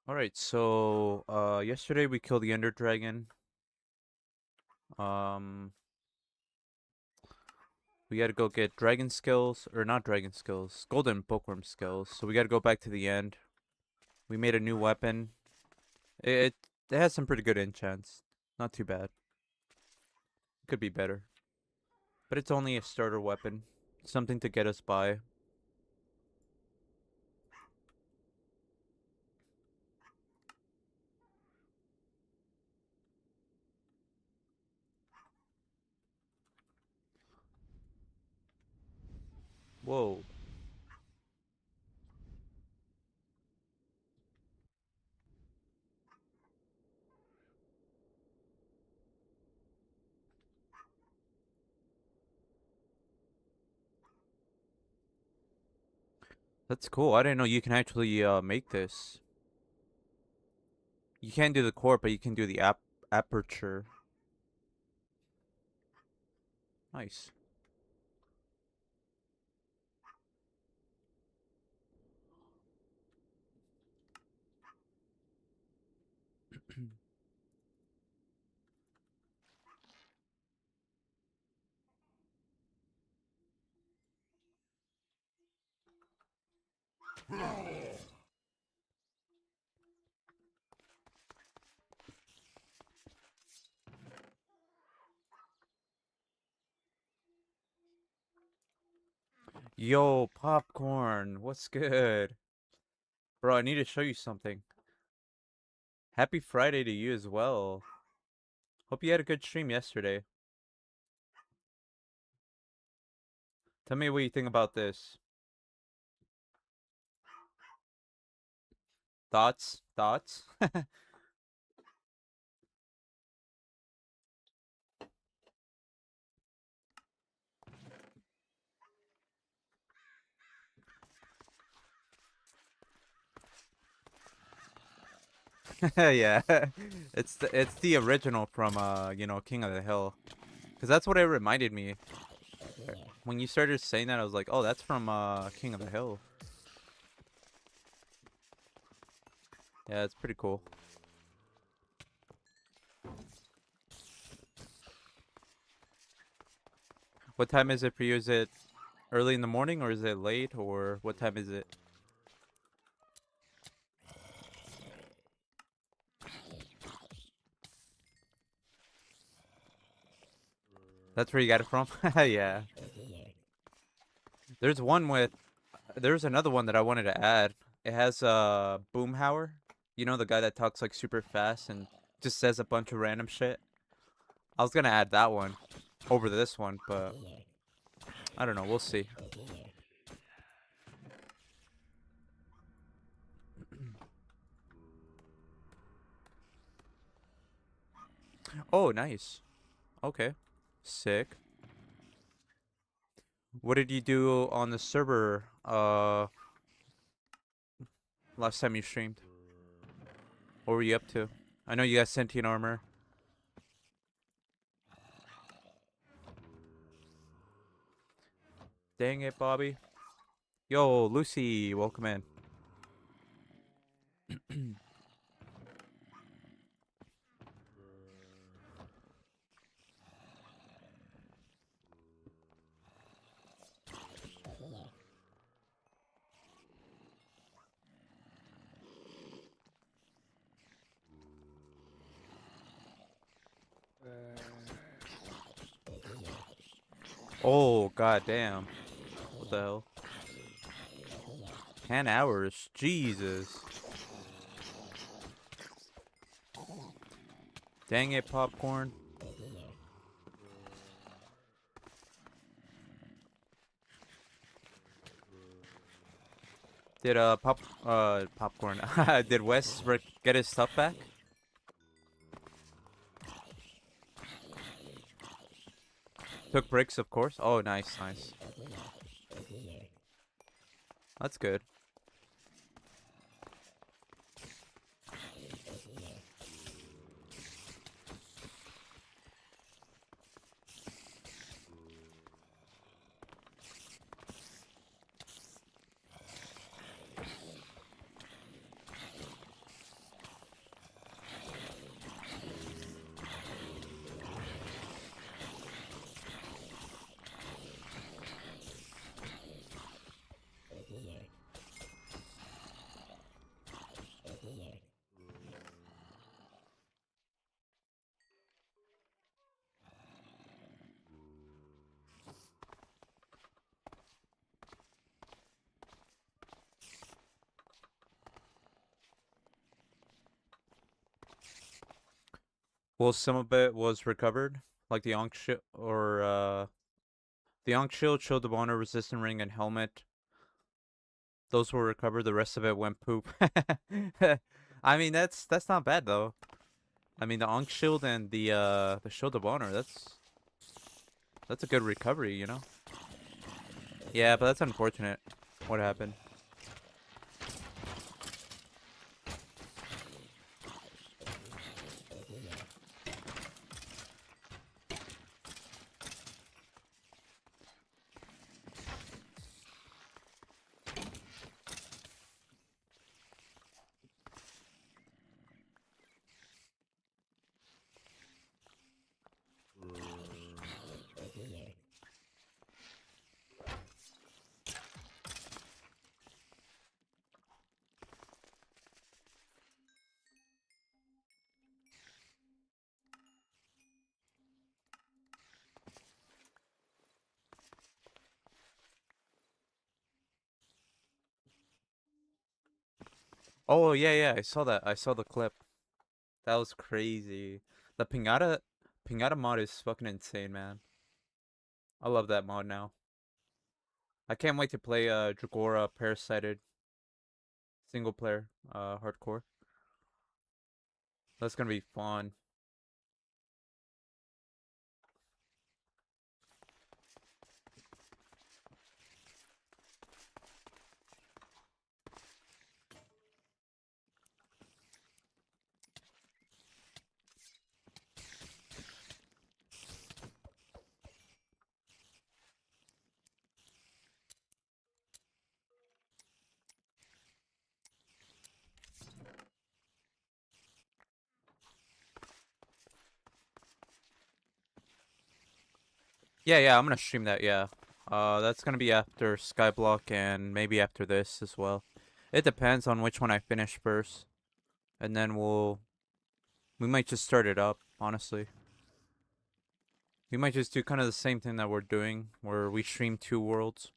Alright, so yesterday we killed the Ender Dragon. Um we gotta go get dragon skills, or not dragon skills, golden bookworm skills. So we gotta go back to the end. We made a new weapon. It it has some pretty good enchants. Not too bad. Could be better. But it's only a starter weapon. Something to get us by. Whoa. That's cool. I didn't know you can actually make this. You can't do the core, but you can do the aperture. Nice. Yo, popcorn, what's good? Bro, I need to show you something. Happy Friday to you as well. Hope you had a good stream yesterday. Tell me what you think about this. Thoughts? Thoughts? Yeah. It's the original from King of the Hill. Cause that's what it reminded me. When you started saying that, I was like, oh, that's from King of the Hill. Yeah, it's pretty cool. What time is it for you? Is it early in the morning or is it late or what time is it? That's where you got it from? Yeah. There's one with there's another one that I wanted to add. It has Boomhauer. You know, the guy that talks like super fast and just says a bunch of random shit. I was gonna add that one over this one, but I don't know, we'll see. Oh, nice. Okay. Sick. What did you do on the server last time you streamed? What were you up to? I know you got sentient armor. Dang it, Bobby. Yo, Lucy, welcome in. Oh, goddamn. What the hell? 10 hours? Jesus. Dang it, popcorn. Did popcorn? Did Wes get his stuff back? Took bricks, of course. Oh, nice, nice. That's good. Well, some of it was recovered, like the Ankh shield, or the Ankh shield, showed the boner resistant ring and helmet. Those were recovered. The rest of it went poop. I mean, that's not bad though. I mean, the Ankh shield and the shield of honor. That's a good recovery, you know. Yeah, but that's unfortunate. What happened? Oh yeah, yeah. I saw that. I saw the clip. That was crazy. The pinata mod is fucking insane, man. I love that mod now. I can't wait to play Dragora Parasited single player hardcore. That's gonna be fun. Yeah, yeah, I'm gonna stream that, yeah. That's gonna be after Skyblock and maybe after this as well. It depends on which one I finish first. And then we might just start it up, honestly. We might just do kind of the same thing that we're doing, where we stream 2 worlds.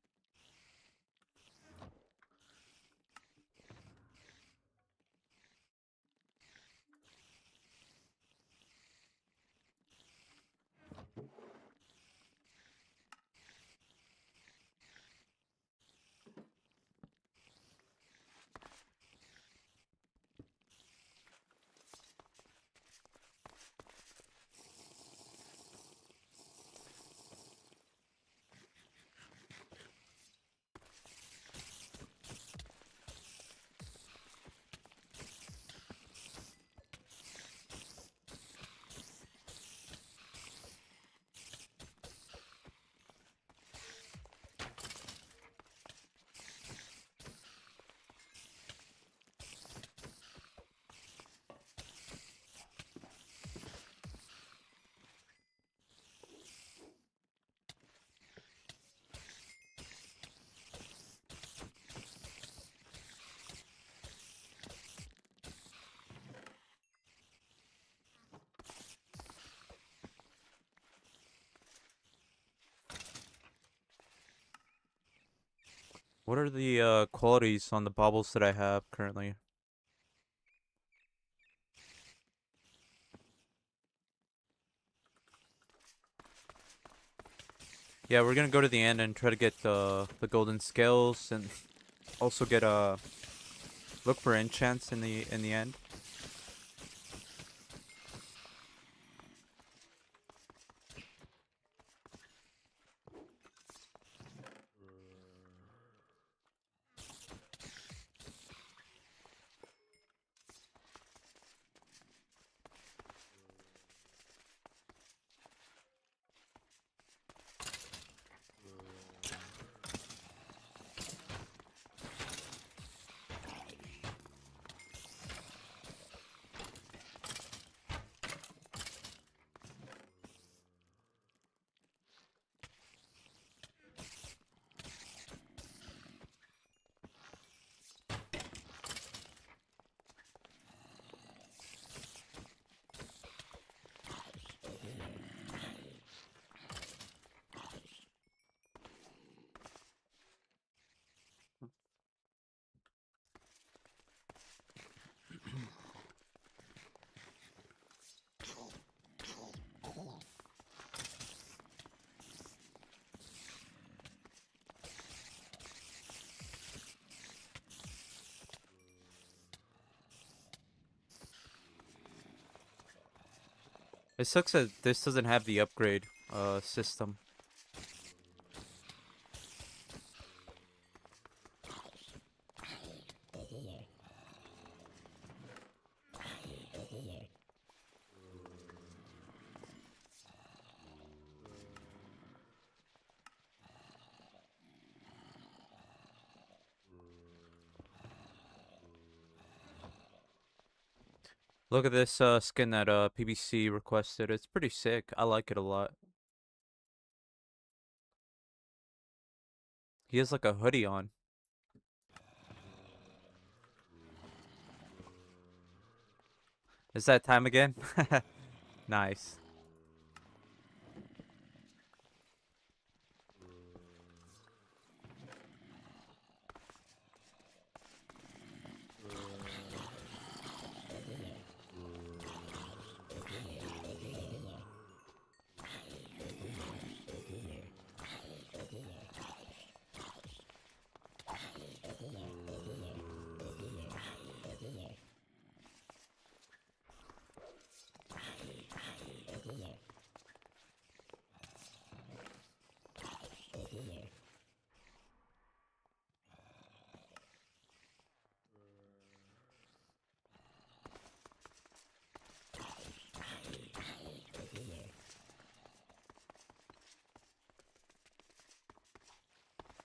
What are the qualities on the baubles that I have currently? Yeah, we're gonna go to the end and try to get the golden scales and Also get a look for enchants in the end. It sucks that this doesn't have the upgrade system. Look at this skin that PBC requested. It's pretty sick. I like it a lot. He has like a hoodie on. Is that time again? Nice.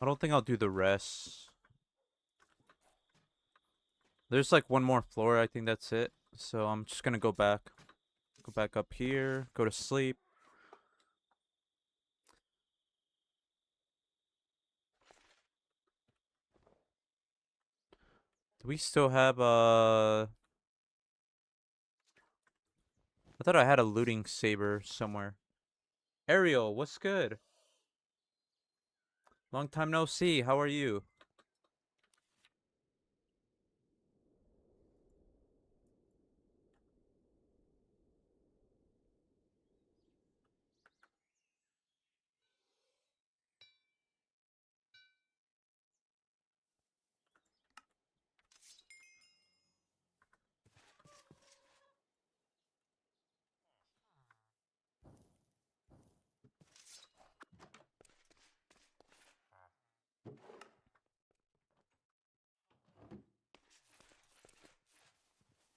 I don't think I'll do the rest. There's like one more floor. I think that's it. So I'm just gonna go back. Go back up here. Go to sleep. Do we still have I thought I had a looting saber somewhere. Ariel, what's good? Long time no see. How are you?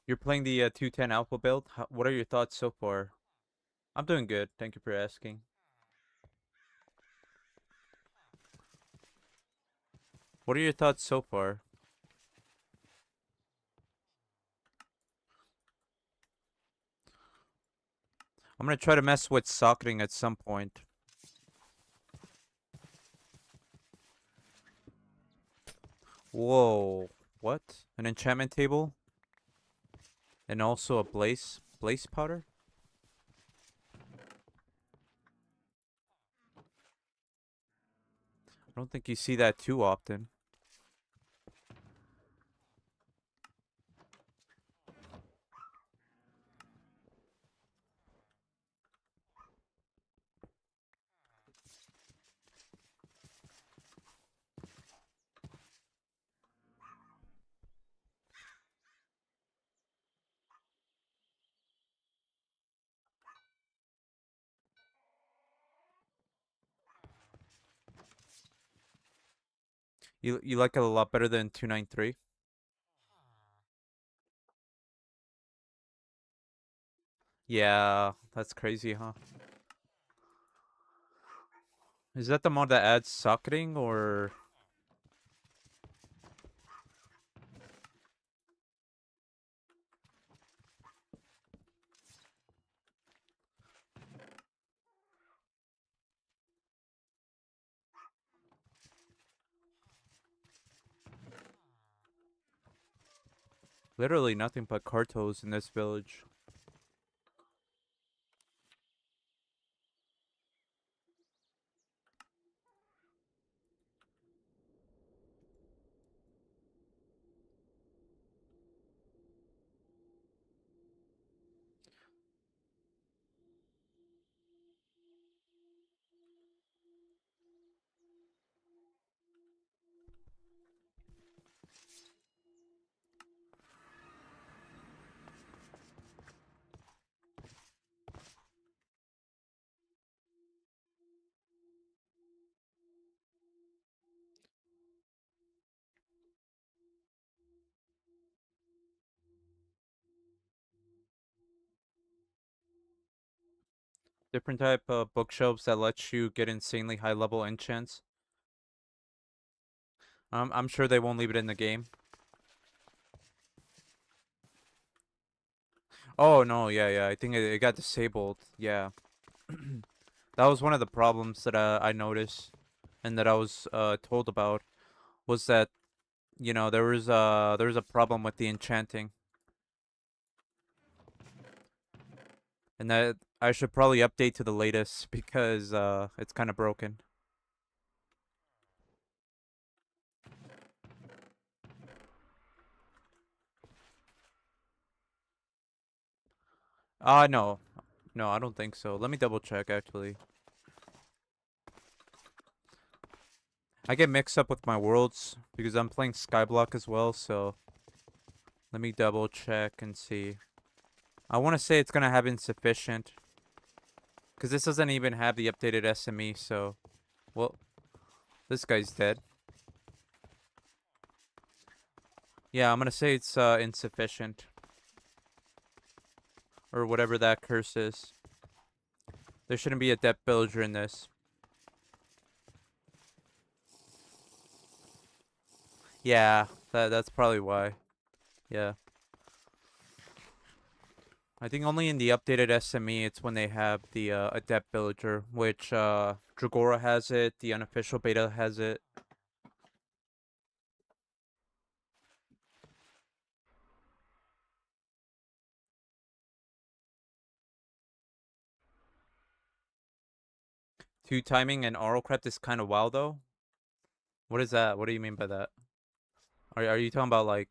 You're playing the 210 alpha build? What are your thoughts so far? I'm doing good. Thank you for asking. What are your thoughts so far? I'm gonna try to mess with socketing at some point. Whoa. What? An enchantment table? And also a blaze powder? I don't think you see that too often. You like it a lot better than 293? Yeah, that's crazy, huh? Is that the mod that adds socketing or literally nothing but cartos in this village? Different type of bookshelves that let you get insanely high level enchants. I'm sure they won't leave it in the game. Oh no, yeah, yeah. I think it got disabled. Yeah. That was one of the problems that I noticed and that I was told about was that, there was a problem with the enchanting and that I should probably update to the latest because it's kind of broken. No. No, I don't think so. Let me double check actually. I get mixed up with my worlds because I'm playing Skyblock as well, so let me double check and see. I want to say it's going to have insufficient because this doesn't even have the updated SME, so well, this guy's dead. Yeah, I'm going to say it's insufficient or whatever that curse is. There shouldn't be a depth villager in this. Yeah, that's probably why. Yeah. I think only in the updated SME it's when they have the adept villager, which Dragora has it, the unofficial beta has it. Two timing and RLCraft is kind of wild though. What is that? What do you mean by that? Are you talking about like?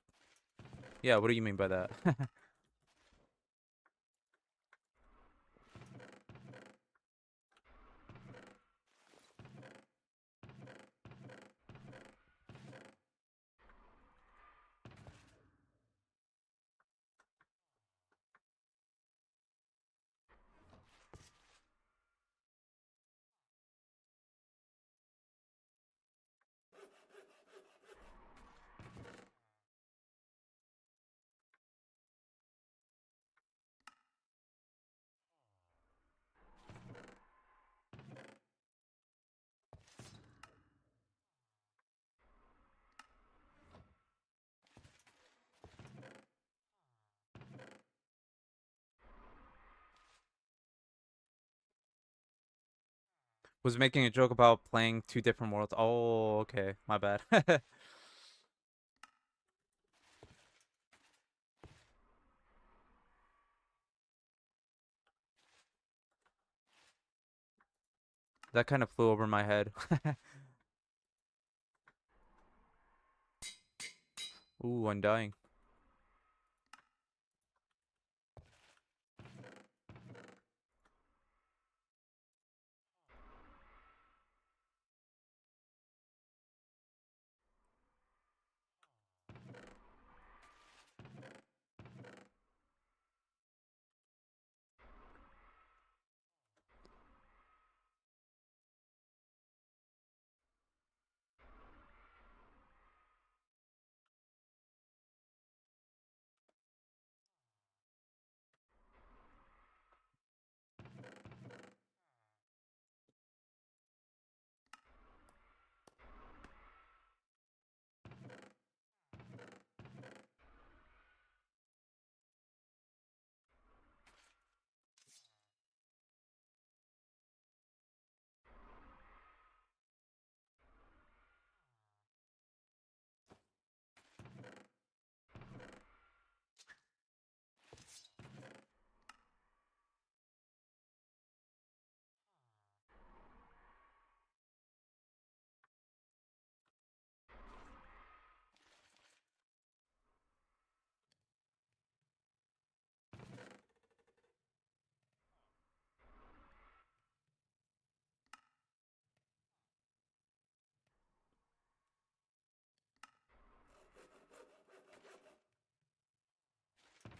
Yeah, what do you mean by that? Was making a joke about playing two different worlds. Oh, okay, my bad. That kind of flew over my head. Ooh, I'm dying.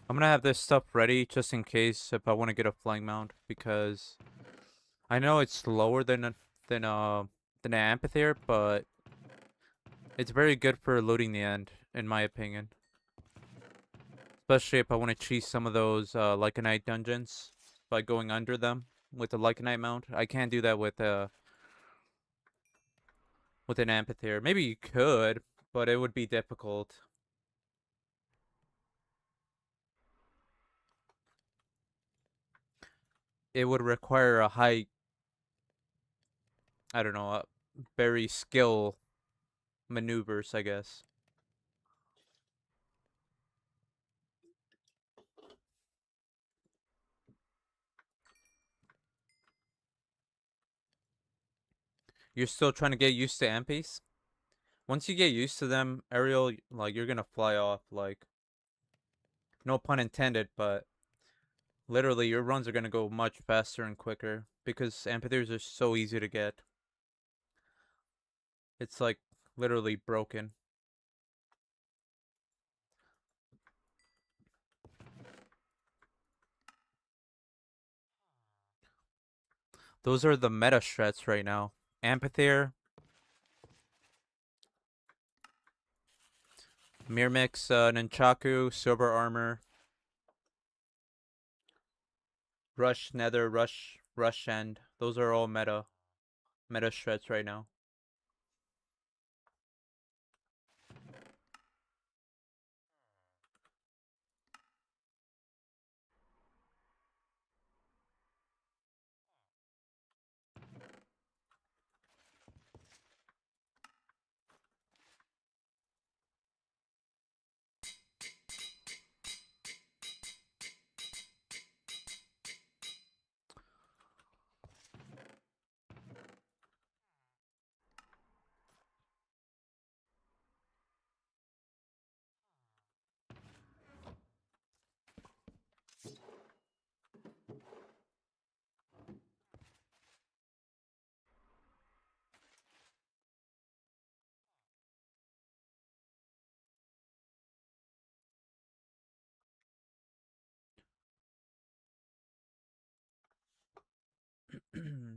I'm gonna have this stuff ready just in case if I want to get a flying mount, because I know it's slower than than an amphitheater, but it's very good for looting the end, in my opinion. Especially if I want to cheese some of those Lycanite dungeons by going under them with the Lycanite mount. I can't do that with an amphitheater. Maybe you could, but it would be difficult. It would require a high, I don't know, very skill maneuvers, I guess. You're still trying to get used to AMPs? Once you get used to them, aerial, like, you're gonna fly off, like, no pun intended, but literally your runs are gonna go much faster and quicker because amphitheaters are so easy to get. It's like literally broken. Those are the meta strats right now. Amphitheater, Mirror Mix, Nunchaku, Silver Armor, Rush Nether, Rush End. Those are all meta strats right now.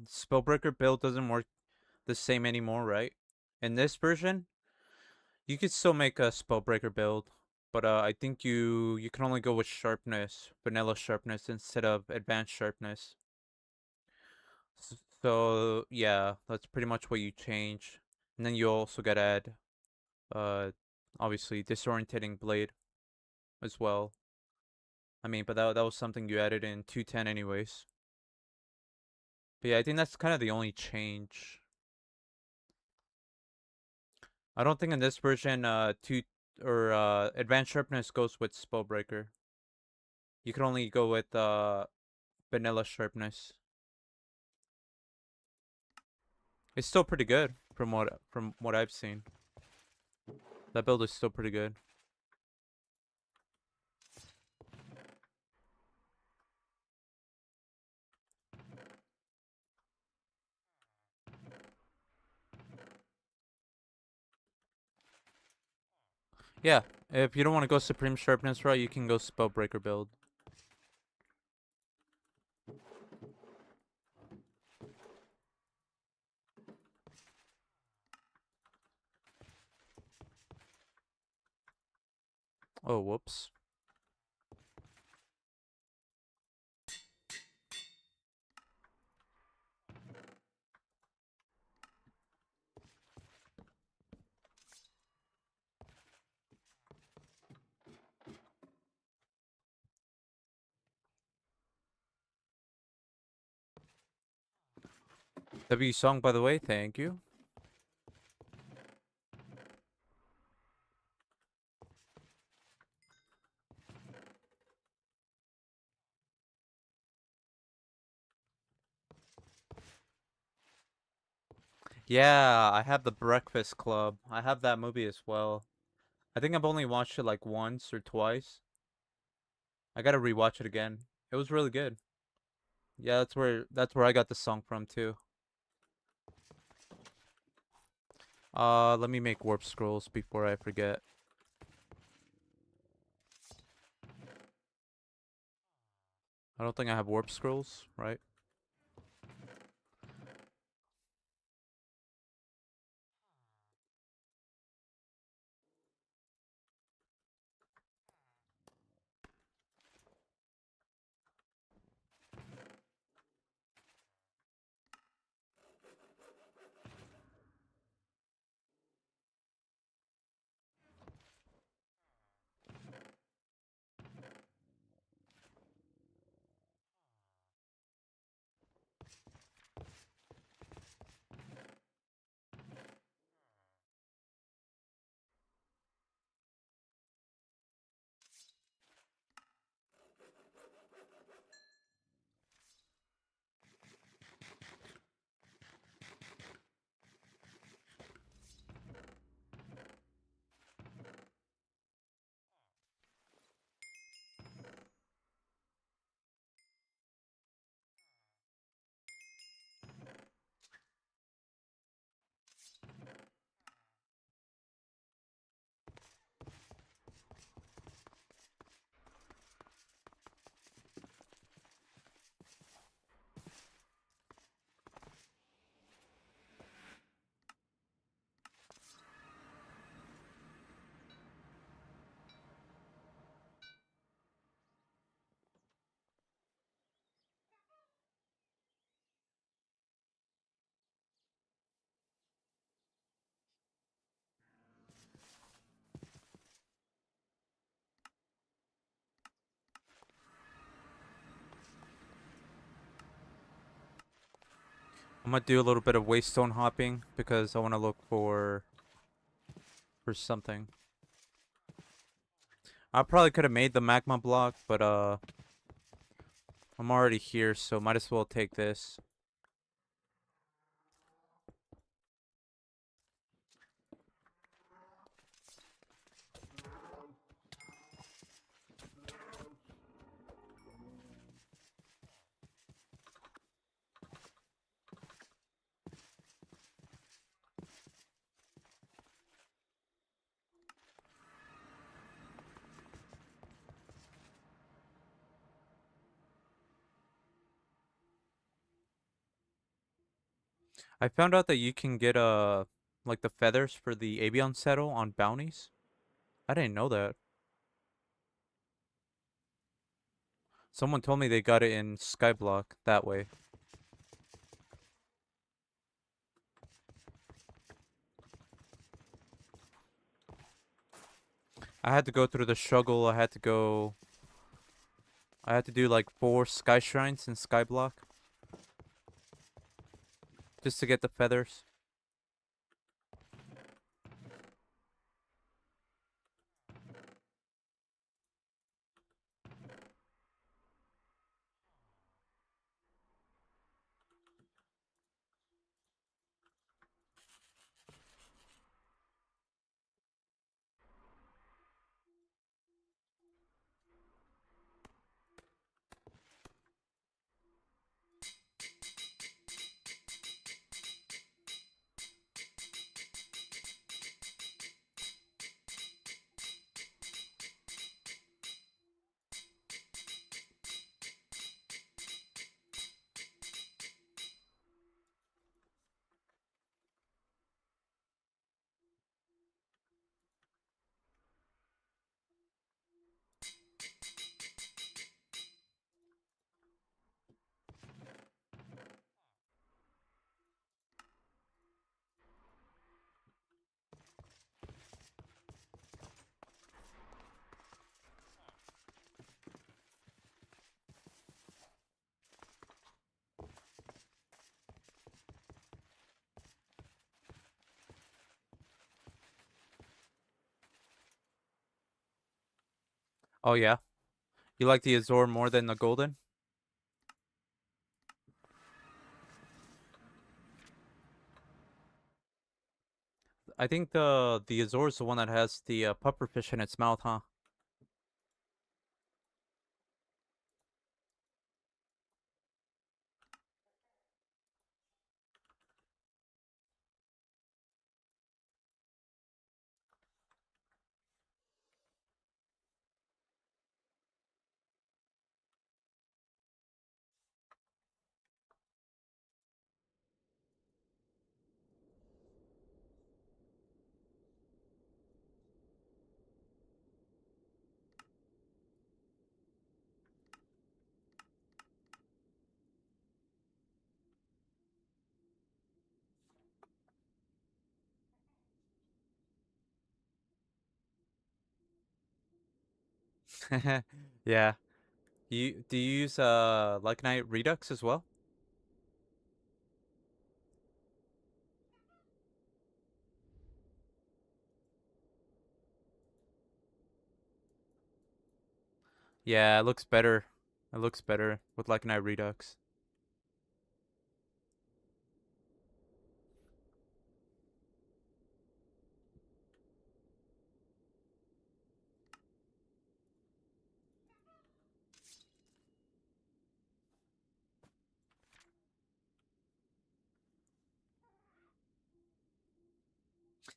Spellbreaker build doesn't work the same anymore, right? In this version, you could still make a Spellbreaker build, but I think you can only go with sharpness, vanilla sharpness instead of advanced sharpness. So yeah, that's pretty much what you change. And then you also gotta add uh obviously disorientating blade as well. I mean, but that was something you added in 210 anyways. But yeah, I think that's kind of the only change. I don't think in this version two or advanced sharpness goes with spellbreaker. You can only go with vanilla sharpness. It's still pretty good from what I've seen. That build is still pretty good. Yeah, if you don't want to go supreme sharpness route, you can go spellbreaker build. Oh, whoops. W song, by the way, thank you. Yeah, I have the Breakfast Club. I have that movie as well. I think I've only watched it like once or twice. I gotta rewatch it again. It was really good. Yeah, that's where I got the song from too. Let me make warp scrolls before I forget. I don't think I have warp scrolls, right? I'm gonna do a little bit of waystone hopping because I want to look for something. I probably could have made the magma block, but I'm already here, so might as well take this. I found out that you can get like the feathers for the avian saddle on bounties. I didn't know that. Someone told me they got it in Skyblock that way. I had to go through the struggle. I had to do like 4 sky shrines in Skyblock just to get the feathers. Oh yeah. You like the Azor more than the golden? I think the Azor is the one that has the pufferfish in its mouth, huh? Yeah. Do you use Lycanite Redux as well? Yeah, it looks better. It looks better with Lycanite Redux.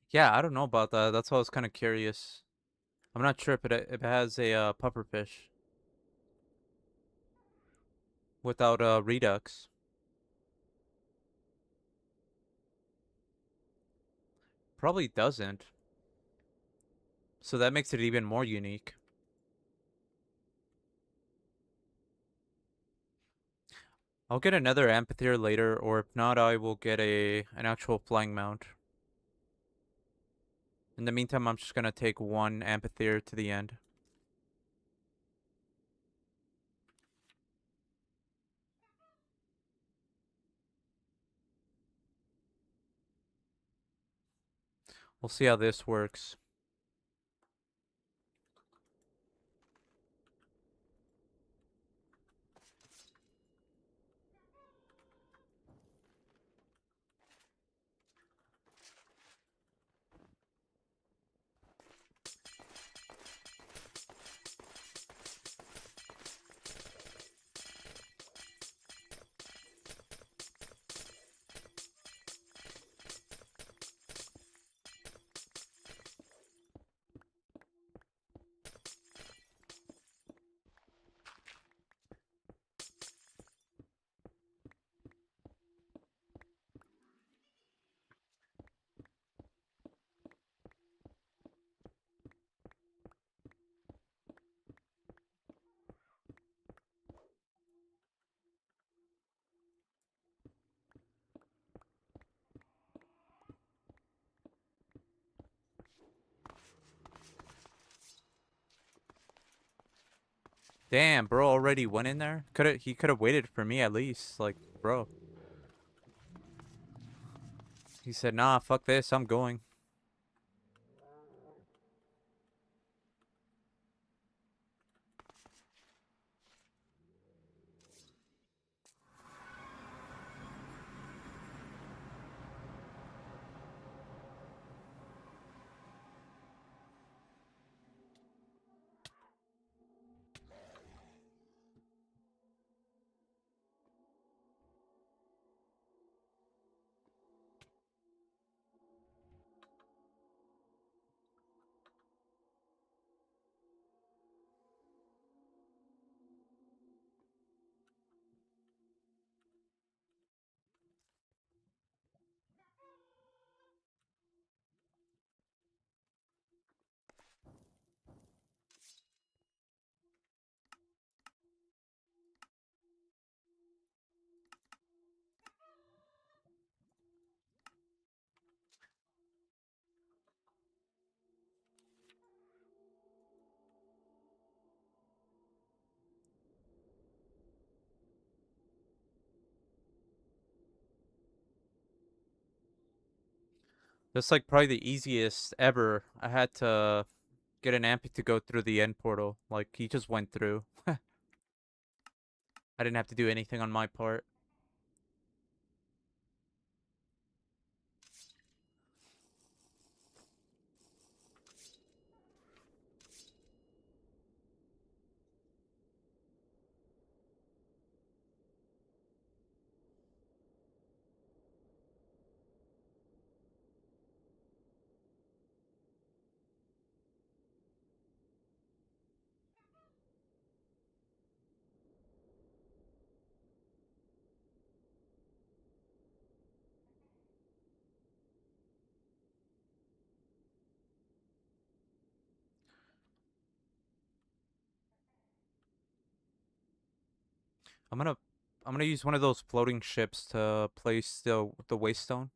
Yeah, I don't know about that. That's why I was kind of curious. I'm not sure if it has a pufferfish without Redux. Probably doesn't. So that makes it even more unique. I'll get another amphitheater later, or if not, I will get an actual flying mount. In the meantime, I'm just gonna take one amphitheater to the end. We'll see how this works. Damn, bro already went in there? He could have waited for me at least. Like, bro. He said, "Nah, fuck this. I'm going." That's like probably the easiest ever. I had to get an ampy to go through the end portal. Like, he just went through. I didn't have to do anything on my part. I'm gonna I'm gonna use one of those floating ships to place the waste stone,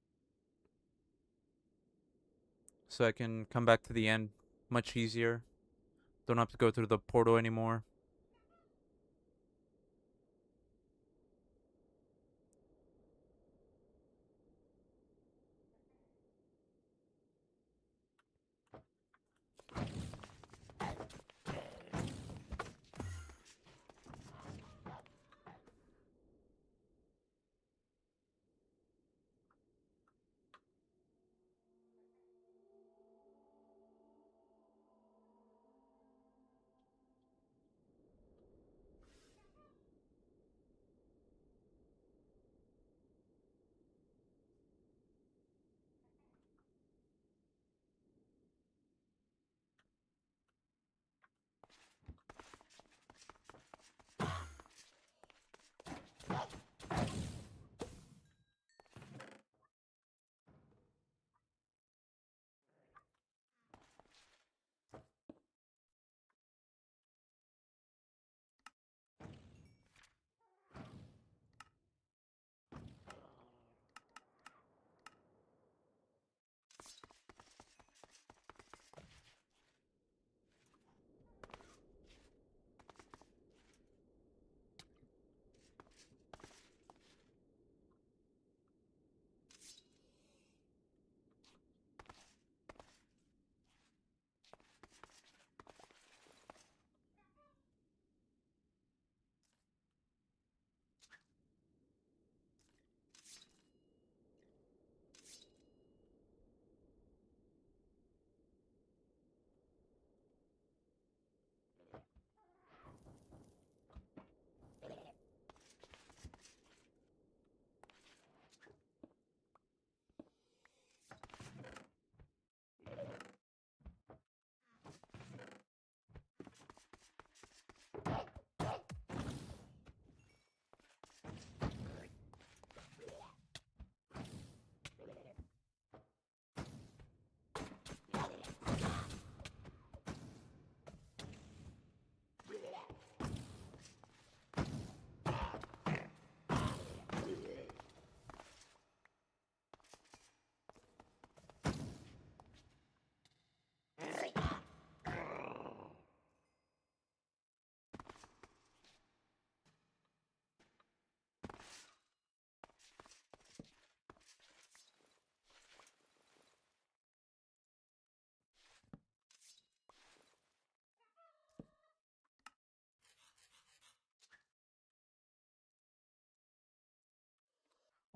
so I can come back to the end much easier. Don't have to go through the portal anymore.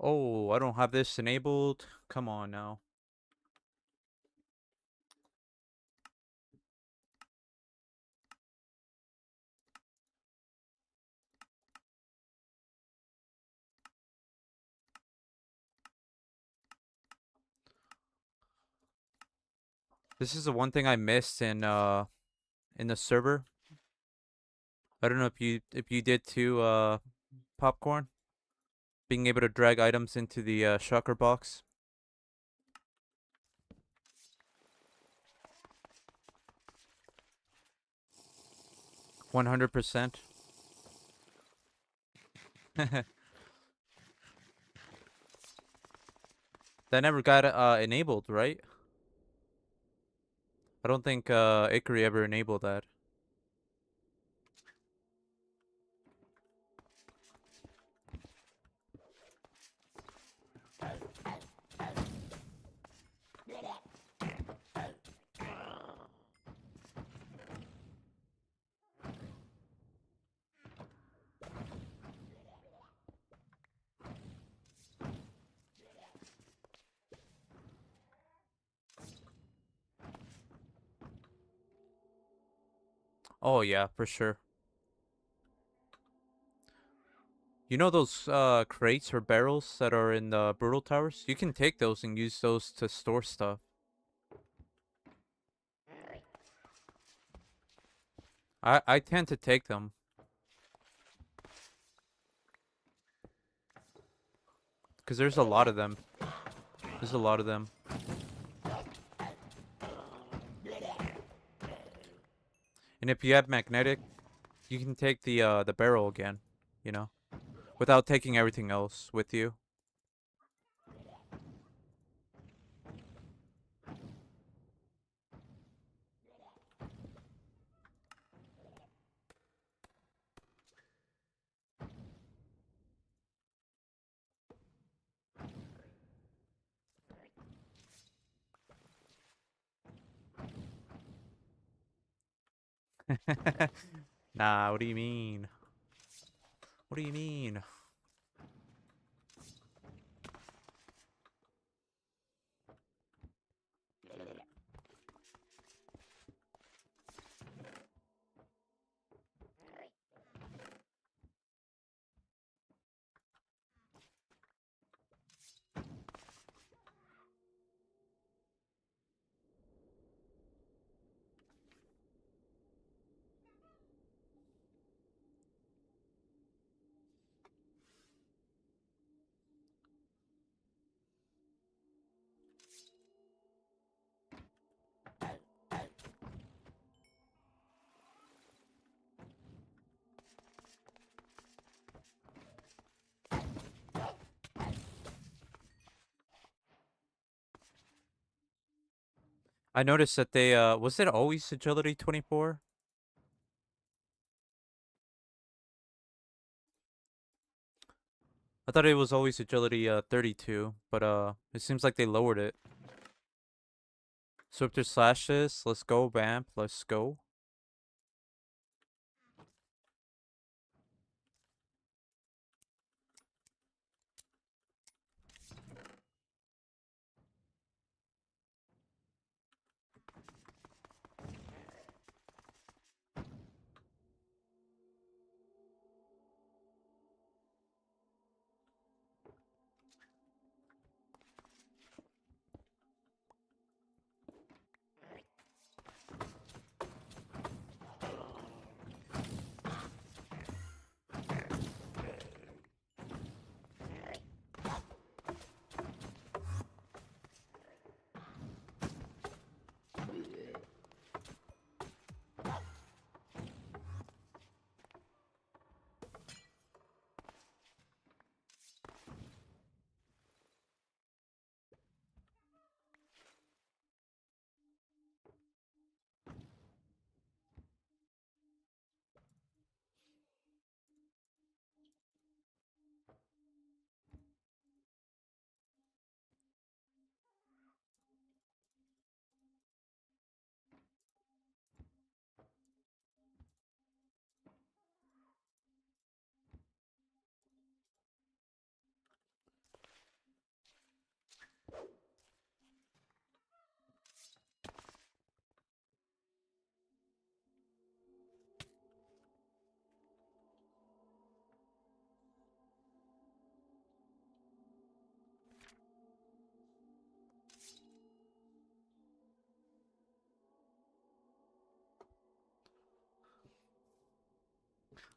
Oh, I don't have this enabled. Come on now. This is the one thing I missed in the server. I don't know if you did too, Popcorn. Being able to drag items into the shulker box. 100%. That never got enabled, right? I don't think Ikari ever enabled that. Oh yeah, for sure. You know those crates or barrels that are in the brutal towers? You can take those and use those to store stuff. I tend to take them because there's a lot of them. There's a lot of them. And if you have magnetic, you can take the barrel again, you know, without taking everything else with you. Nah, what do you mean? What do you mean? I noticed that they was it always agility 24? I thought it was always agility 32, but it seems like they lowered it. Swifter slashes, let's go, Vamp, let's go.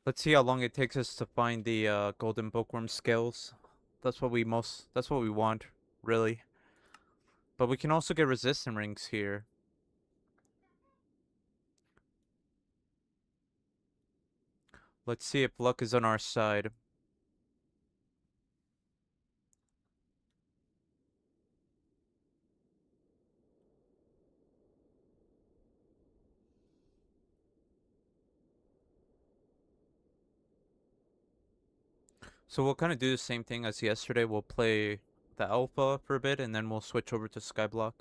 Let's see how long it takes us to find the golden bookworm scales. That's what we want, really. But we can also get resistant rings here. Let's see if luck is on our side. So we'll kind of do the same thing as yesterday. We'll play the alpha for a bit, and then we'll switch over to Skyblock.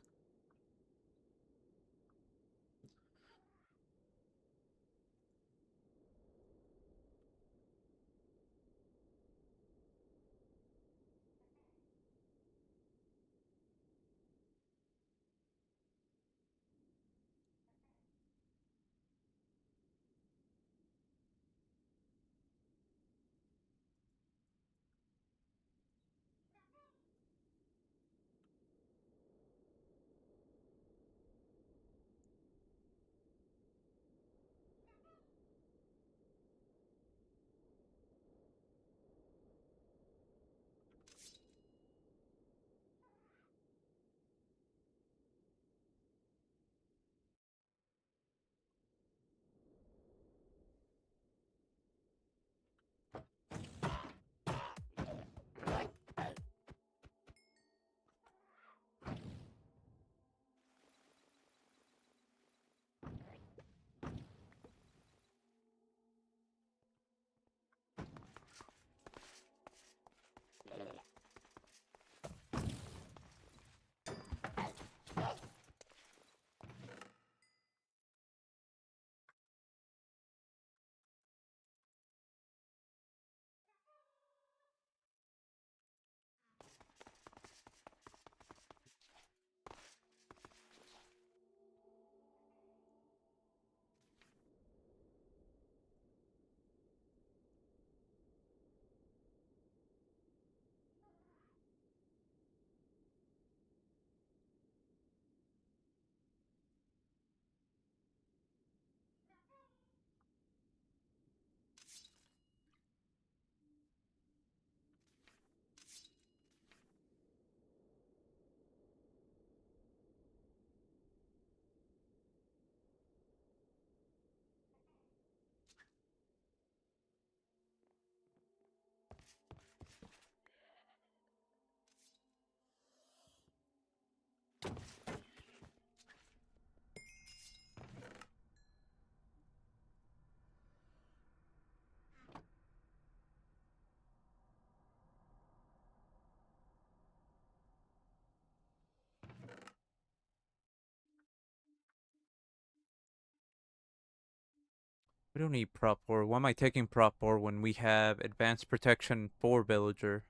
We don't need prop 4. Why am I taking prop 4 when we have advanced protection for villager?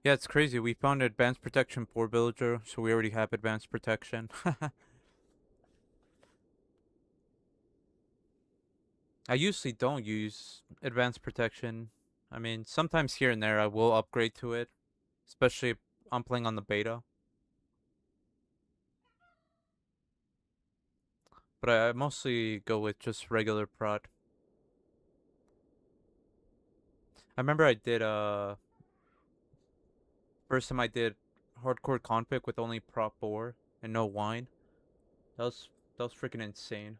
Yeah, it's crazy. We found advanced protection for villager, so we already have advanced protection. I usually don't use advanced protection. I mean, sometimes here and there I will upgrade to it, especially if I'm playing on the beta. But I mostly go with just regular prot. I remember I did first time I did hardcore config with only prop 4 and no wine. That was freaking insane.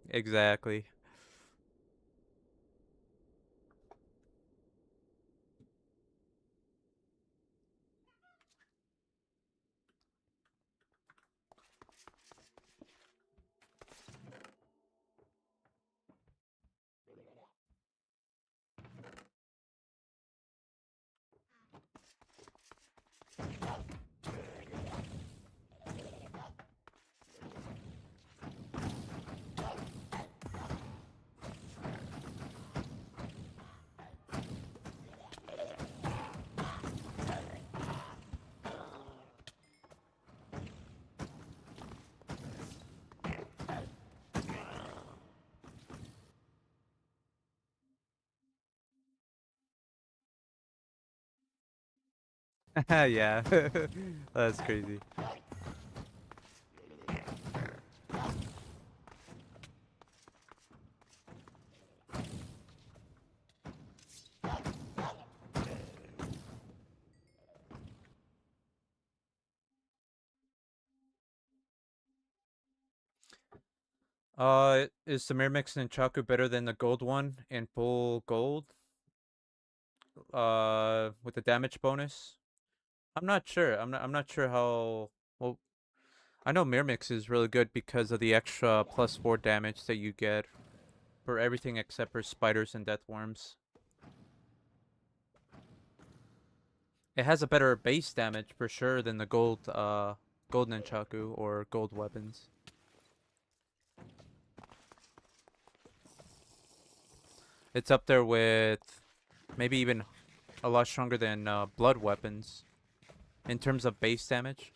Exactly. Yeah. That's crazy. Is the Mirmix and Chaku better than the gold one in full gold? With the damage bonus? I'm not sure. I'm not sure how well. I know Mirmix is really good because of the extra +4 damage that you get for everything except for spiders and deathworms. It has a better base damage for sure than the gold nunchaku or gold weapons. It's up there with maybe even a lot stronger than blood weapons in terms of base damage.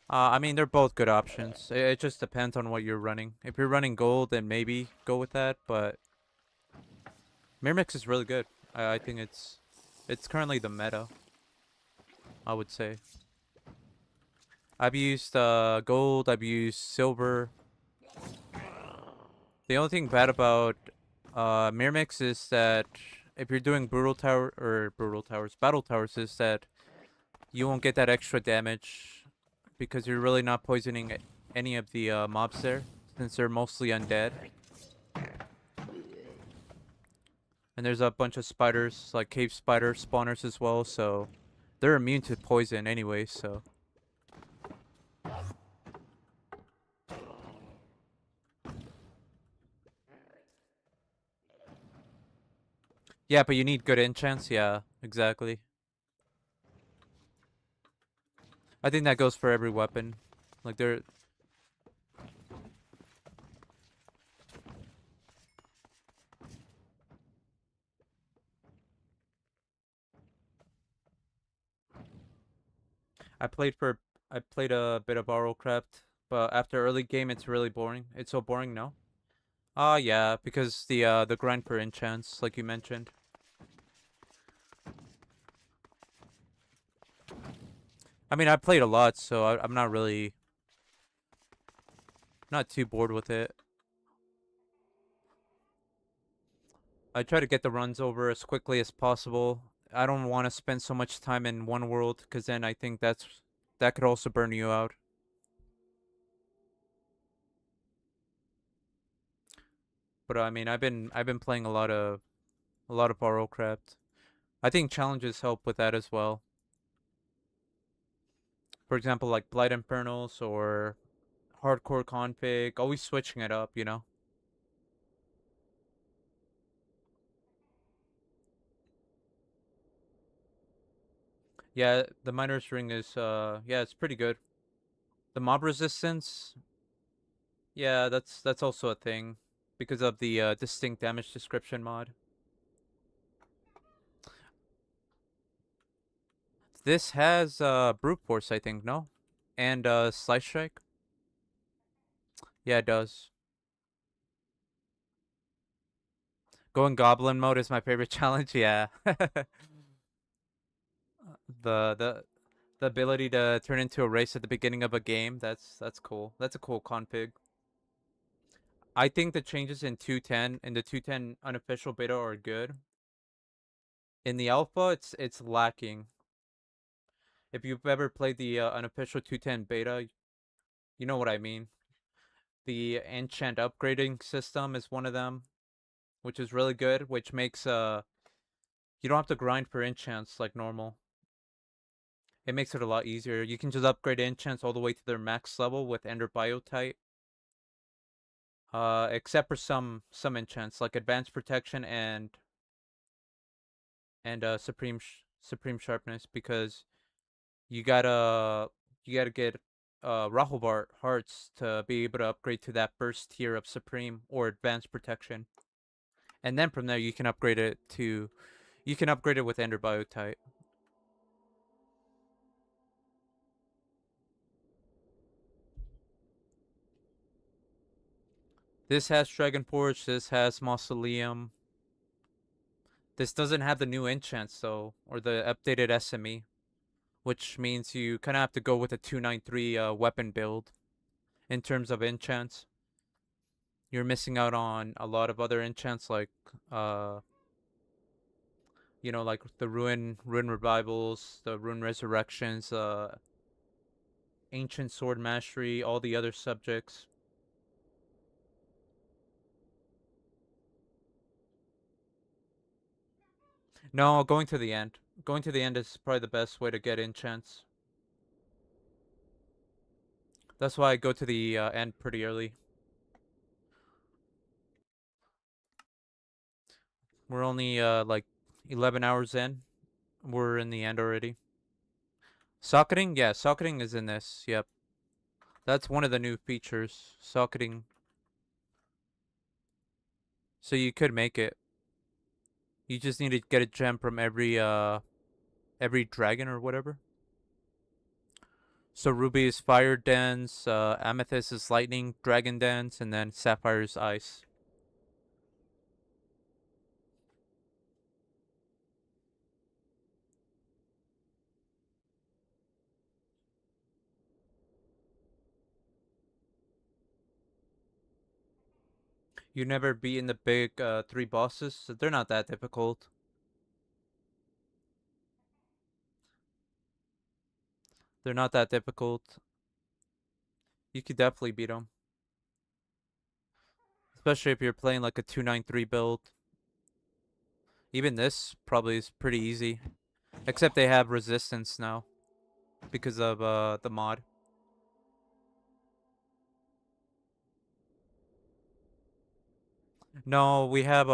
I mean, they're both good options. It just depends on what you're running. If you're running gold, then maybe go with that. But Mirmix is really good. I think it's currently the meta, I would say. I've used gold. I've used silver. The only thing bad about Mirmix is that if you're doing brutal towers, battle towers, is that you won't get that extra damage because you're really not poisoning any of the mobs there since they're mostly undead. And there's a bunch of spiders, like cave spider spawners as well, so they're immune to poison anyway, so. Yeah, but you need good enchants, yeah, exactly. I think that goes for every weapon. Like, I played for, I played a bit of RLCraft, but after early game, it's really boring. It's so boring, no? Yeah, because the grind for enchants, like you mentioned. I mean, I played a lot, so I'm not really, not too bored with it. I try to get the runs over as quickly as possible. I don't want to spend so much time in one world, because then I think that could also burn you out. But I mean, I've been playing a lot of RLCraft. I think challenges help with that as well. For example, like Blight Infernals or hardcore config, always switching it up, you know? Yeah, the Miner's Ring is, yeah, it's pretty good. The mob resistance, yeah, that's also a thing because of the distinct damage description mod. This has brute force, I think, no? And slice strike? Yeah, it does. Going goblin mode is my favorite challenge, yeah. the the ability to turn into a race at the beginning of a game, that's cool. That's a cool config. I think the changes in 2.10 in the 2.10 unofficial beta are good. In the alpha, it's lacking. If you've ever played the unofficial 2.10 beta, you know what I mean. The enchant upgrading system is one of them, which is really good, which makes you don't have to grind for enchants like normal. It makes it a lot easier. You can just upgrade enchants all the way to their max level with Ender Biotite. Except for some enchants like Advanced Protection and Supreme Sharpness, because you gotta you gotta get Rahulbart hearts to be able to upgrade to that first tier of Supreme or Advanced Protection, and then from there you can upgrade it with Ender Biotite. This has Dragon Forge. This has Mausoleum. This doesn't have the new enchants though, or the updated SME, which means you kind of have to go with a 293 weapon build in terms of enchants. You're missing out on a lot of other enchants like uh like the ruin revivals, the ruin resurrections, ancient sword mastery, all the other subjects. No, going to the end. Going to the end is probably the best way to get enchants. That's why I go to the end pretty early. We're only like 11 hours in. We're in the end already. Socketing? Yeah, socketing is in this. Yep. That's one of the new features. Socketing. So you could make it. You just need to get a gem from every dragon or whatever. So ruby is fire dance, amethyst is lightning, dragon dance, and then sapphire is ice. You never beaten the big three bosses, so they're not that difficult. They're not that difficult. You could definitely beat them, especially if you're playing like a 293 build. Even this probably is pretty easy, except they have resistance now because of the mod. No, we have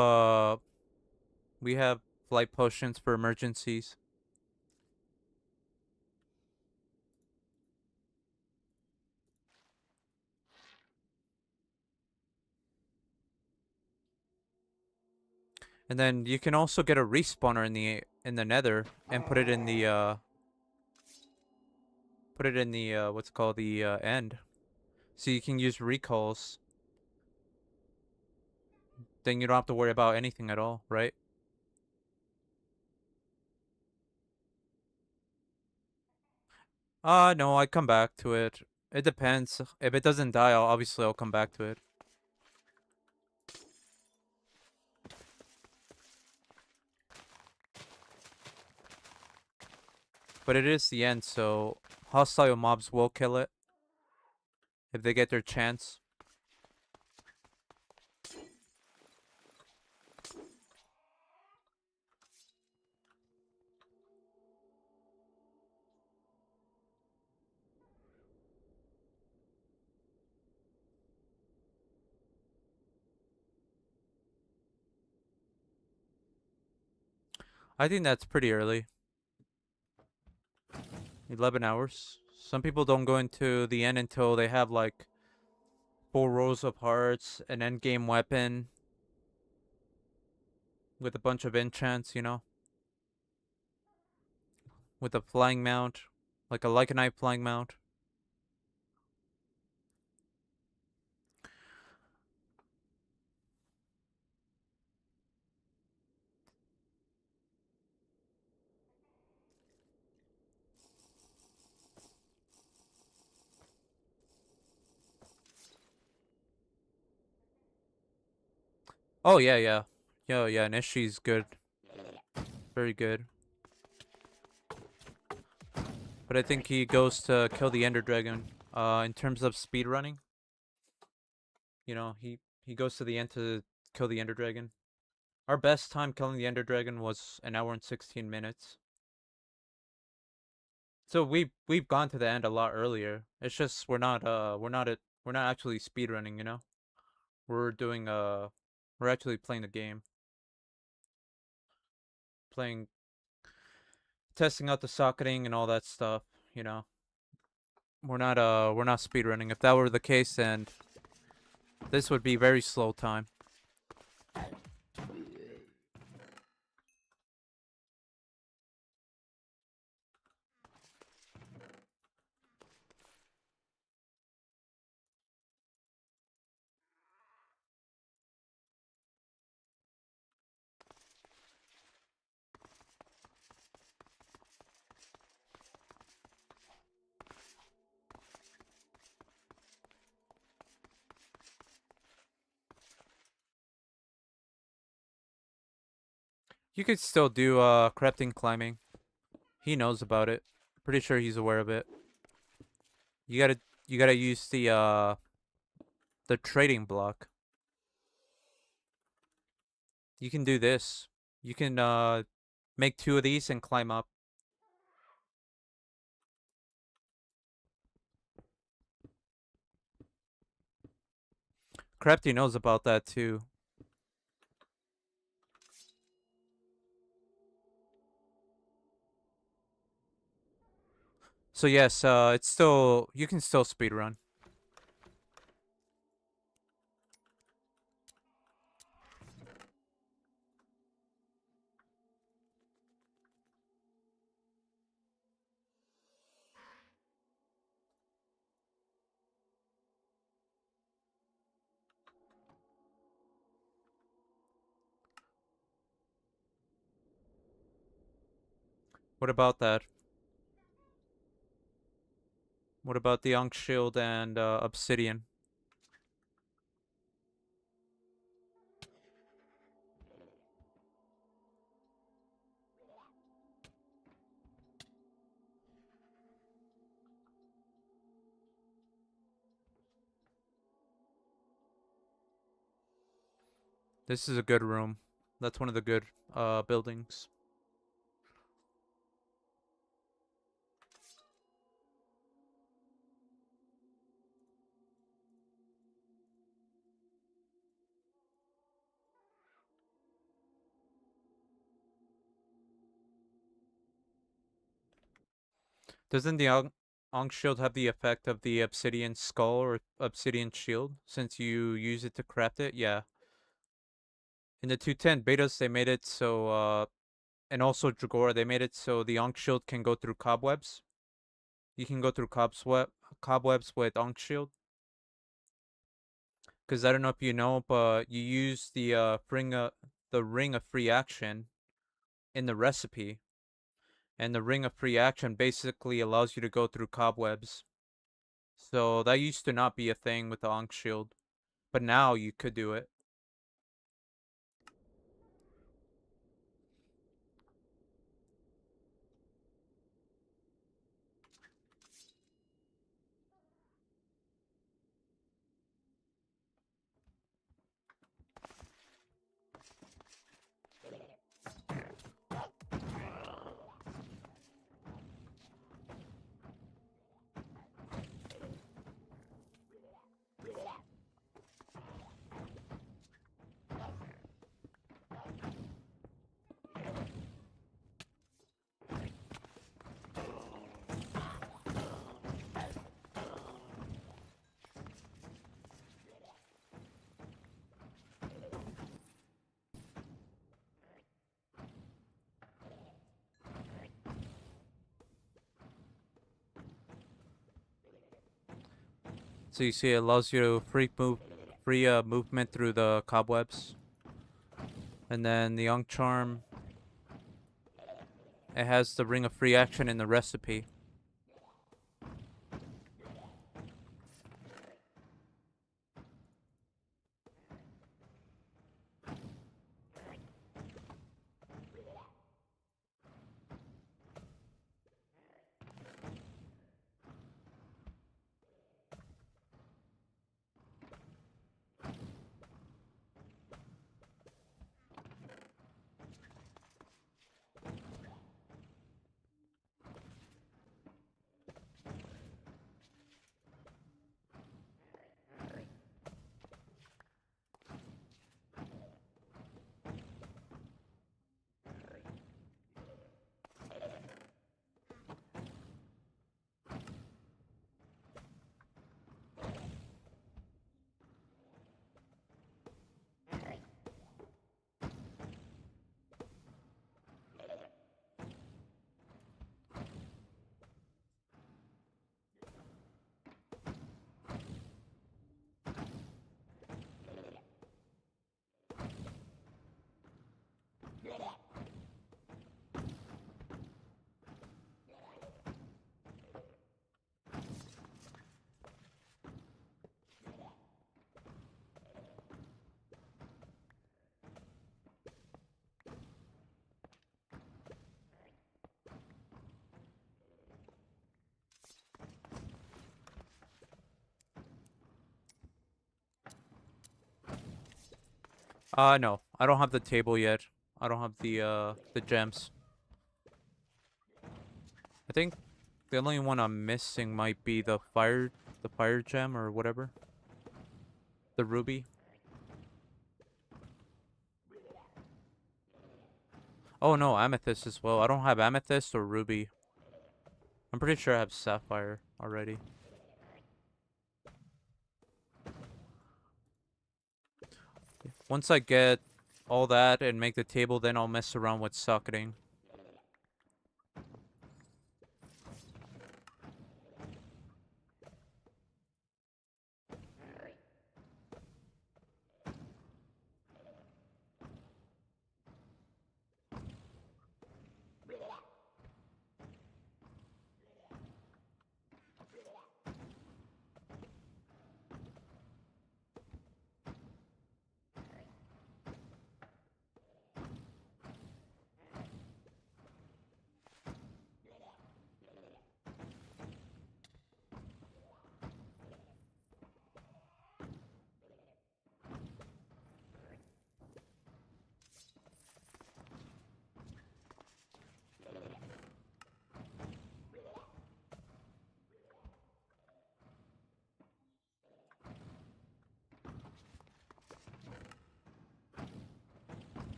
flight potions for emergencies. And then you can also get a respawner in the Nether and put it in the what's called the end. So you can use recalls. Then you don't have to worry about anything at all, right? No, I come back to it. It depends. If it doesn't die, I'll come back to it. But it is the end, so hostile mobs will kill it if they get their chance. I think that's pretty early. 11 hours. Some people don't go into the end until they have like 4 rows of hearts, an end game weapon with a bunch of enchants, you know, with a flying mount, like a Lycanite flying mount. Oh yeah, yeah. Yo, yeah, Nishi's good. Very good. But I think he goes to kill the Ender Dragon. In terms of speed running, you know, he goes to the end to kill the Ender Dragon. Our best time killing the Ender Dragon was an hour and 16 minutes. So we've gone to the end a lot earlier. It's just we're not actually speed running, you know? We're doing we're actually playing the game. Playing testing out the socketing and all that stuff, you know. We're not speed running. If that were the case, then this would be very slow time. You could still do crafting climbing. He knows about it. Pretty sure he's aware of it. You gotta you gotta use the trading block. You can do this. You can make 2 of these and climb up. Crafty knows about that too. So yes, it's still you can still speed run. What about that? What about the Ankh Shield and Obsidian? This is a good room. That's one of the good buildings. Doesn't the Ankh Shield have the effect of the Obsidian Skull or Obsidian Shield since you use it to craft it? Yeah. In the 210 betas, they made it so, and also Dragora, they made it so the Ankh Shield can go through cobwebs. You can go through cobwebs with Ankh Shield. Because I don't know if you know, but you use the ring of free action in the recipe, and the ring of free action basically allows you to go through cobwebs. So that used to not be a thing with the Ankh Shield, but now you could do it. So you see, it allows you to free movement through the cobwebs. And then the Young Charm, it has the Ring of Free Action in the recipe. No, I don't have the table yet. I don't have the gems. I think the only one I'm missing might be the fire gem or whatever. The ruby. Oh no, amethyst as well. I don't have amethyst or ruby. I'm pretty sure I have sapphire already. Once I get all that and make the table, then I'll mess around with socketing.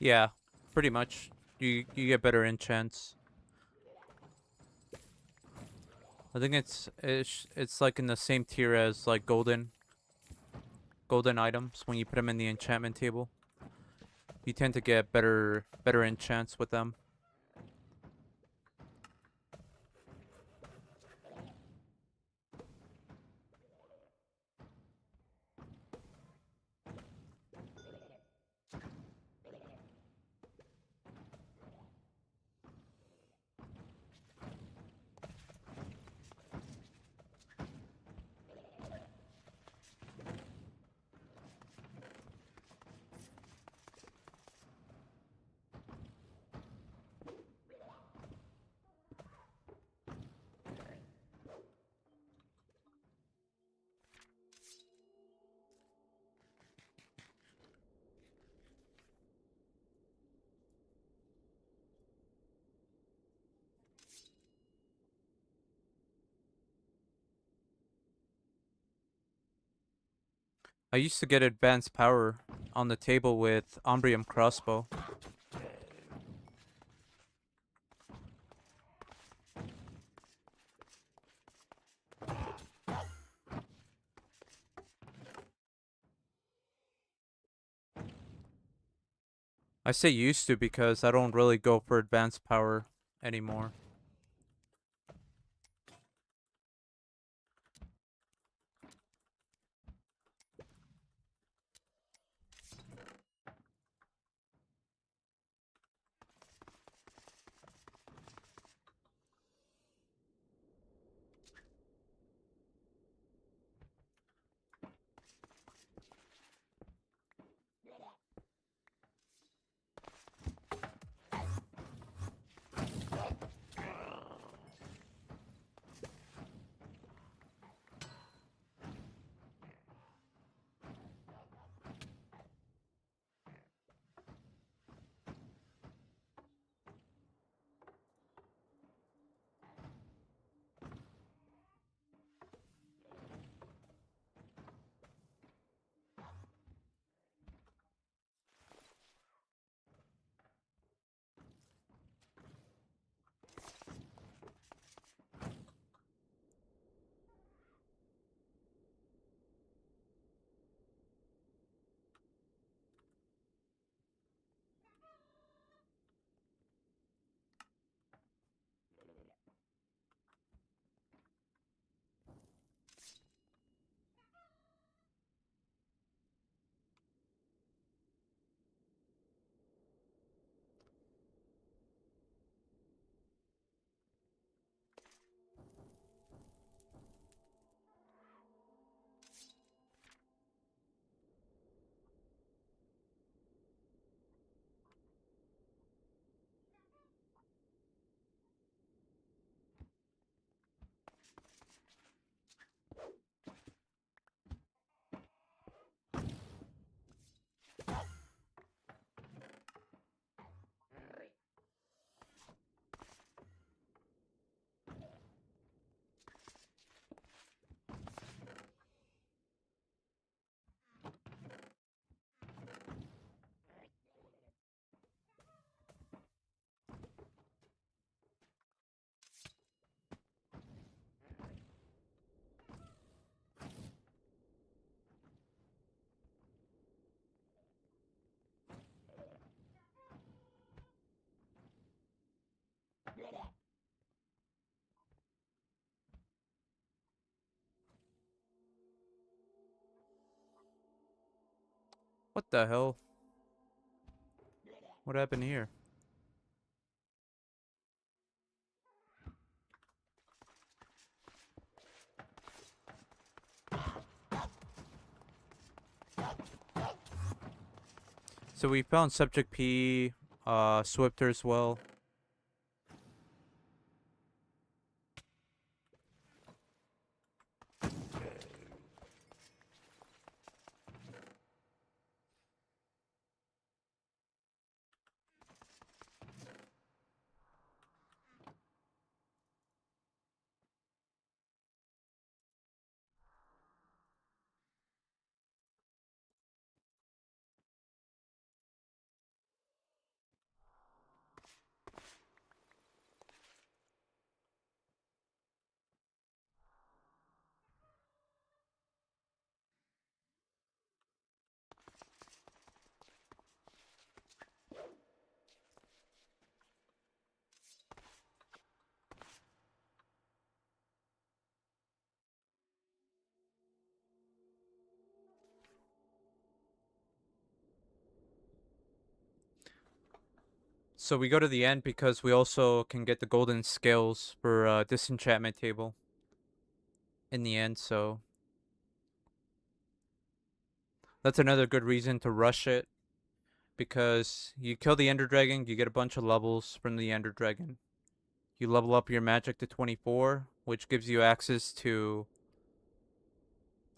Yeah, pretty much. You get better enchants. I think it's like in the same tier as like golden items when you put them in the enchantment table. You tend to get better enchants with them. I used to get advanced power on the table with Ombrium crossbow. I say used to because I don't really go for advanced power anymore. What the hell? What happened here? So we found subject P, Swifter as well. So we go to the end because we also can get the golden scales for disenchantment table in the end, so that's another good reason to rush it because you kill the ender dragon, you get a bunch of levels from the ender dragon. You level up your magic to 24, which gives you access to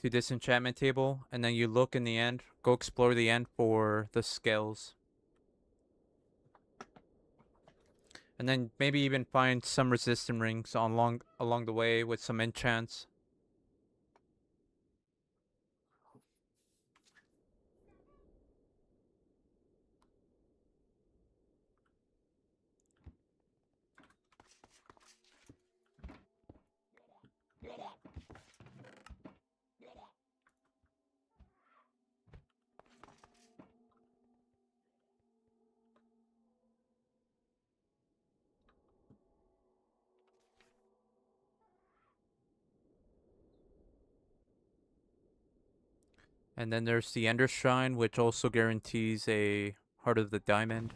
disenchantment table, and then you look in the end, go explore the end for the scales. And then maybe even find some resistant rings along the way with some enchants. And then there's the Ender Shrine, which also guarantees a Heart of the Diamond.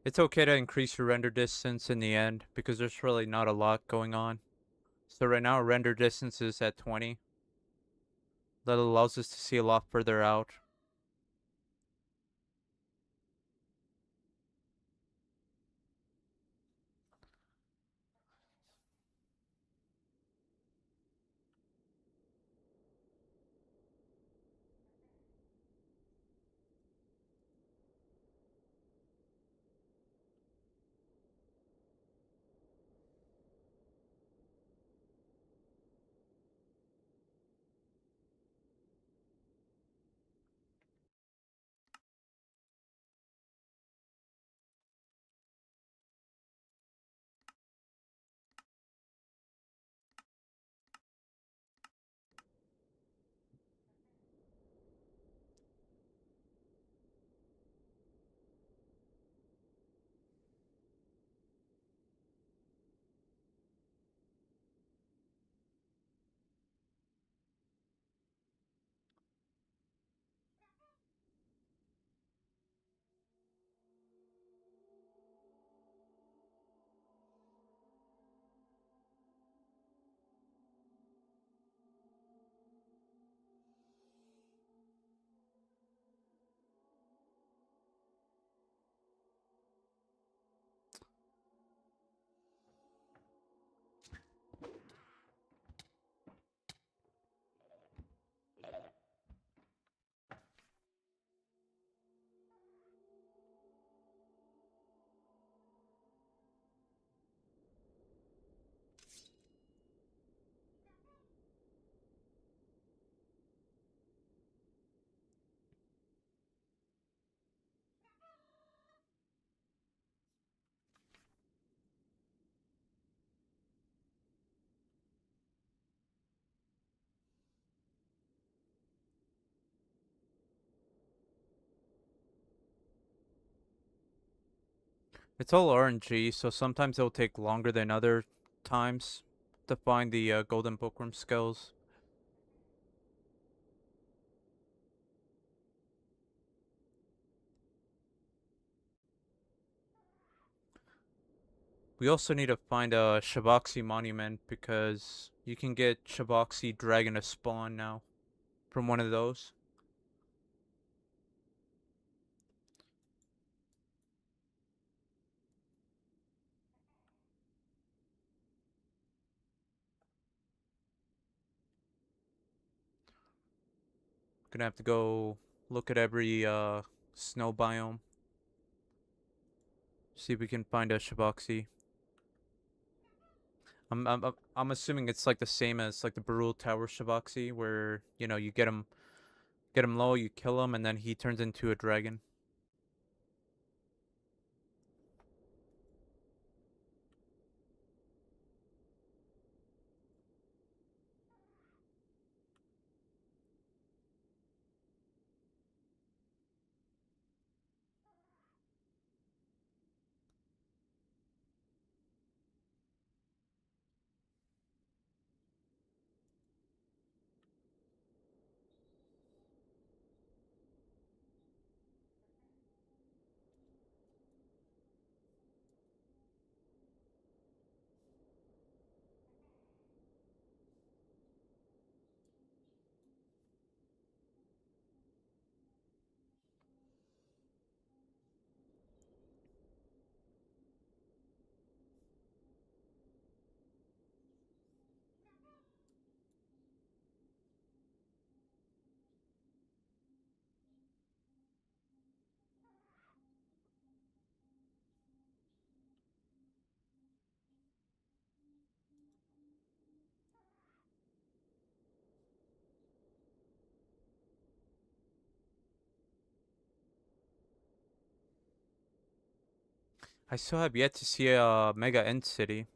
It's okay to increase your render distance in the end because there's really not a lot going on. So right now our render distance is at 20. That allows us to see a lot further out. It's all RNG, so sometimes it'll take longer than other times to find the golden bookworm skills. We also need to find a Shiboxy monument because you can get Shiboxy Dragon to spawn now from one of those. Gonna have to go look at every snow biome. See if we can find a Shiboxy. I'm assuming it's like the same as like the Barul Tower Shiboxy, where you know you get him low, you kill him, and then he turns into a dragon. I still have yet to see a Mega End City.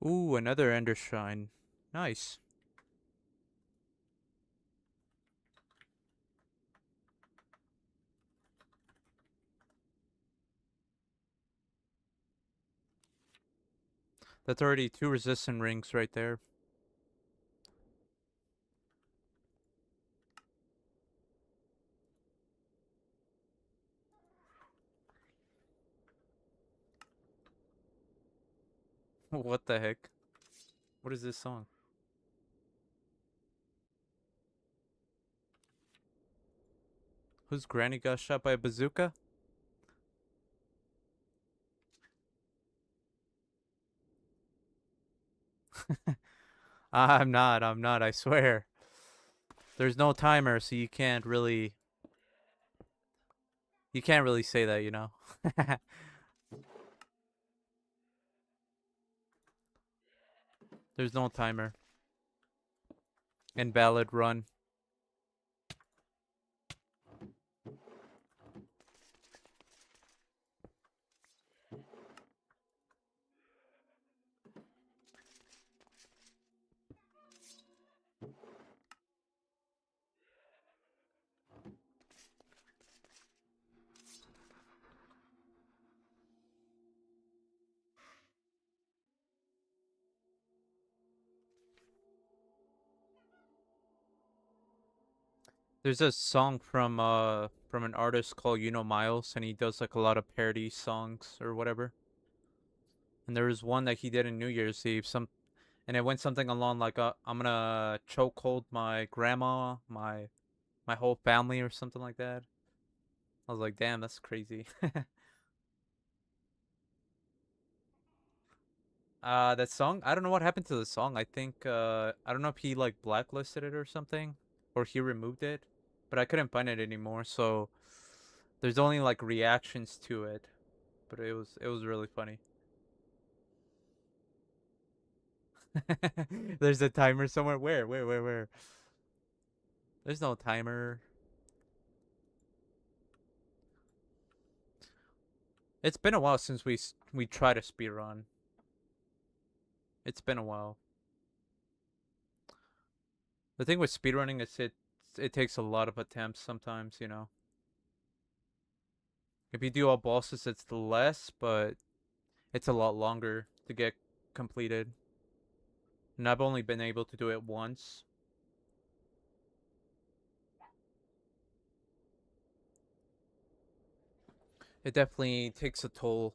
Ooh, another Ender Shrine. Nice. That's already 2 resistant rings right there. What the heck? What is this song? Whose granny got shot by a bazooka? I'm not, I swear. There's no timer, so you can't really say that, you know. There's no timer. Invalid run. There's a song from an artist called Miles, and he does like a lot of parody songs or whatever. And there was one that he did in New Year's Eve, and it went something along like I'm gonna chokehold my grandma, my whole family or something like that. I was like, damn, that's crazy. That song, I don't know what happened to the song. I think I don't know if he like blacklisted it or something, or he removed it, but I couldn't find it anymore. So there's only like reactions to it, but it was really funny. There's a timer somewhere. Where? There's no timer. It's been a while since we tried a speedrun. It's been a while. The thing with speedrunning is it takes a lot of attempts sometimes, you know. If you do all bosses, it's less, but it's a lot longer to get completed. And I've only been able to do it once. It definitely takes a toll.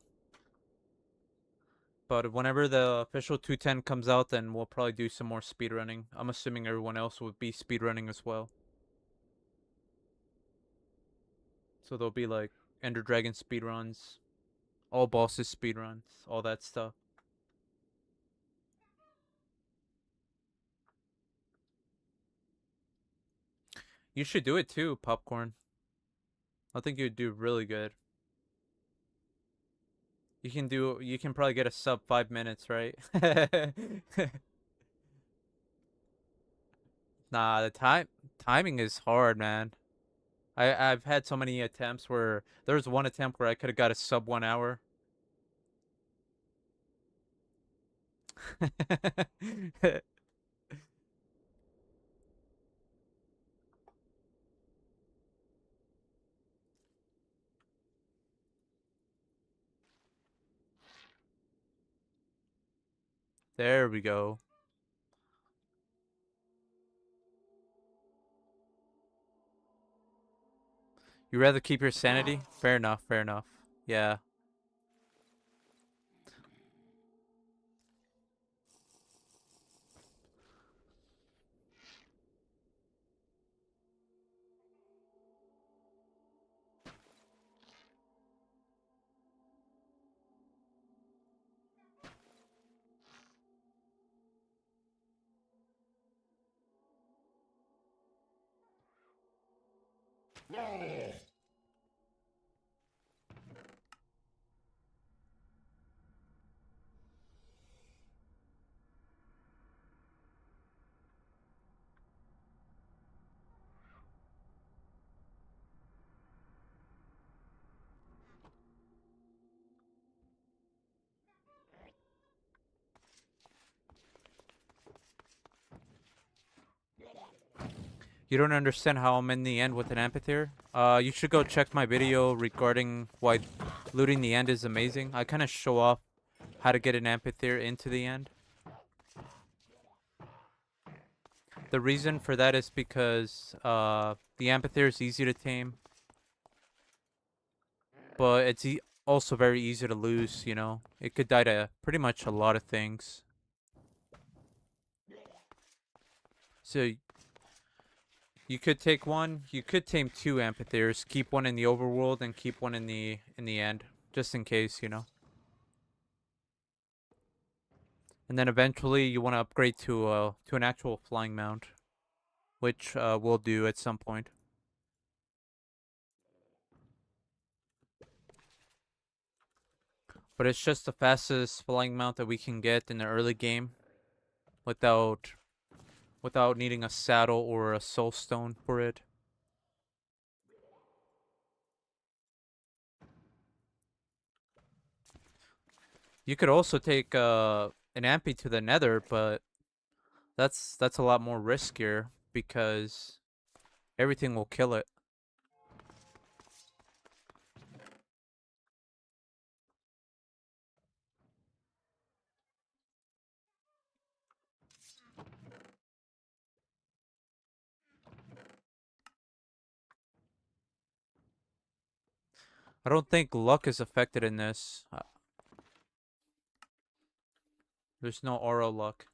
But whenever the official 210 comes out, then we'll probably do some more speedrunning. I'm assuming everyone else would be speedrunning as well. So there'll be like Ender Dragon speedruns, all bosses speedruns, all that stuff. You should do it too, Popcorn. I think you'd do really good. You can probably get a sub 5 minutes, right? Nah, the timing is hard, man. I've had so many attempts where there was one attempt where I could have got a sub 1 hour. There we go. You rather keep your sanity? Fair enough, fair enough. Yeah. You don't understand how I'm in the end with an amphitheater? You should go check my video regarding why looting the end is amazing. I kind of show off how to get an amphitheater into the end. The reason for that is because the amphitheater is easy to tame, but it's also very easy to lose, you know? It could die to pretty much a lot of things. So you could take one, you could tame two amphitheaters, keep one in the overworld and keep one in the end, just in case, you know. And then eventually you want to upgrade to an actual flying mount, which we'll do at some point. But it's just the fastest flying mount that we can get in the early game without needing a saddle or a soul stone for it. You could also take an ampy to the nether, but that's a lot more riskier because everything will kill it. I don't think luck is affected in this. There's no aura luck.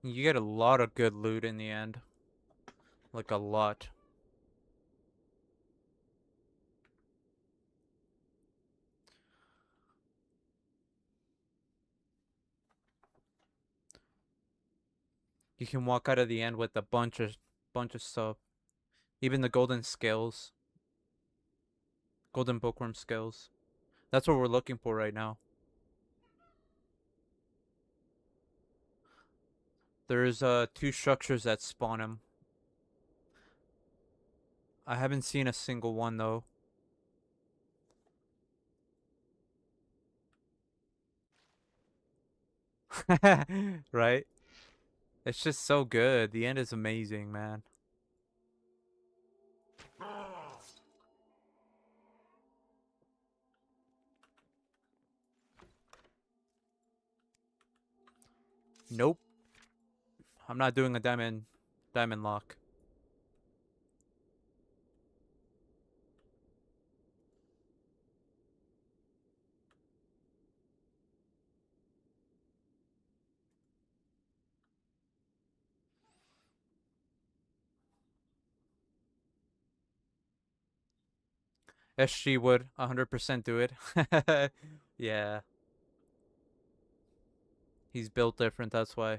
You get a lot of good loot in the end. Like a lot. You can walk out of the end with a bunch of stuff. Even the golden scales. Golden bookworm scales. That's what we're looking for right now. There's two structures that spawn him. I haven't seen a single one though. Right? It's just so good. The end is amazing, man. Nope. I'm not doing a diamond lock. SG would 100% do it. Yeah. He's built different, that's why.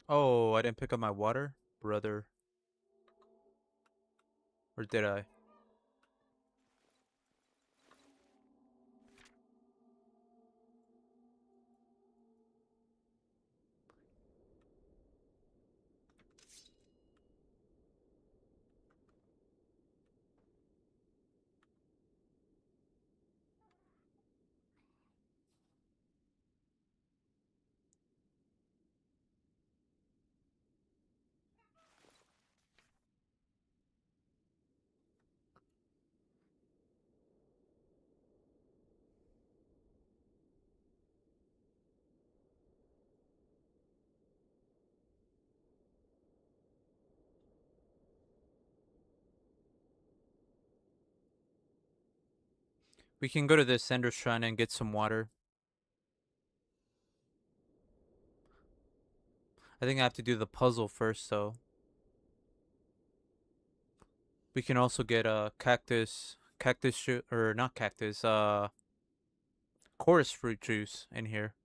Oh, I didn't pick up my water? Brother. Or did I? We can go to this Ender Shrine and get some water. I think I have to do the puzzle first, though. We can also get a cactus shoot, or not cactus, chorus fruit juice in here.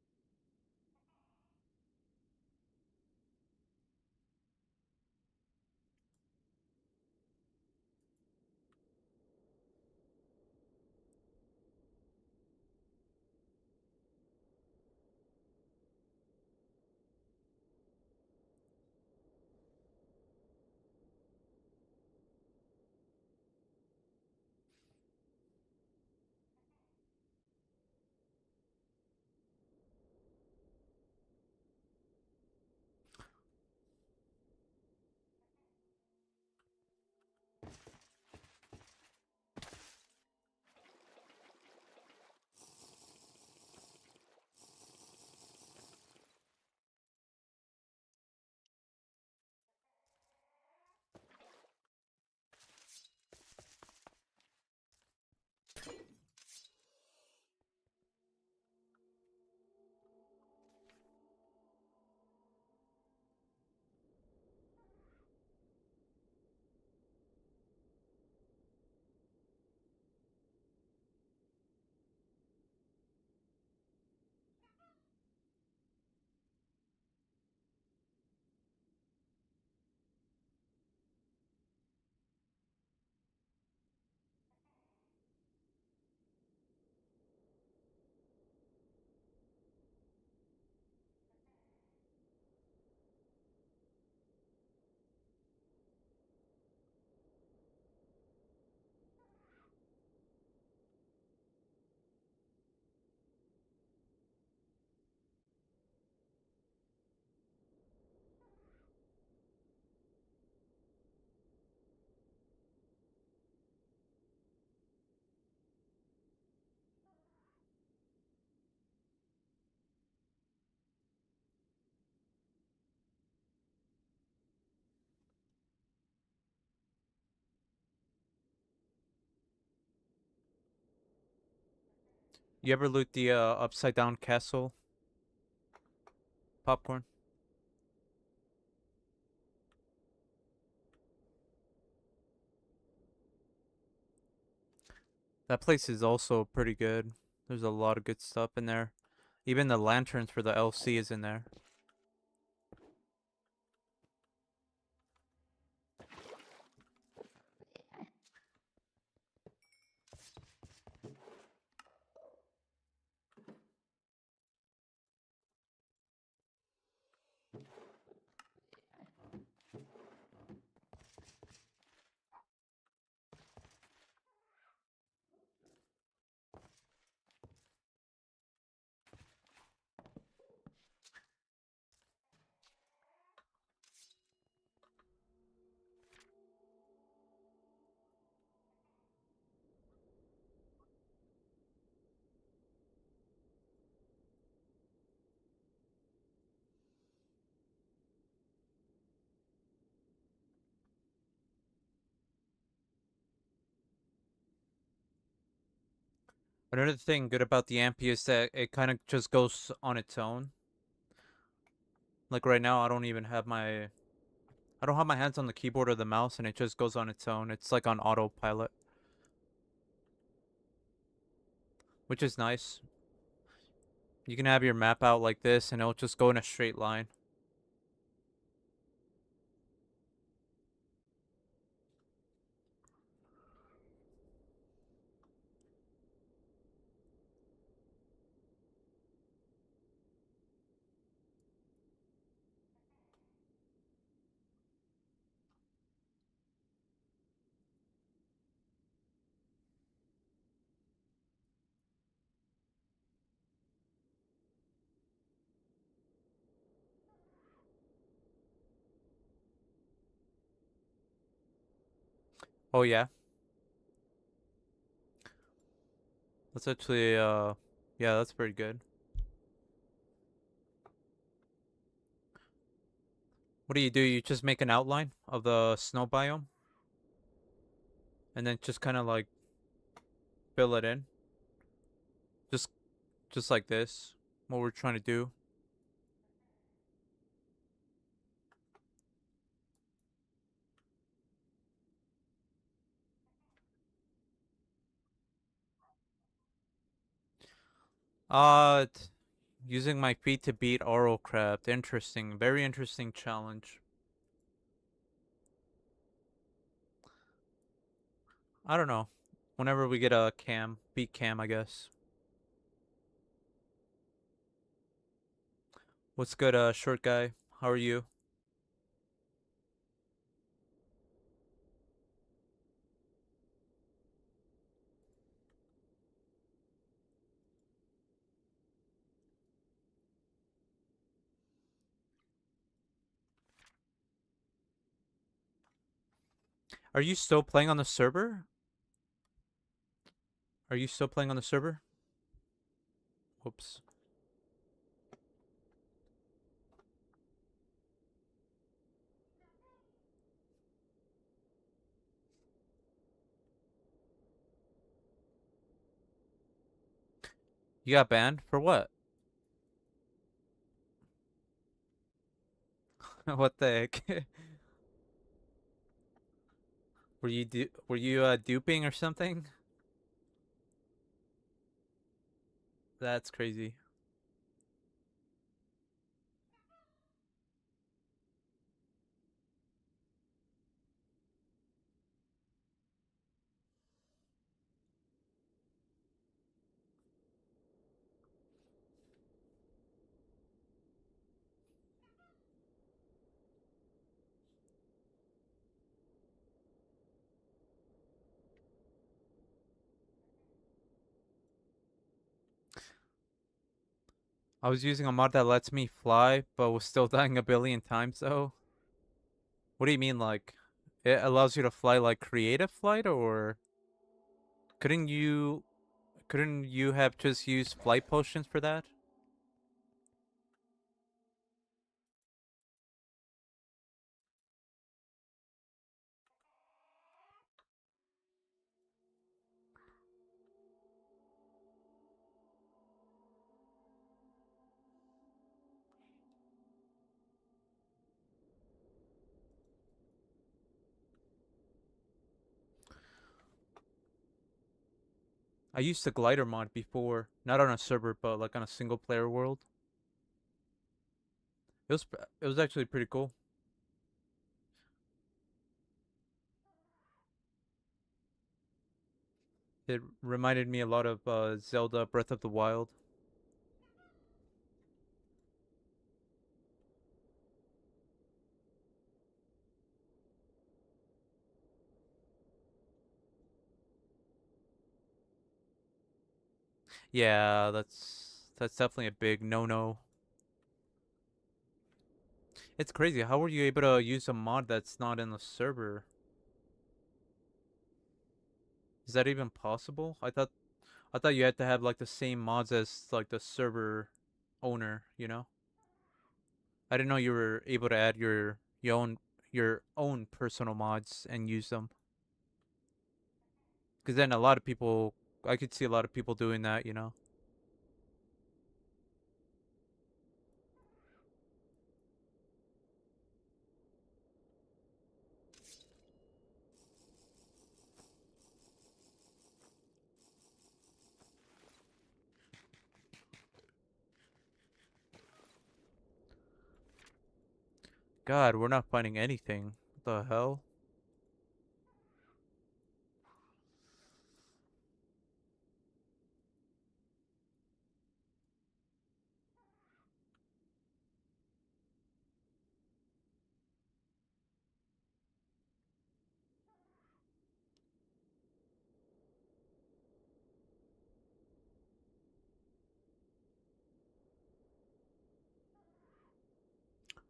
You ever loot the upside down castle popcorn? That place is also pretty good. There's a lot of good stuff in there. Even the lanterns for the LC is in there. Another thing good about the Ampy is that it kind of just goes on its own. Like right now, I don't have my hands on the keyboard or the mouse, and it just goes on its own. It's like on autopilot, which is nice. You can have your map out like this, and it'll just go in a straight line. Oh yeah, that's actually yeah, that's pretty good. What do? You just make an outline of the snow biome, and then just kind of like fill it in, just just like this. What we're trying to do. Uh, using my feet to beat RLCraft. Interesting, very interesting challenge. I don't know. Whenever we get a cam, beat cam, I guess. What's good, short guy? How are you? Are you still playing on the server? Are you still playing on the server? Whoops. You got banned for what? What the heck? Were you duping or something? That's crazy. I was using a mod that lets me fly, but was still dying a billion times though. What do you mean, like, it allows you to fly like creative flight, or couldn't you couldn't you have just used flight potions for that? I used the glider mod before, not on a server, but like on a single player world. It was actually pretty cool. It reminded me a lot of Zelda Breath of the Wild. Yeah, that's definitely a big no-no. It's crazy. How were you able to use a mod that's not in the server? Is that even possible? I thought you had to have like the same mods as like the server owner, you know? I didn't know you were able to add your own personal mods and use them. Cuz then a lot of people I could see a lot of people doing that, you know. God, we're not finding anything. What the hell?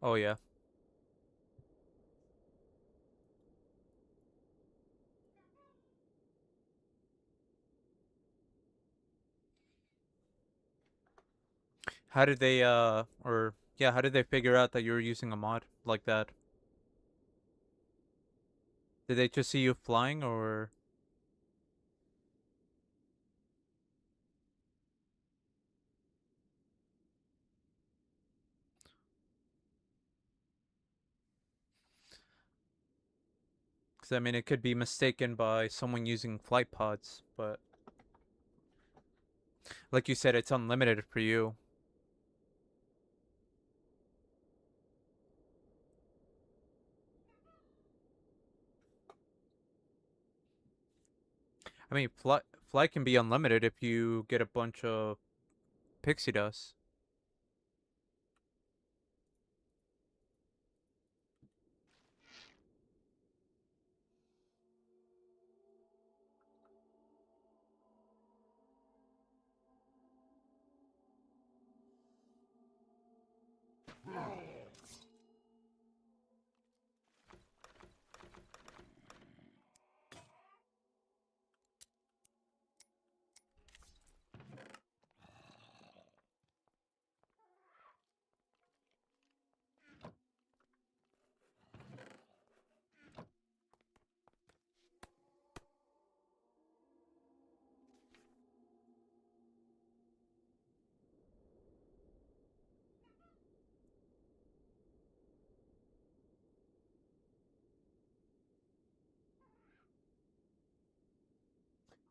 Oh yeah. How did they or yeah, how did they figure out that you were using a mod like that? Did they just see you flying or cuz I mean it could be mistaken by someone using flight pods, but like you said it's unlimited for you. I mean flight can be unlimited if you get a bunch of pixie dust.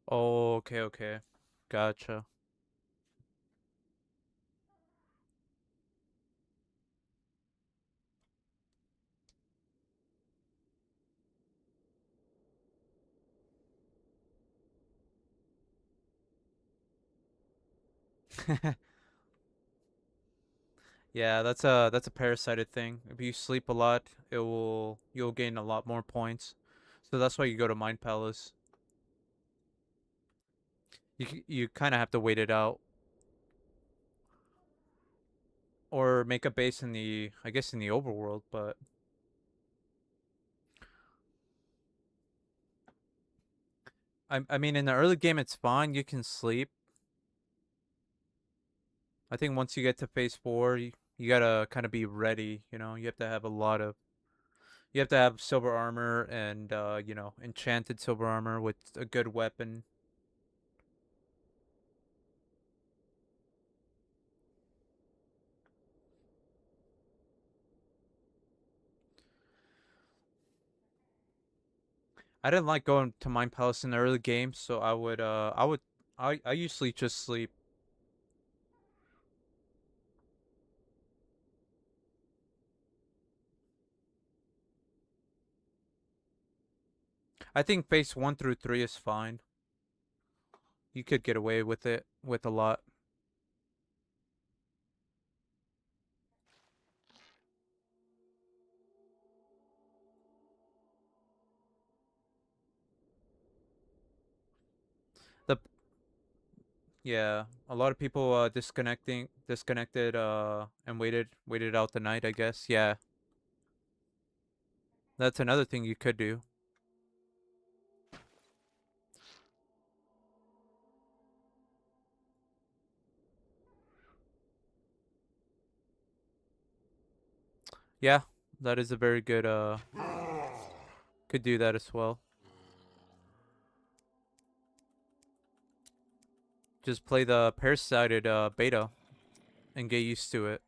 Oh, okay, okay. Gotcha. Yeah, that's a parasited thing. If you sleep a lot, you'll gain a lot more points. So that's why you go to Mind Palace. You kind of have to wait it out or make a base in the I guess in the overworld, but I mean in the early game it's fine, you can sleep. I think once you get to phase 4, you got to kind of be ready, you know. You have to have a lot of you have to have silver armor and you know, enchanted silver armor with a good weapon. I didn't like going to Mind Palace in the early game, so I would I usually just sleep. I think phase 1 through 3 is fine. You could get away with it with a lot. The Yeah, a lot of people disconnected and waited out the night, I guess. Yeah. That's another thing you could do. Yeah, that is a very good could do that as well. Just play the parasited beta and get used to it.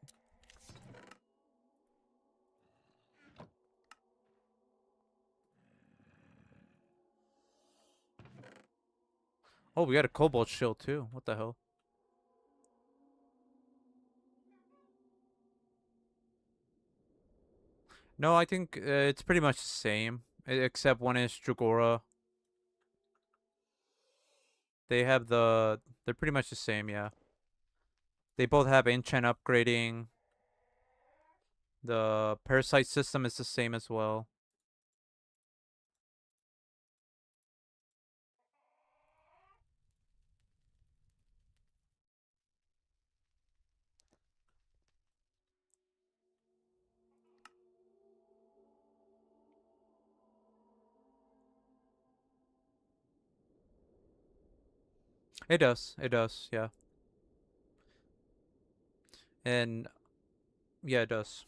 Oh, we got a cobalt shield too. What the hell? No, I think it's pretty much the same, except one is Dragora. They're pretty much the same, yeah. They both have enchant upgrading. The parasite system is the same as well. It does. It does. Yeah. And yeah, it does.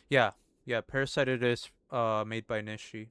Yeah. Yeah, Parasited is made by Nishi.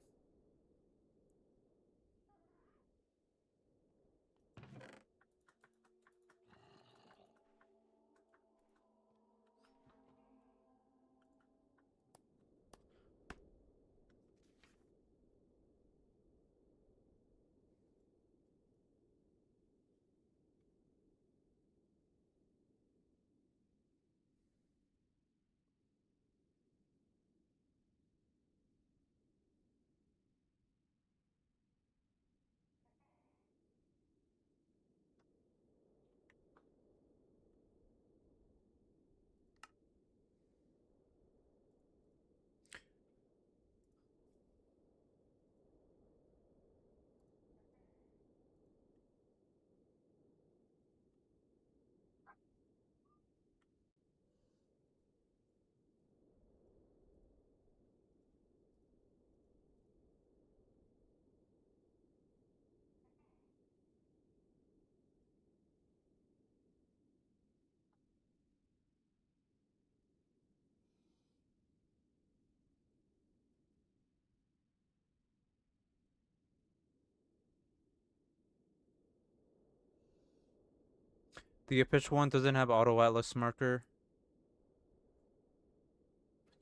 The official one doesn't have auto atlas marker.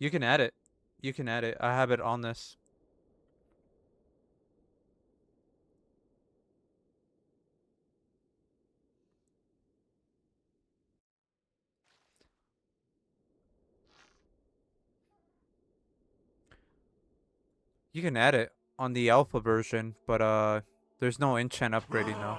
You can add it. You can add it. I have it on this. You can add it on the alpha version, but there's no enchant upgrading though.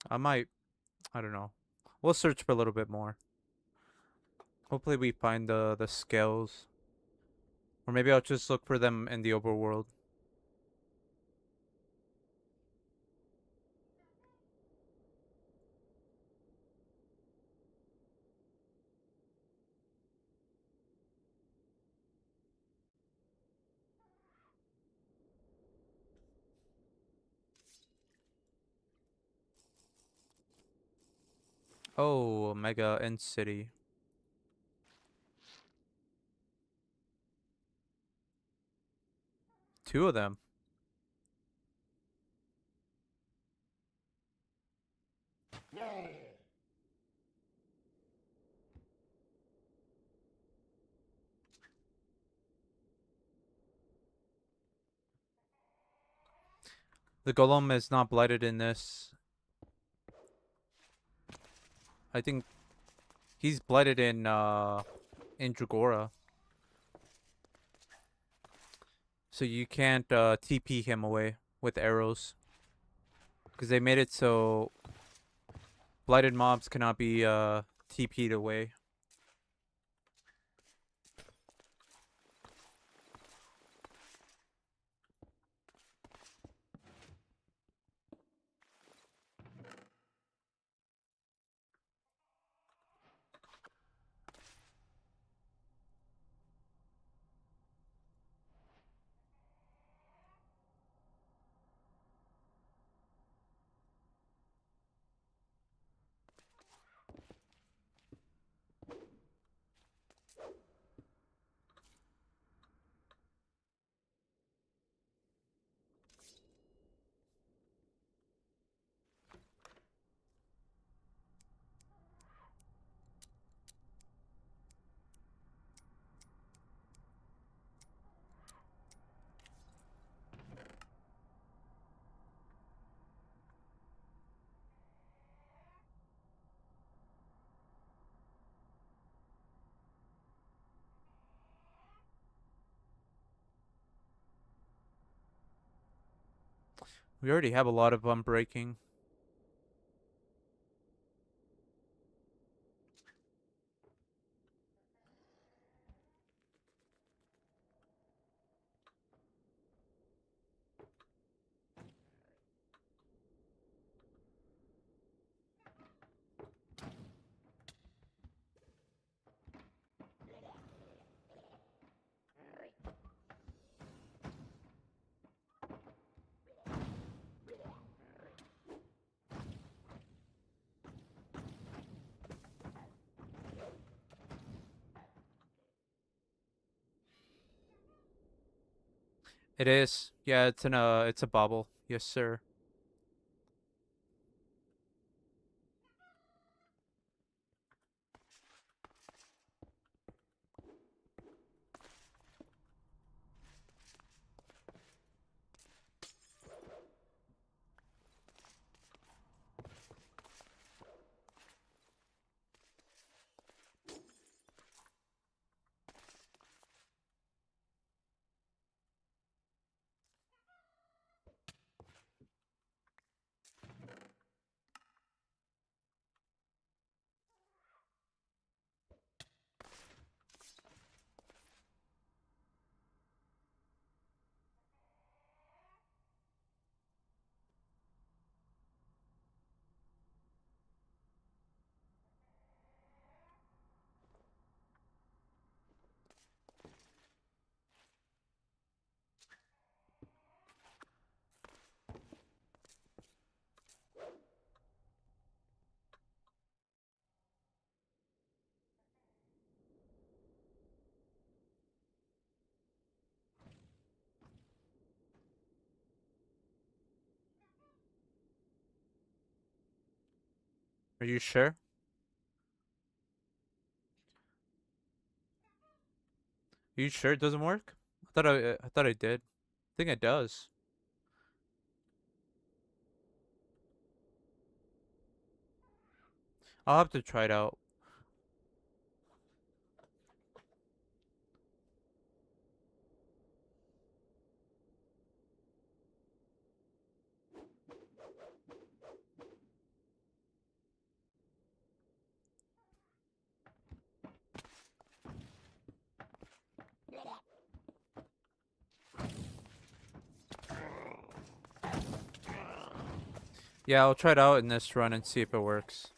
I might. I don't know. We'll search for a little bit more. Hopefully we find the scales. Or maybe I'll just look for them in the overworld. Oh, Mega End City. Two of them. The golem is not blighted in this. I think he's blighted in Dragora. So you can't TP him away with arrows. Because they made it so blighted mobs cannot be TP'd away. We already have a lot of unbreaking. It is. Yeah, it's a bobble. Yes, sir. Are you sure? Are you sure it doesn't work? I thought I did. I think it does. I'll have to try it out. Yeah, I'll try it out in this run and see if it works.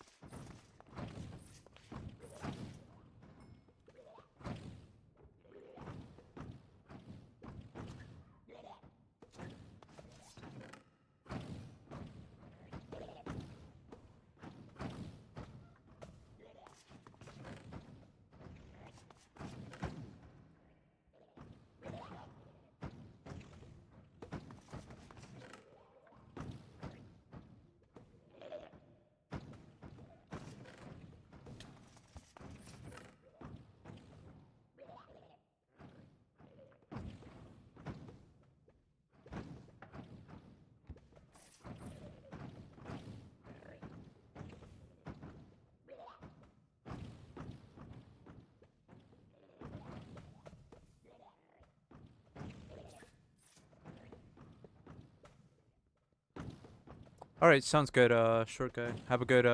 All right, sounds good. Short guy. Have a good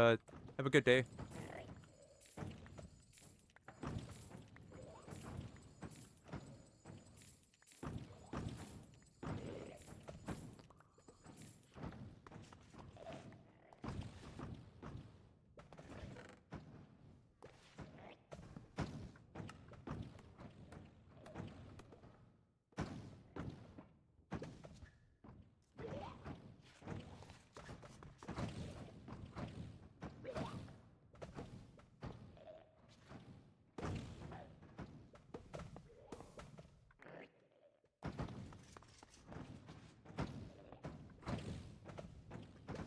day.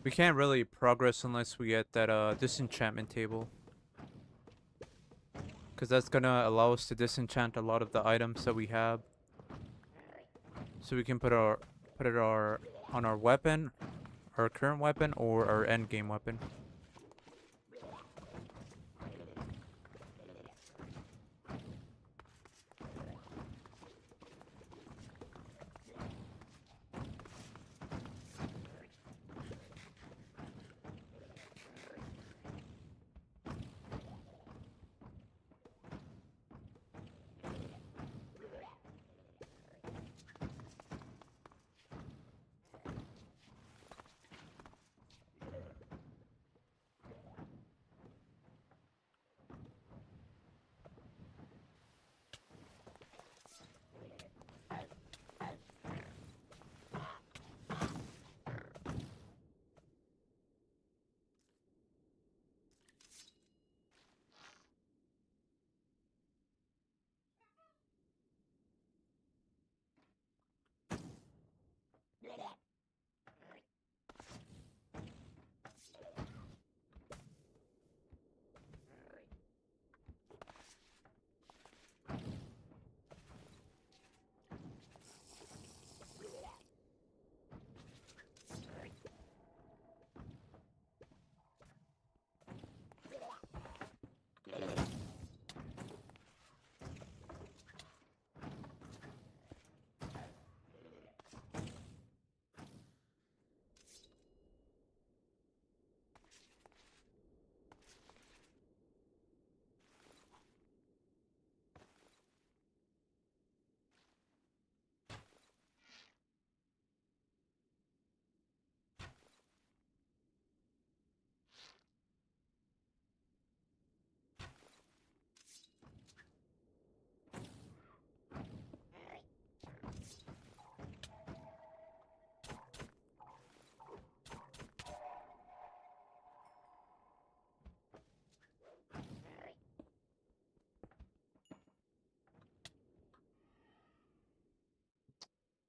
We can't really progress unless we get that disenchantment table, because that's gonna allow us to disenchant a lot of the items that we have, so we can put it on our weapon, our current weapon, or our end game weapon.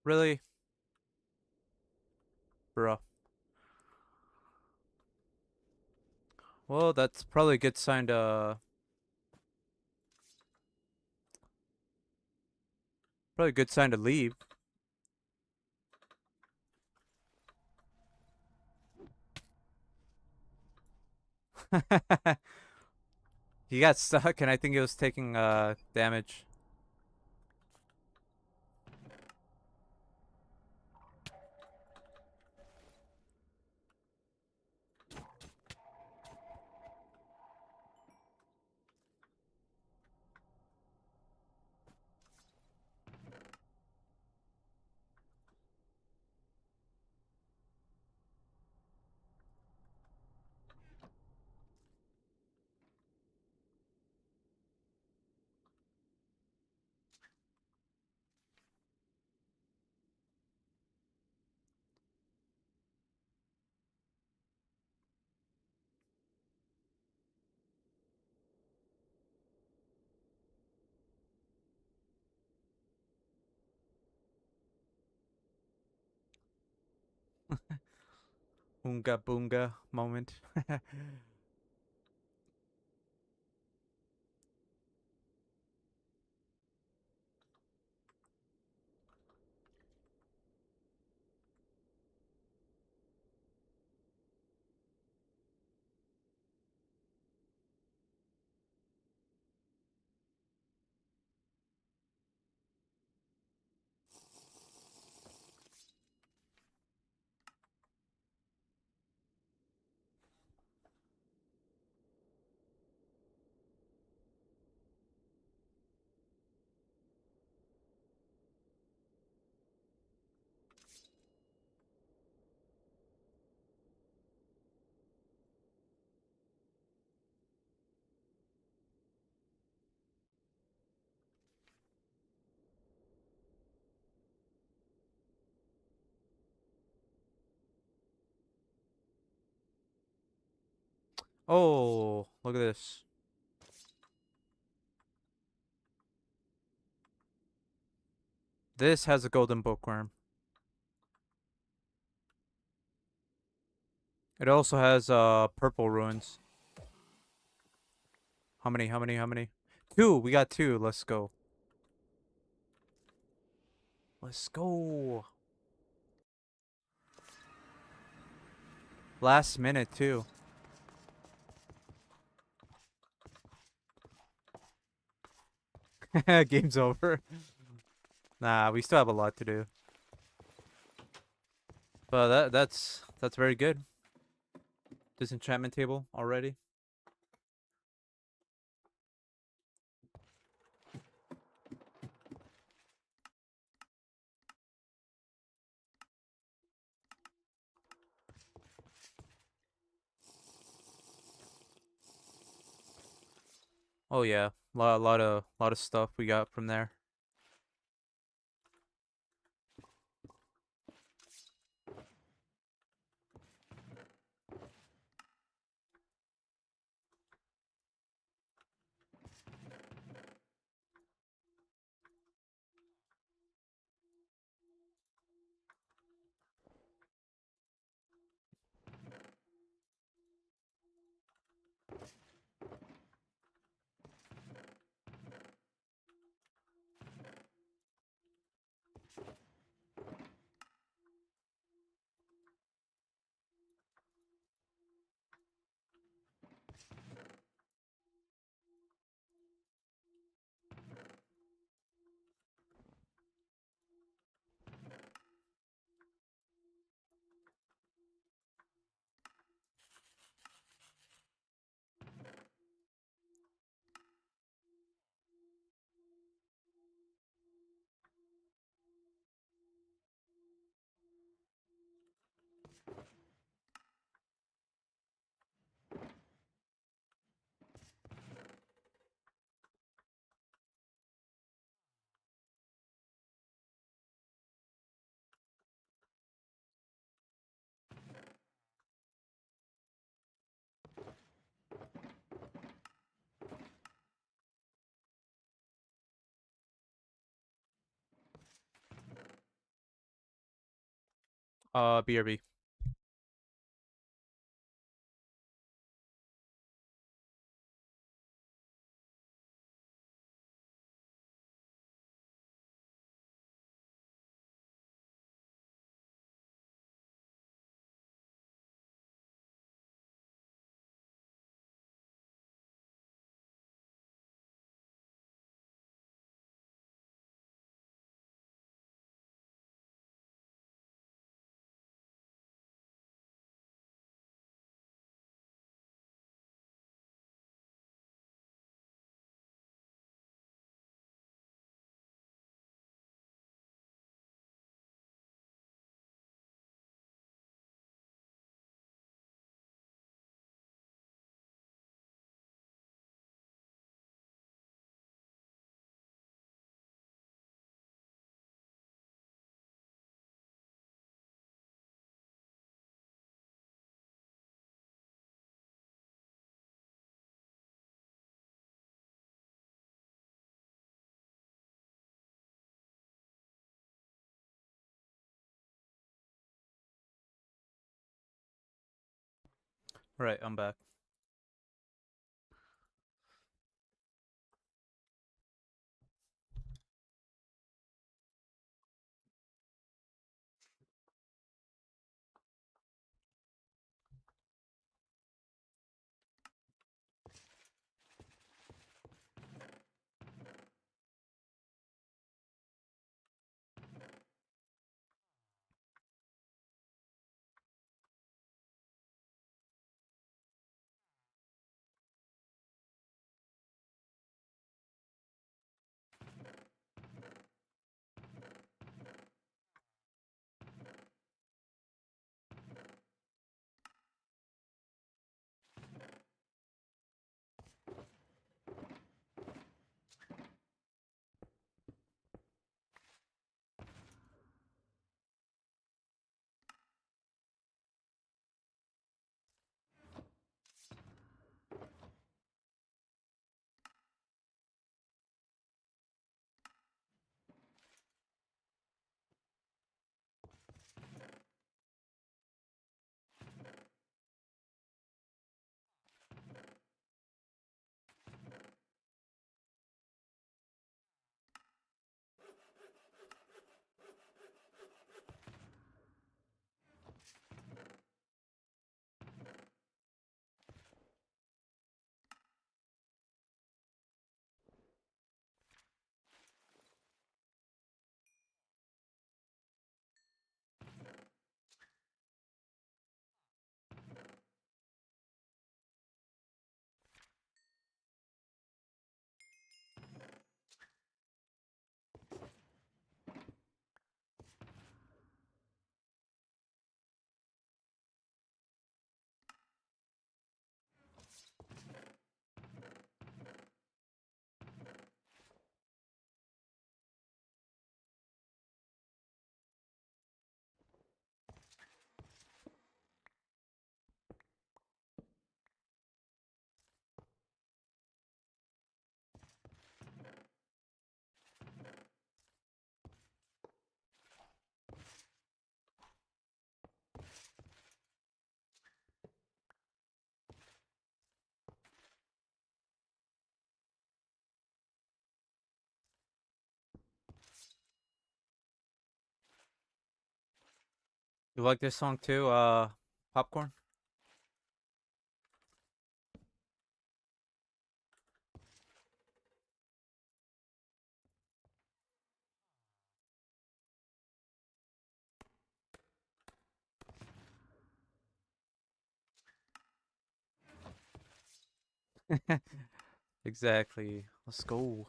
Really, bro. Well, that's probably a good sign to leave. He got stuck, and I think he was taking damage. Oonga boonga moment. Oh, look at this. This has a golden bookworm. It also has purple ruins. How many? How many? How many? Two. We got two. Let's go. Let's go. Last minute too. Game's over. Nah, we still have a lot to do. But that's very good. Disenchantment table already. Oh yeah, lot of stuff we got from there. BRB. Right, I'm back. You like this song too, Popcorn? Exactly. Let's go.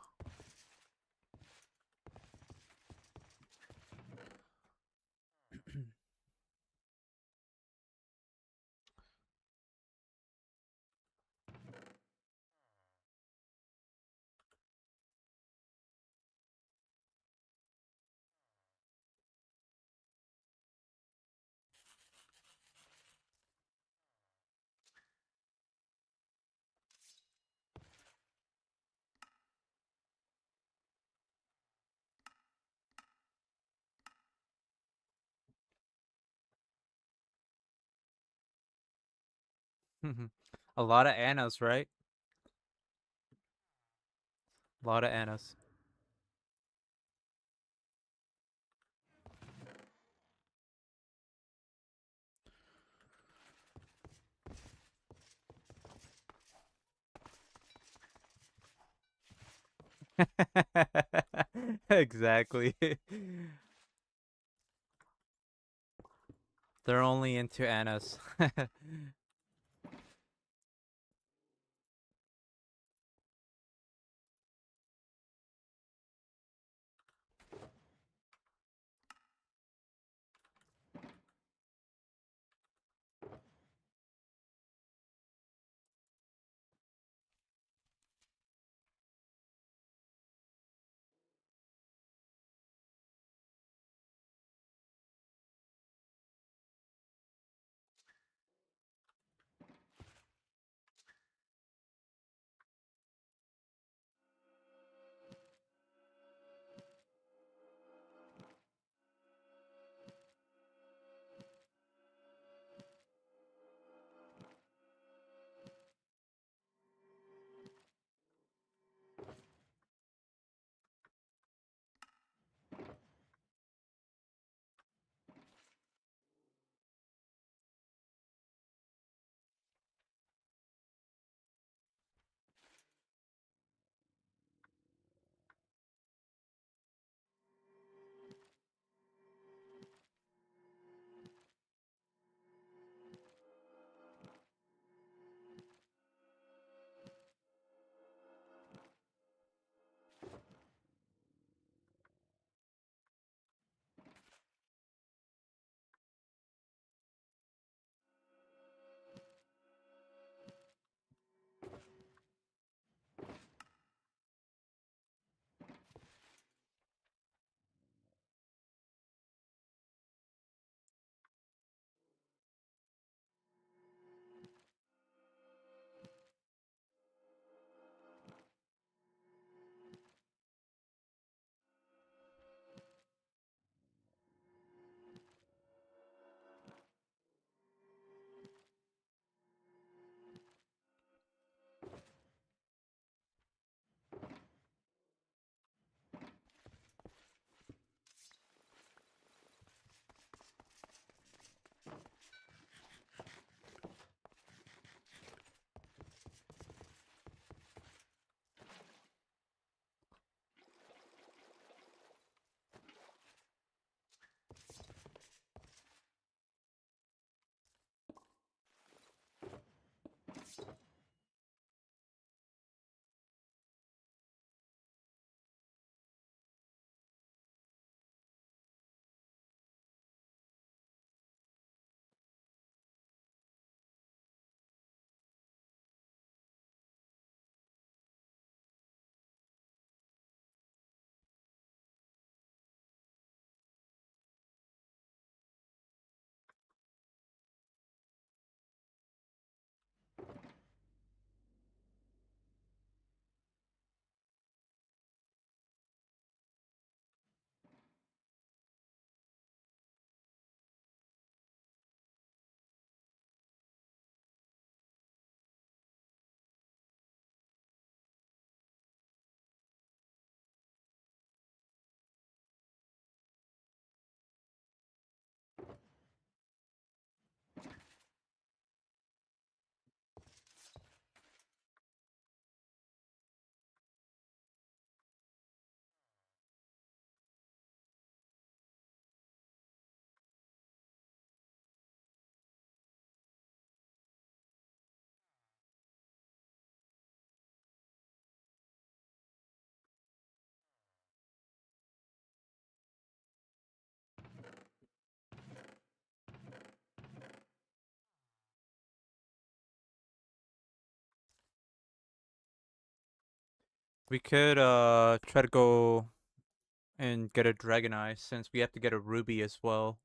A lot of Annas, right? A lot of Annas. Exactly. They're only into Annas. We could try to go and get a dragon eye since we have to get a ruby as well.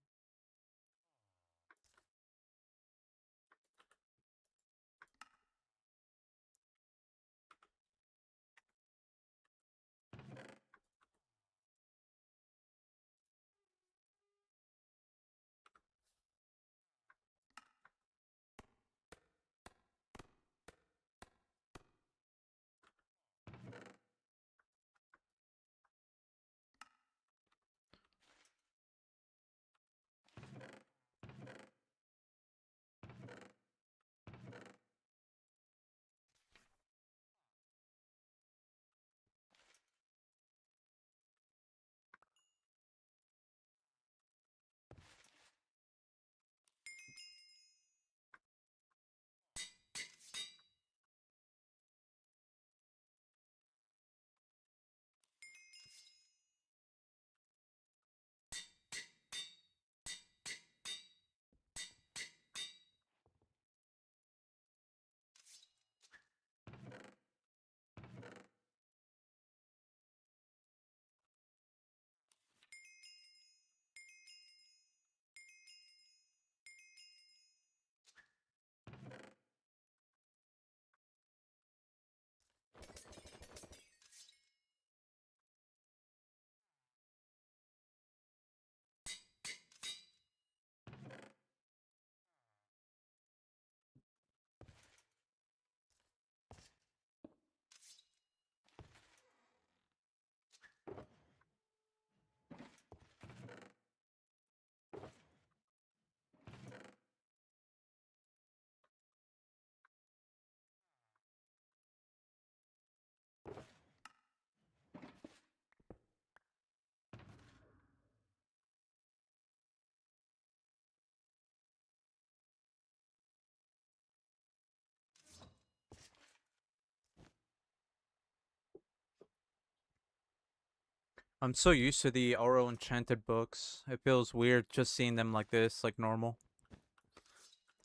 I'm so used to the RO enchanted books. It feels weird just seeing them like this, like normal.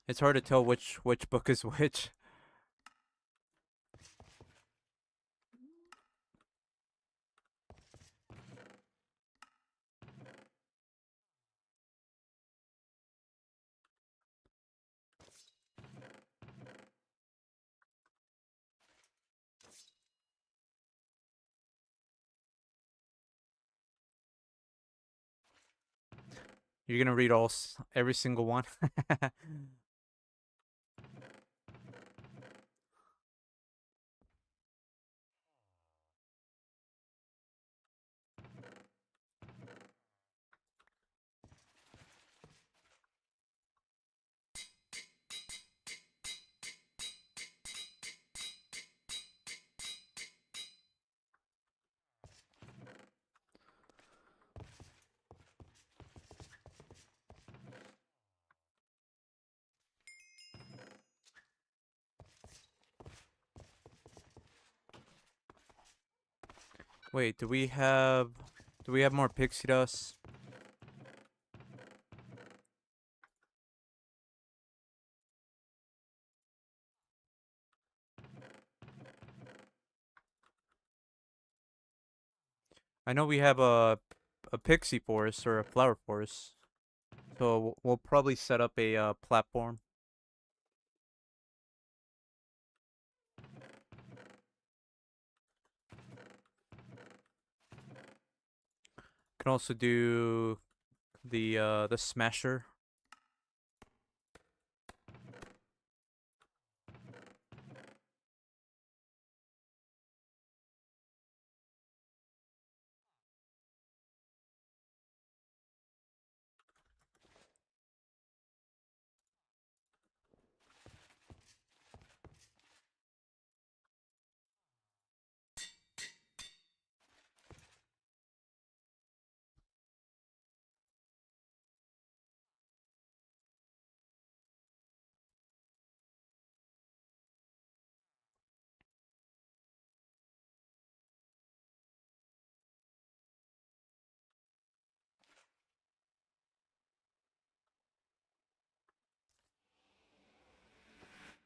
It's hard to tell which book is which. You're gonna read every single one. Wait, do we have more pixie dust? I know we have a pixie forest or a flower forest, so we'll probably set up a platform. Can also do the smasher.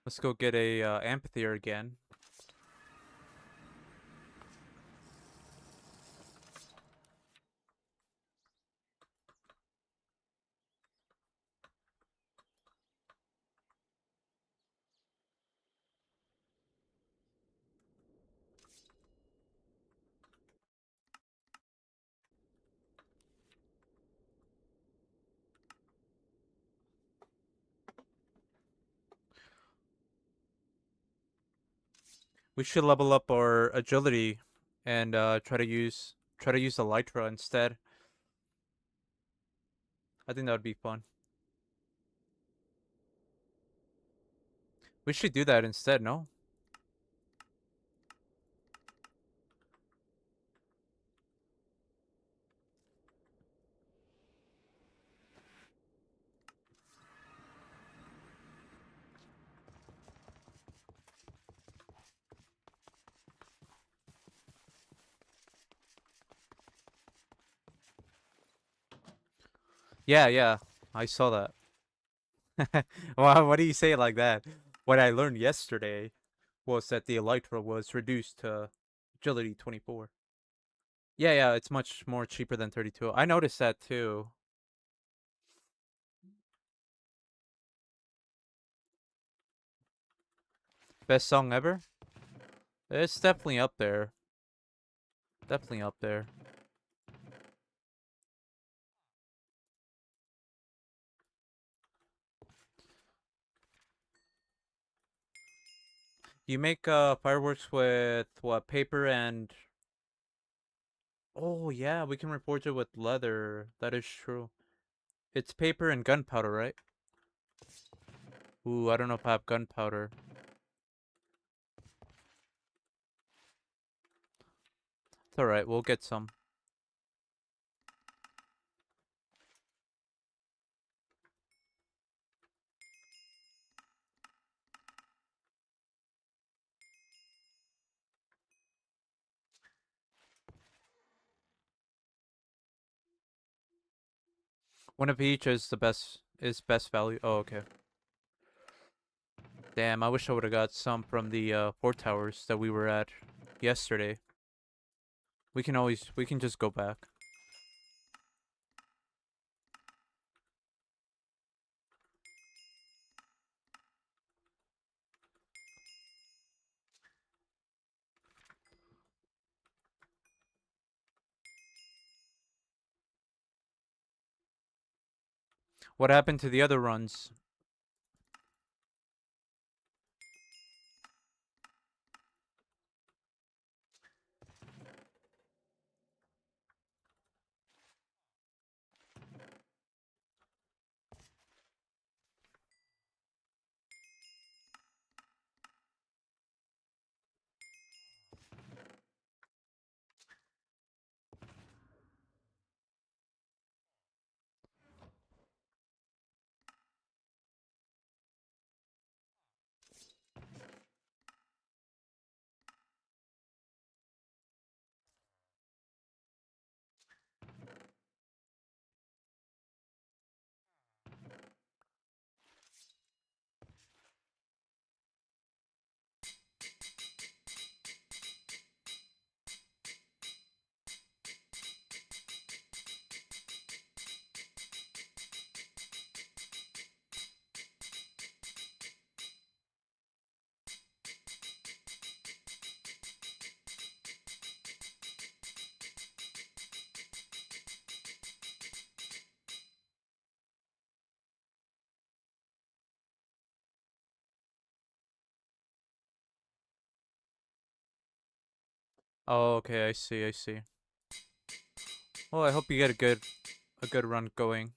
Let's go get a amphitheater again. We should level up our agility and try to use the Elytra instead. I think that would be fun. We should do that instead, no? Yeah, yeah. I saw that. Wow, what do you say like that? What I learned yesterday was that the Elytra was reduced to agility 24. Yeah, yeah, it's much more cheaper than 32. I noticed that too. Best song ever? It's definitely up there. Definitely up there. You make fireworks with what, paper and oh yeah, we can reforge it with leather. That is true. It's paper and gunpowder, right? Ooh, I don't know if I have gunpowder. It's alright, we'll get some. One of each is best value. Oh, okay. Damn, I wish I would have got some from the fort towers that we were at yesterday. We can just go back. What happened to the other runs? Oh, okay, I see, I see. Well, I hope you get a good run going.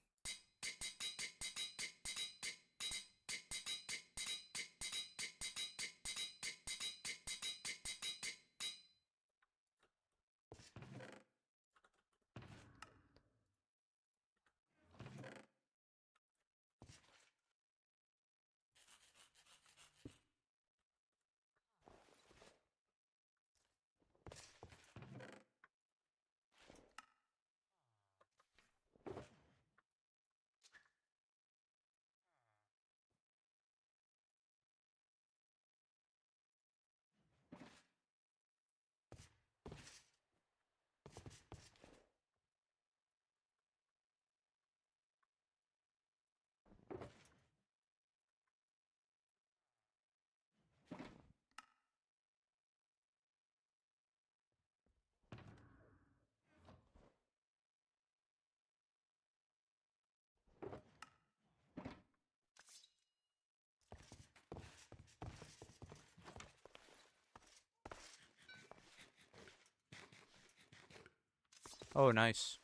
Oh, nice.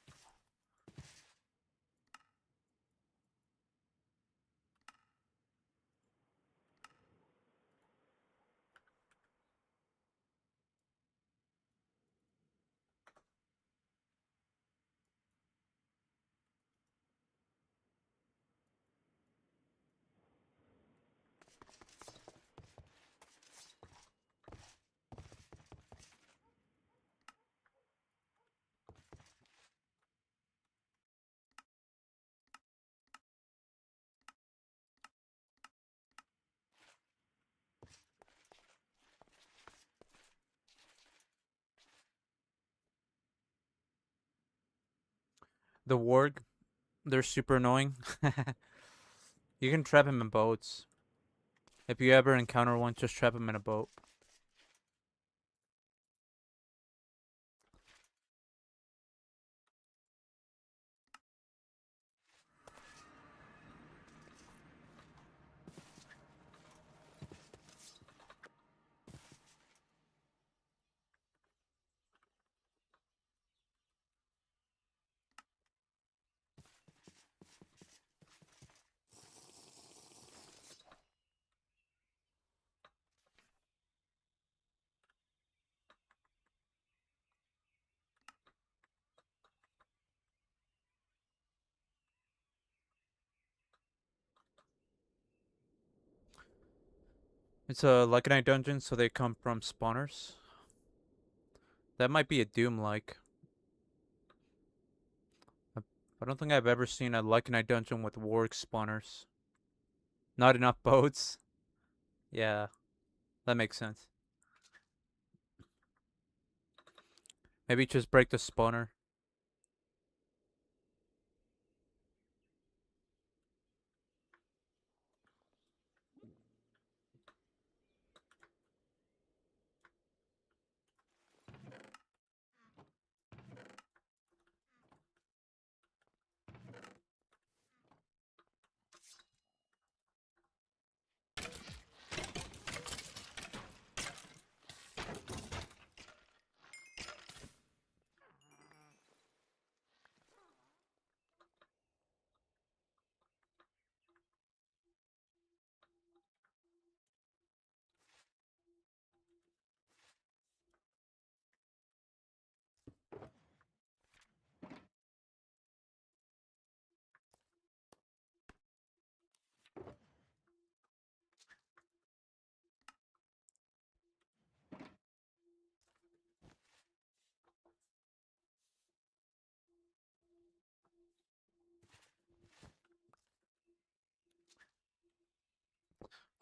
The warg, they're super annoying. You can trap him in boats. If you ever encounter one, just trap him in a boat. It's a Lycanite dungeon, so they come from spawners. That might be a Doom-like. I don't think I've ever seen a Lycanite dungeon with warg spawners. Not enough boats. Yeah, that makes sense. Maybe just break the spawner.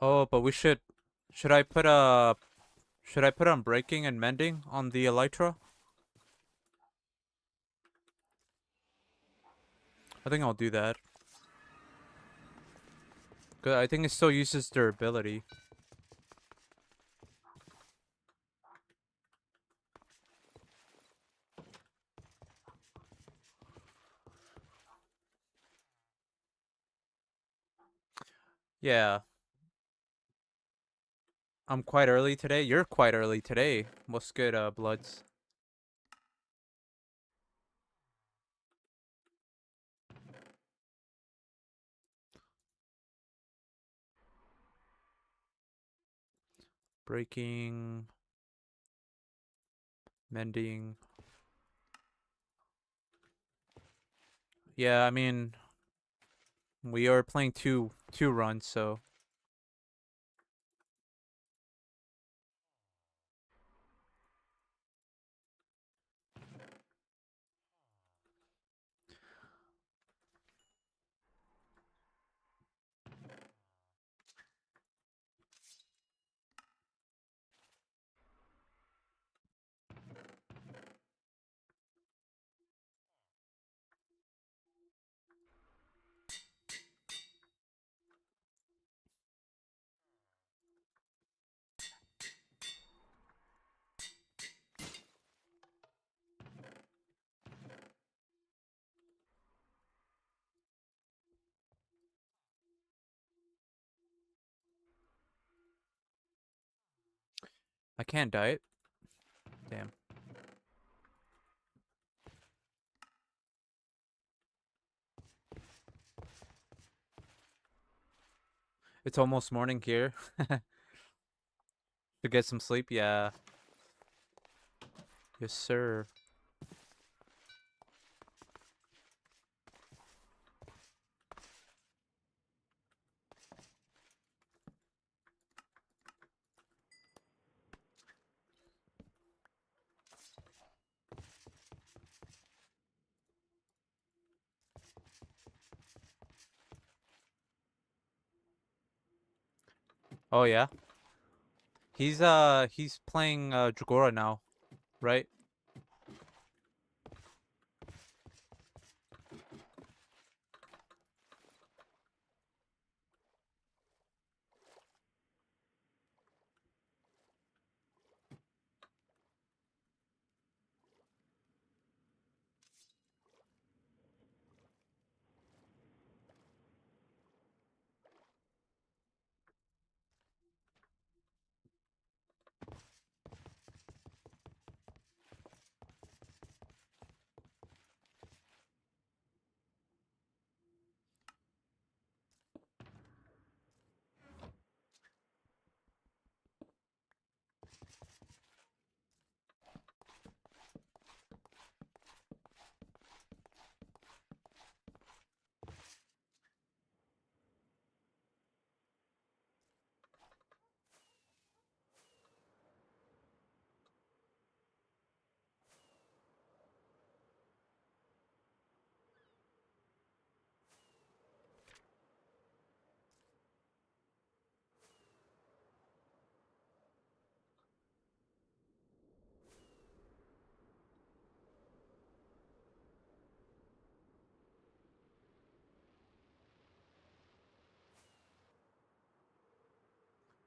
Oh, but we should. Should I put a? Should I put on breaking and mending on the elytra? I think I'll do that. 'Cause I think it still uses durability. Yeah, I'm quite early today. You're quite early today. What's good, Bloods? Breaking, mending. Yeah, I mean, we are playing two runs, so I can't diet. Damn. It's almost morning here. To get some sleep, yeah. Yes, sir. Oh yeah. He's playing Dragora now, right?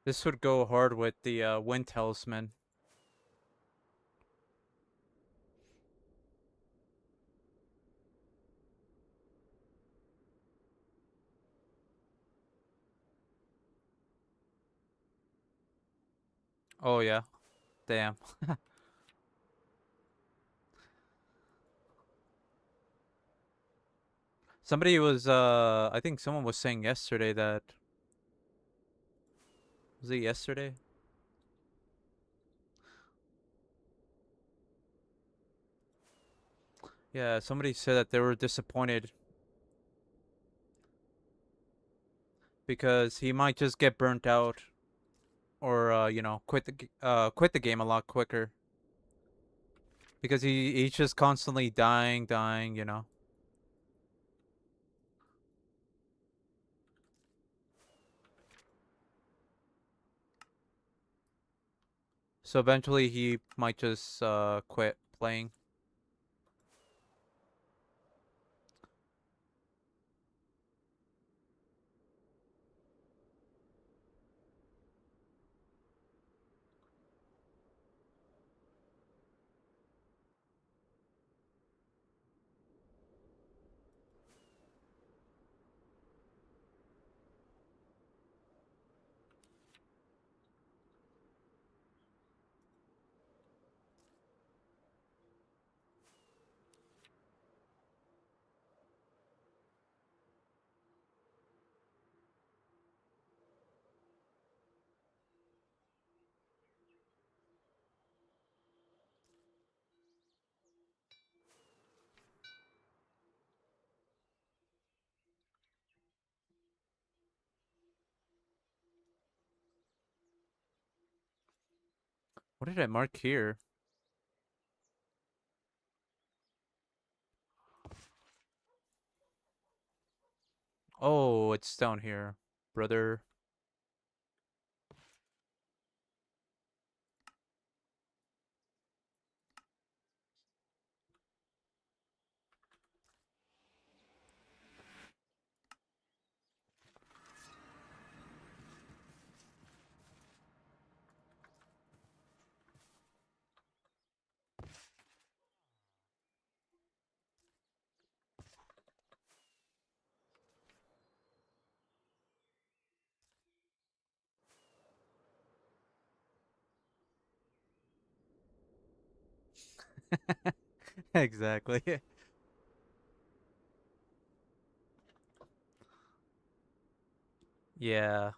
This would go hard with the Wind Talisman. Oh yeah. Damn. Somebody was I think someone was saying yesterday that was it yesterday? Yeah, somebody said that they were disappointed because he might just get burnt out or quit the game a lot quicker because he's just constantly dying. So eventually he might just quit playing. What did I mark here? Oh, it's down here, brother. Exactly. Yeah.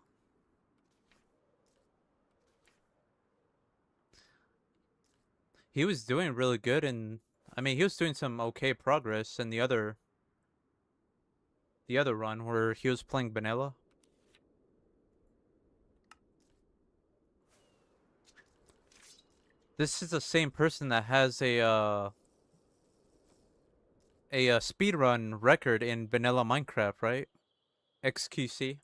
He was doing really good, and I mean, he was doing some okay progress in the other run where he was playing vanilla. This is the same person that has a speedrun record in vanilla Minecraft, right? XQC.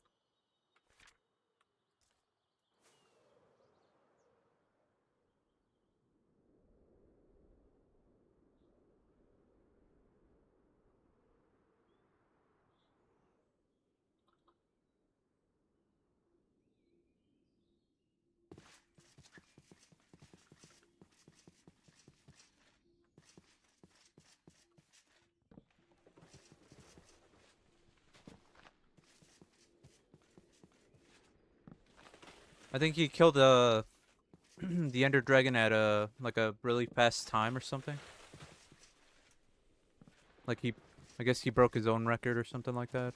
I think he killed the Ender Dragon at a really fast time or something. Like I guess he broke his own record or something like that.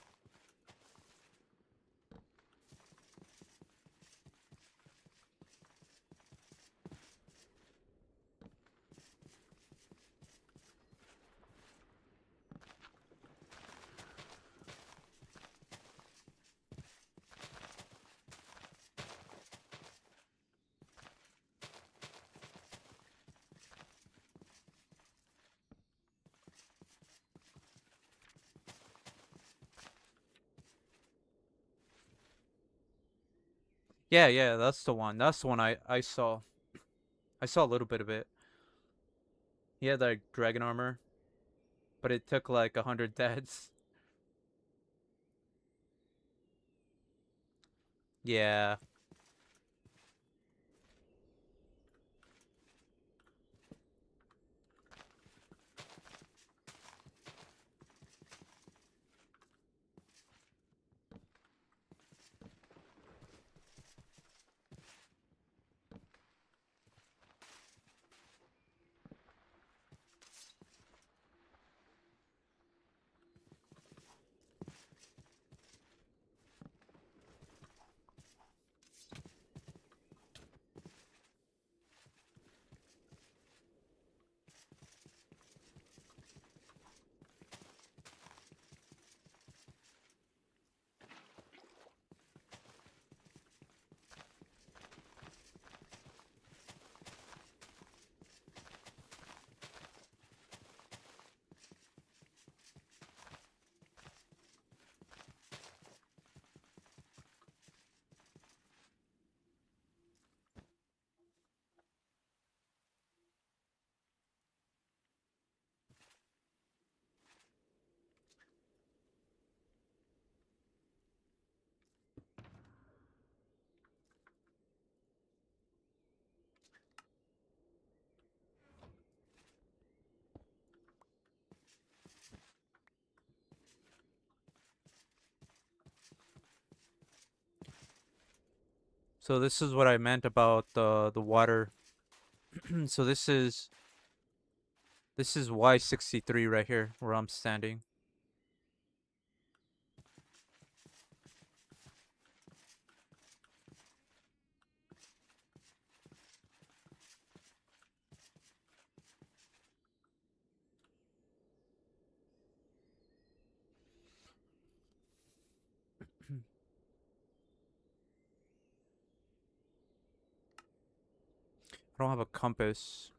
Yeah, yeah, that's the one. That's the one I saw. I saw a little bit of it. He had like dragon armor, but it took like 100 deaths. Yeah. So this is what I meant about the water. So this is Y63 right here where I'm standing. I don't have a compass.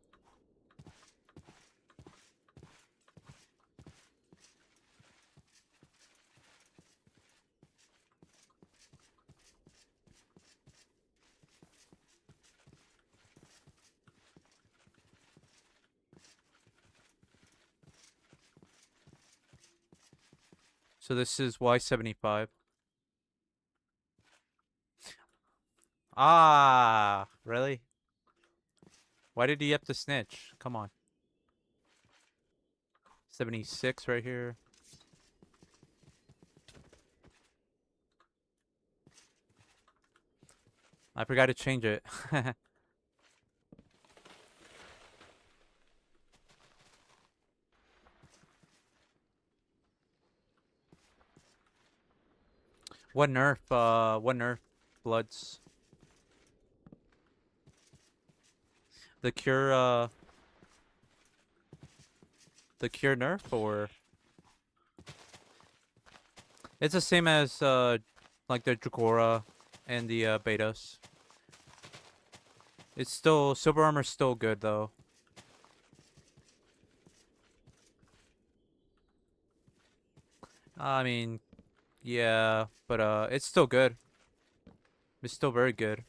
So this is Y75. Ah, really? Why did he have to snitch? Come on. 76 right here. I forgot to change it. What nerf bloods? The cure The cure nerf, or it's the same as like the Dragora and the Betas. It's still silver armor's still good though. I mean, yeah, but it's still good. It's still very good.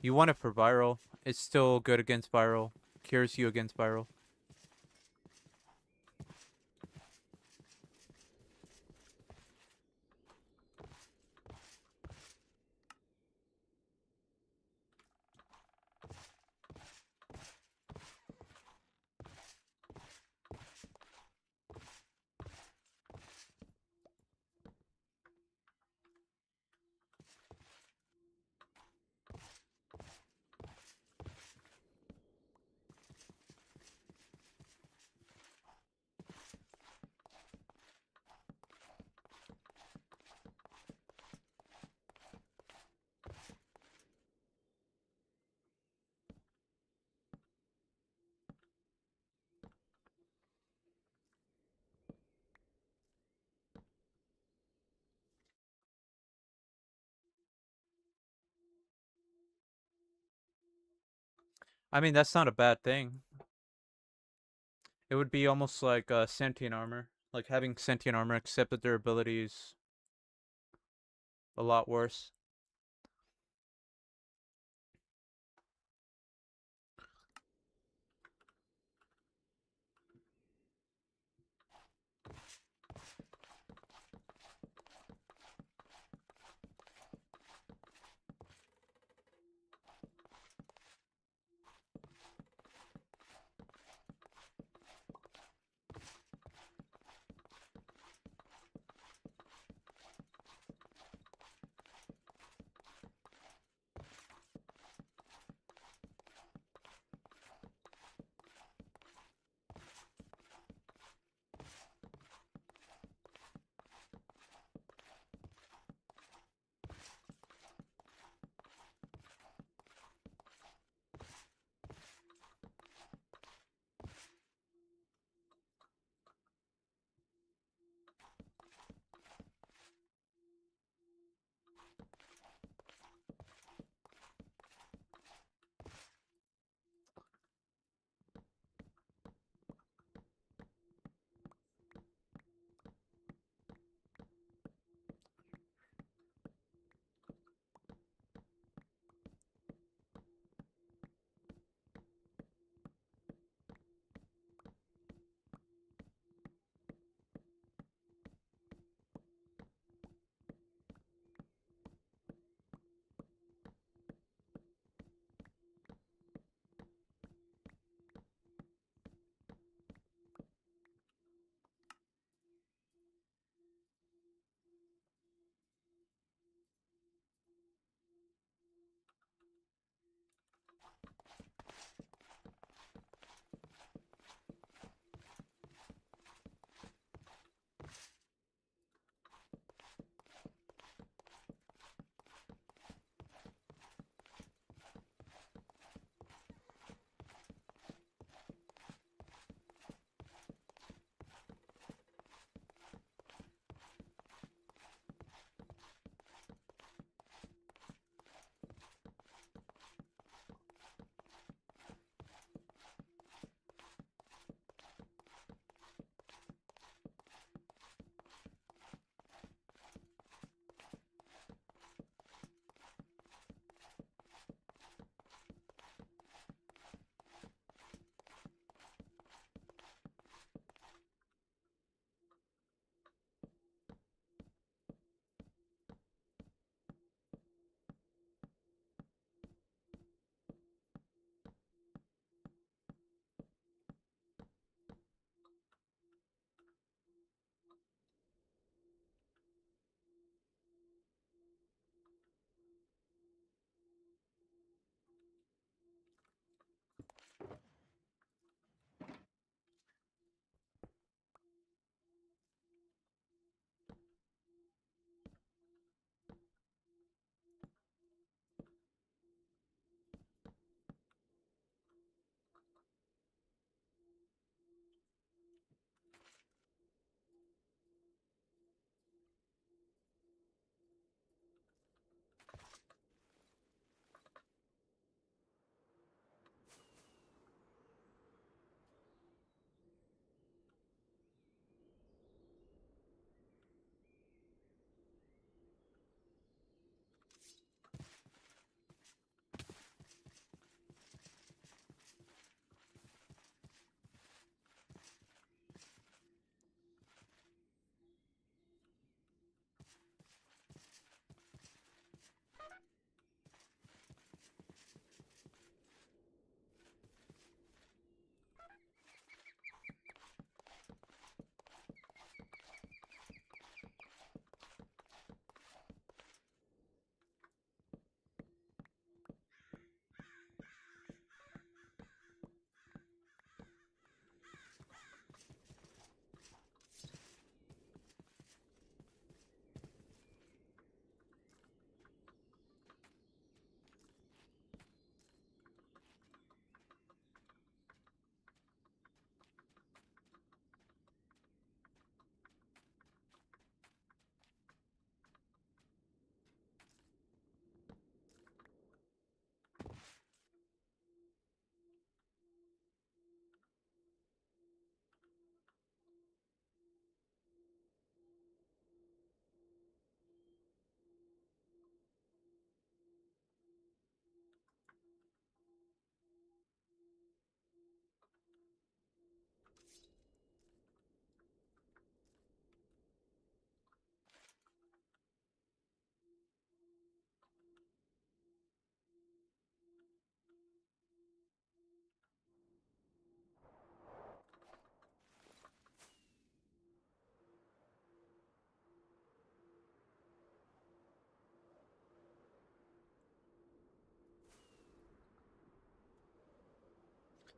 You want it for viral. It's still good against viral. Cures you against viral. I mean, that's not a bad thing. It would be almost like sentient armor. Like having sentient armor, except that their ability is a lot worse.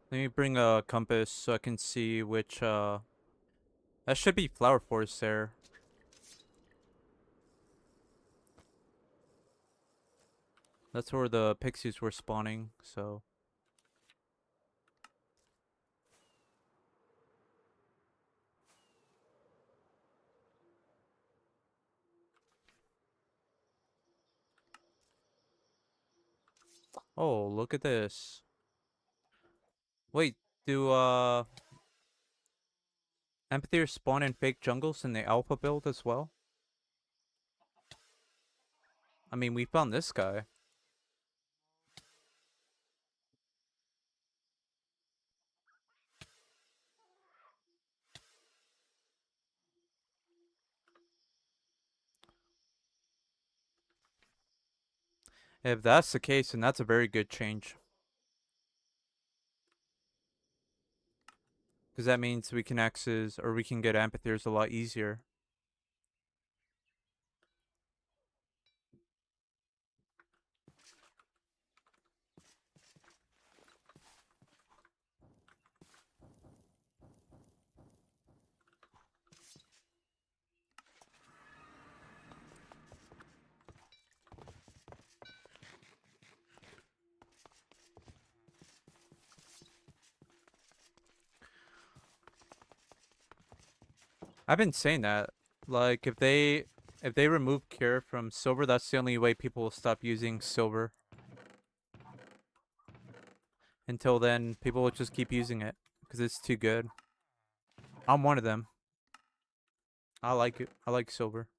Let me bring a compass so I can see which, that should be flower forest there. That's where the pixies were spawning, so. Oh, look at this. Wait, do, amphitheaters spawn in fake jungles in the alpha build as well? I mean, we found this guy. If that's the case, then that's a very good change. Because that means we can access, or we can get amphitheaters a lot easier. I've been saying that. Like, if they remove cure from silver, that's the only way people will stop using silver. Until then, people will just keep using it because it's too good. I'm one of them. I like it. I like silver.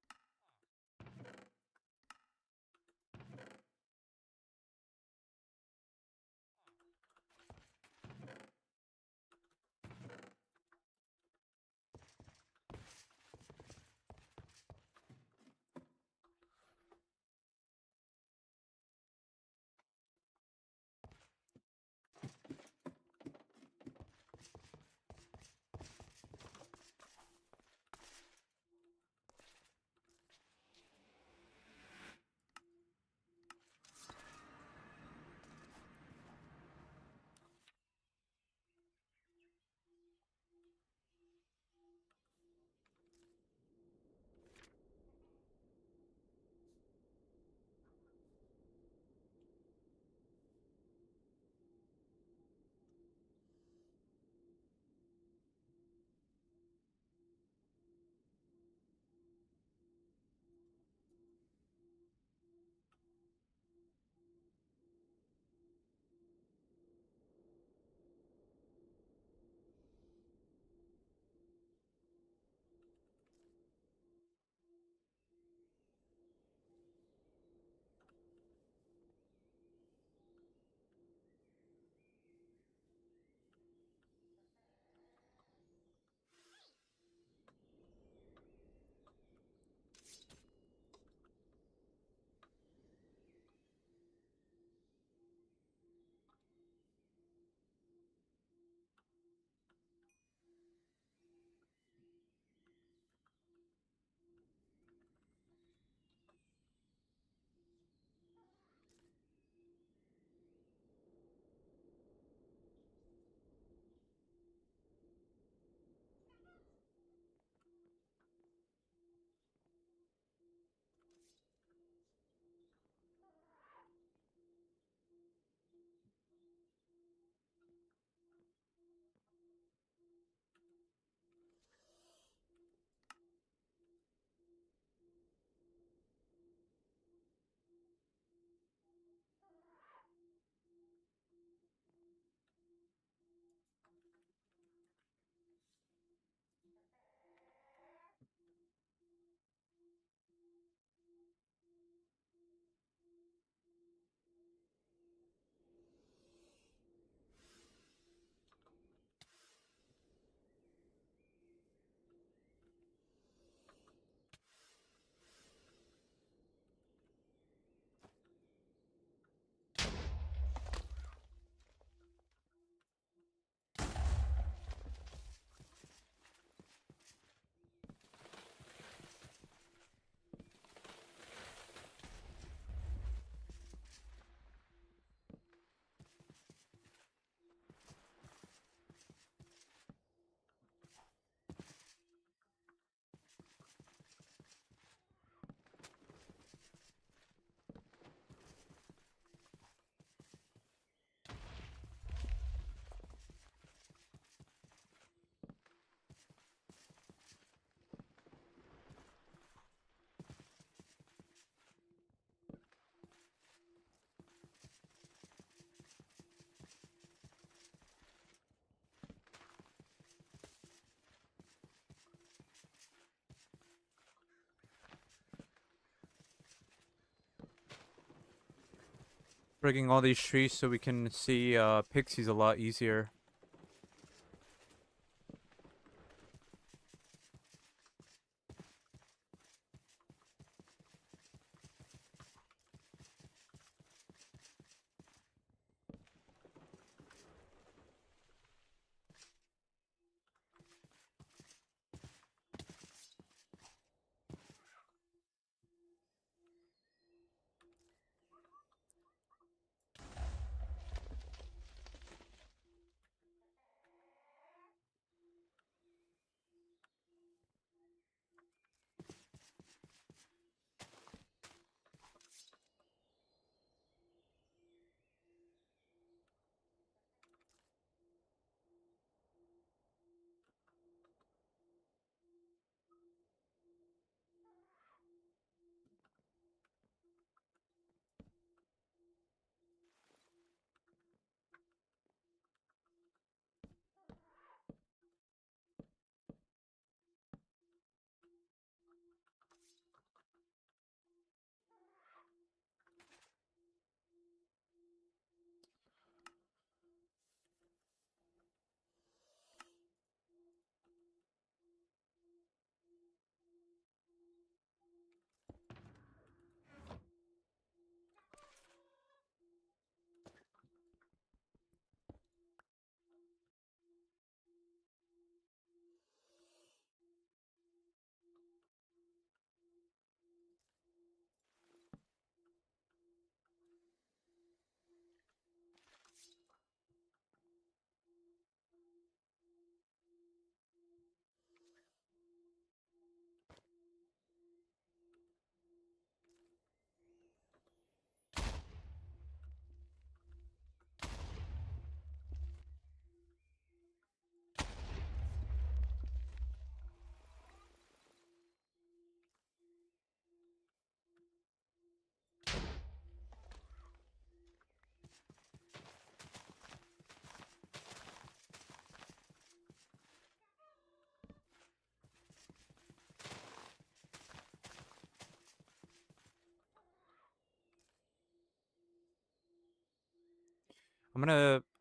Breaking all these trees so we can see pixies a lot easier.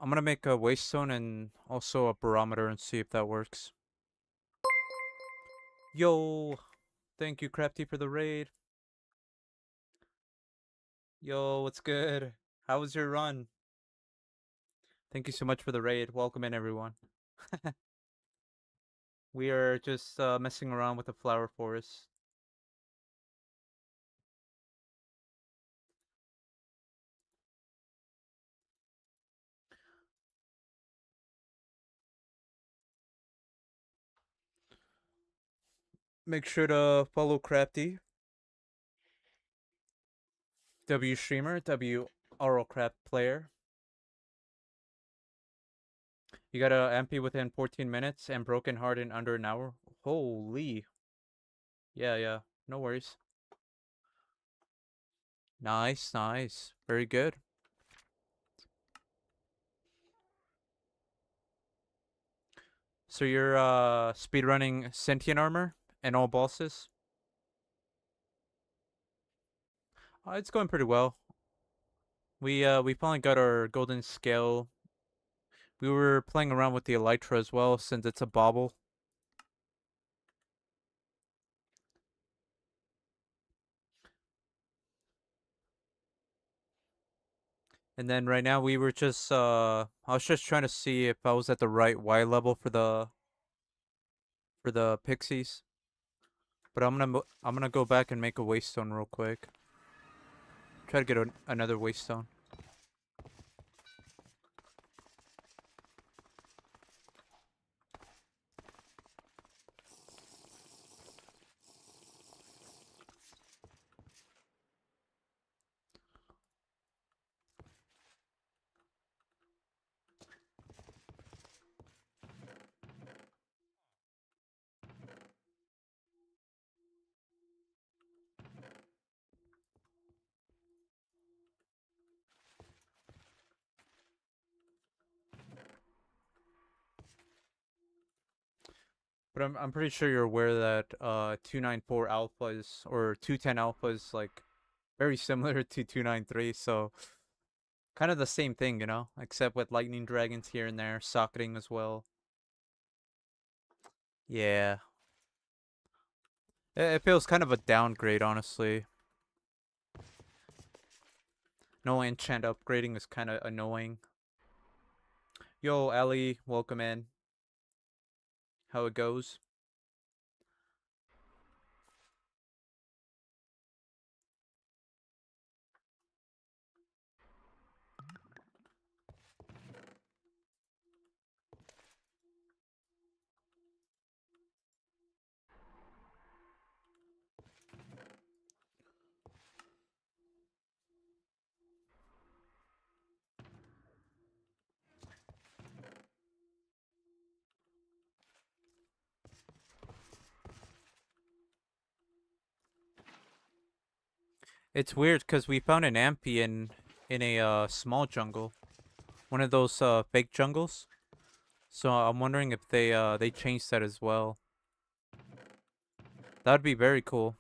I'm gonna make a waste zone and also a barometer and see if that works. Yo, thank you, Crafty, for the raid. Yo, what's good? How was your run? Thank you so much for the raid. Welcome in, everyone. We are just messing around with the flower forest. Make sure to follow Crafty, W Streamer, W RLCraft player. You got a MP within 14 minutes and Broken Heart in under an hour. Holy. Yeah, yeah. No worries. Nice, nice. Very good. So you're speedrunning Sentient Armor and all bosses? It's going pretty well. We finally got our golden scale. We were playing around with the Elytra as well since it's a bauble. And then right now we were just I was just trying to see if I was at the right Y level for the pixies. But I'm gonna go back and make a waste stone real quick. Try to get another waste stone. But I'm pretty sure you're aware that 294 alpha is or 210 alpha is like very similar to 293, so Kind of the same thing, you know, except with lightning dragons here and there, socketing as well. Yeah. It feels kind of a downgrade, honestly. No enchant upgrading is kind of annoying. Yo, Ellie, welcome in. How it goes? It's weird because we found an Ampy in a small jungle, one of those fake jungles. So I'm wondering if they changed that as well. That'd be very cool.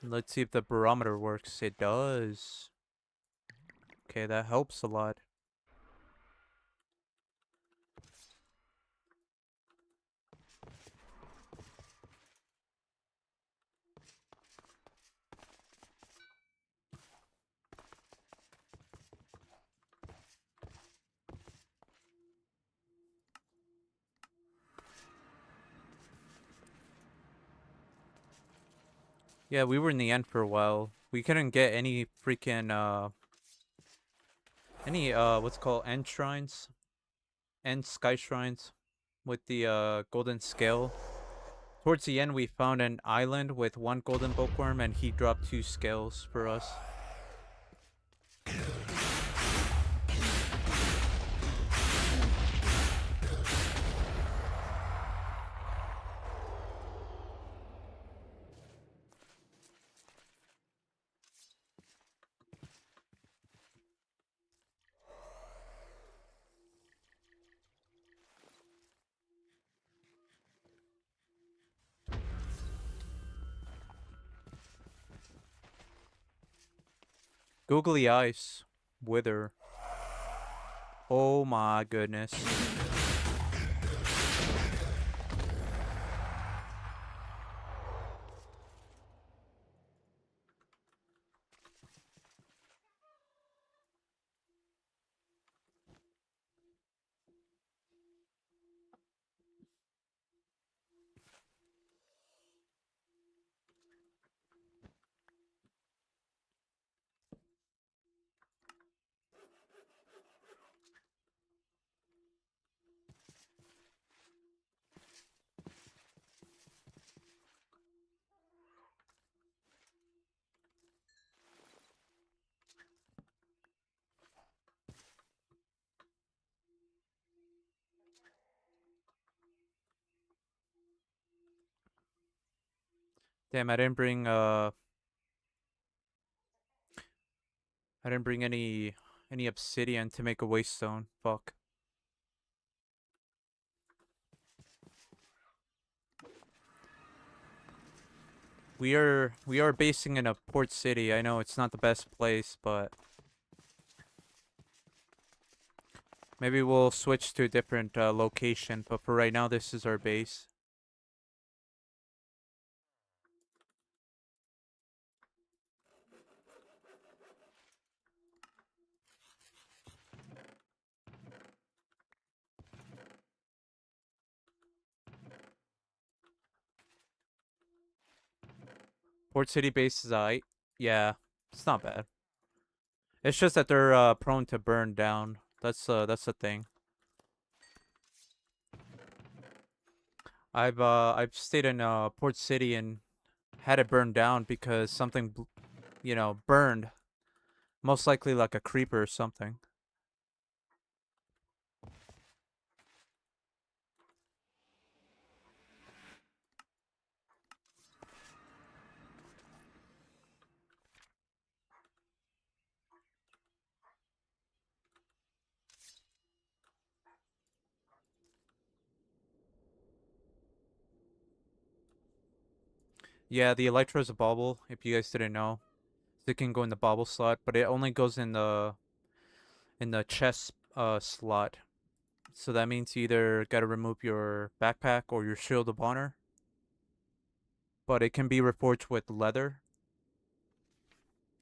Let's see if the barometer works. It does. Okay, that helps a lot. Yeah, we were in the end for a while. We couldn't get any freaking any what's it called end shrines, end sky shrines with the golden scale. Towards the end, we found an island with one golden bookworm, and he dropped 2 scales for us. Googly eyes, wither. Oh my goodness. Damn, I didn't bring any obsidian to make a waystone. Fuck. We are basing in a port city. I know it's not the best place, but maybe we'll switch to a different location. But for right now, this is our base. Port city base is alright. Yeah, it's not bad. It's just that they're prone to burn down. That's the thing. I've stayed in Port City and had it burned down because something, you know, burned. Most likely like a creeper or something. Yeah, the Elytra's a bauble, if you guys didn't know. It can go in the bobble slot, but it only goes in the chest slot. So that means you either gotta remove your backpack or your shield of honor. But it can be reforged with leather.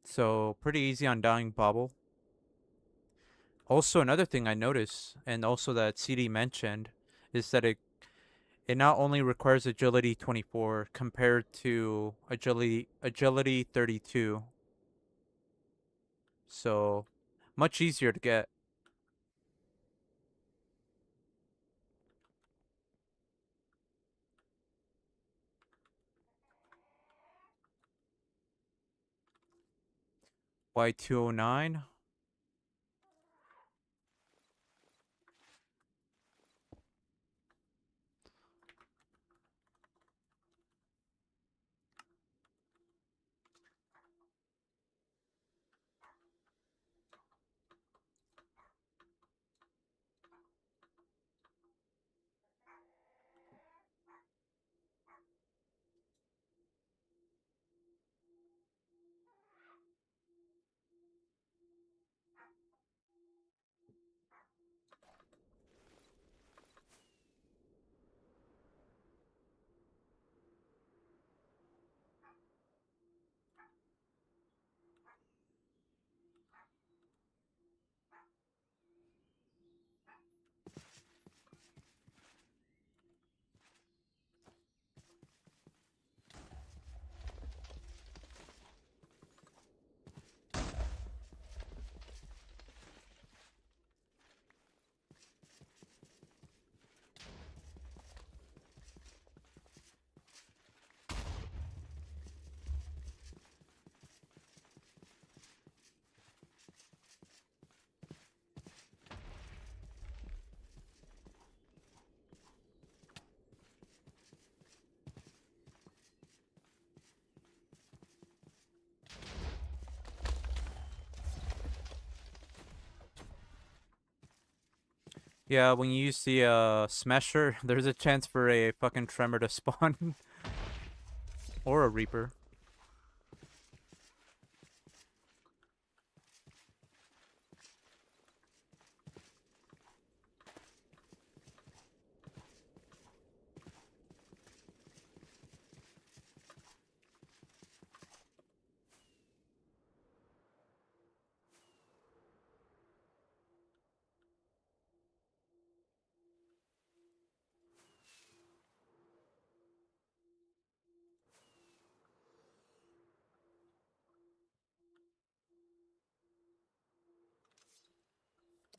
So pretty easy on dying bobble. Also, another thing I noticed, and also that CD mentioned, is that it not only requires agility 24 compared to agility 32. So much easier to get. Y209. Yeah, when you use the smasher, there's a chance for a fucking tremor to spawn. Or a reaper.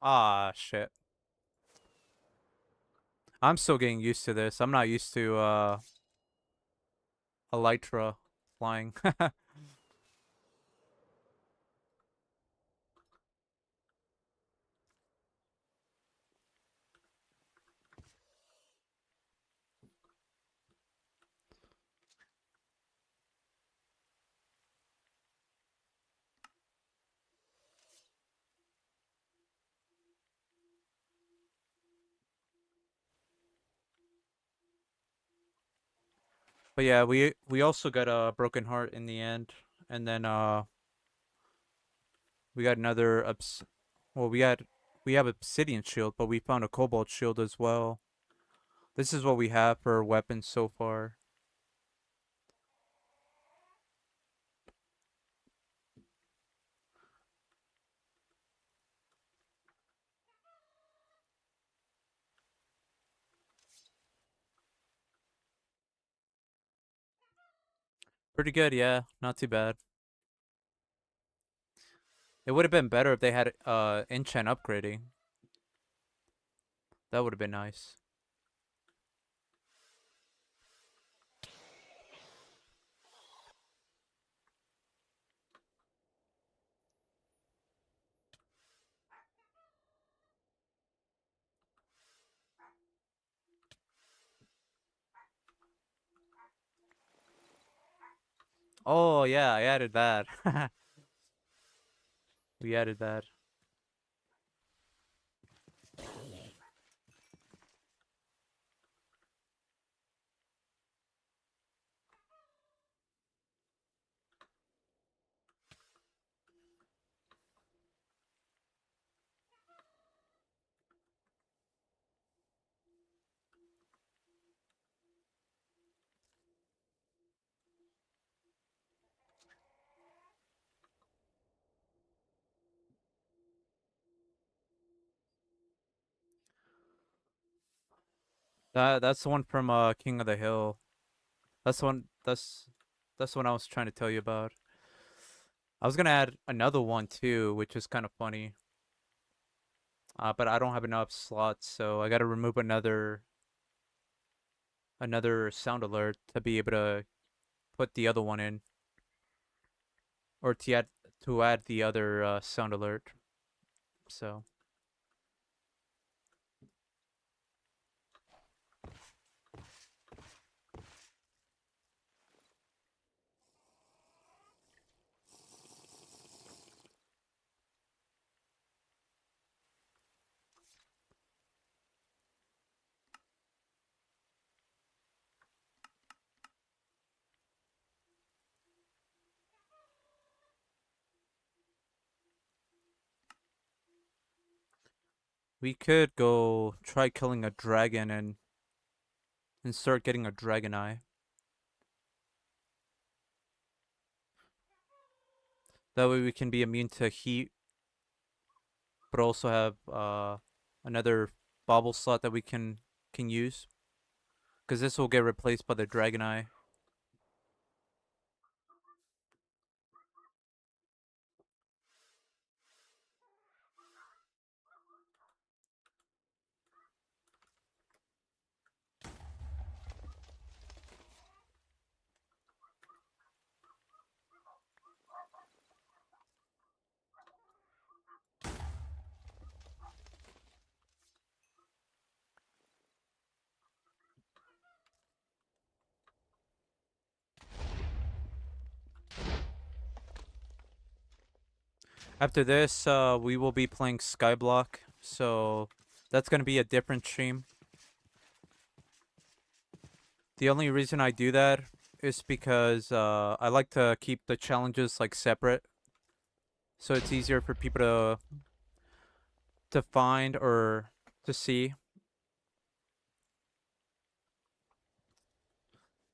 Ah, shit. I'm still getting used to this. I'm not used to elytra flying. But yeah, we also got a broken heart in the end, and then we got another well, we have obsidian shield, but we found a cobalt shield as well. This is what we have for weapons so far. Pretty good, yeah, not too bad. It would have been better if they had enchant upgrading. That would have been nice. Oh yeah, I added that. We added that. That's the one from King of the Hill. That's the one. That's the one I was trying to tell you about. I was gonna add another one too, which is kind of funny. But I don't have enough slots, so I gotta remove another sound alert to be able to put the other one in, or to add the other sound alert. So we could go try killing a dragon and start getting a dragon eye. That way we can be immune to heat, but also have another bobble slot that we can use. Because this will get replaced by the dragon eye. After this, we will be playing Skyblock, so that's gonna be a different stream. The only reason I do that is because I like to keep the challenges like separate, so it's easier for people to find or to see.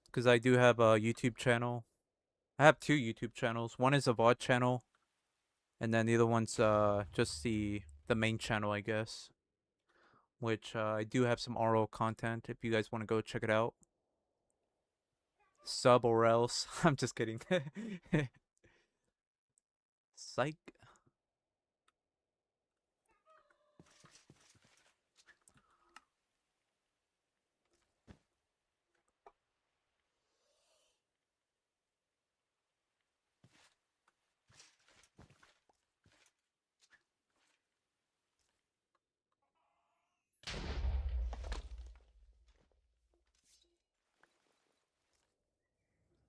Because I do have a YouTube channel. I have two YouTube channels. One is a VOD channel, and then the other one's just the main channel, I guess. Which I do have some RL content if you guys want to go check it out. Sub or else. I'm just kidding. Psych.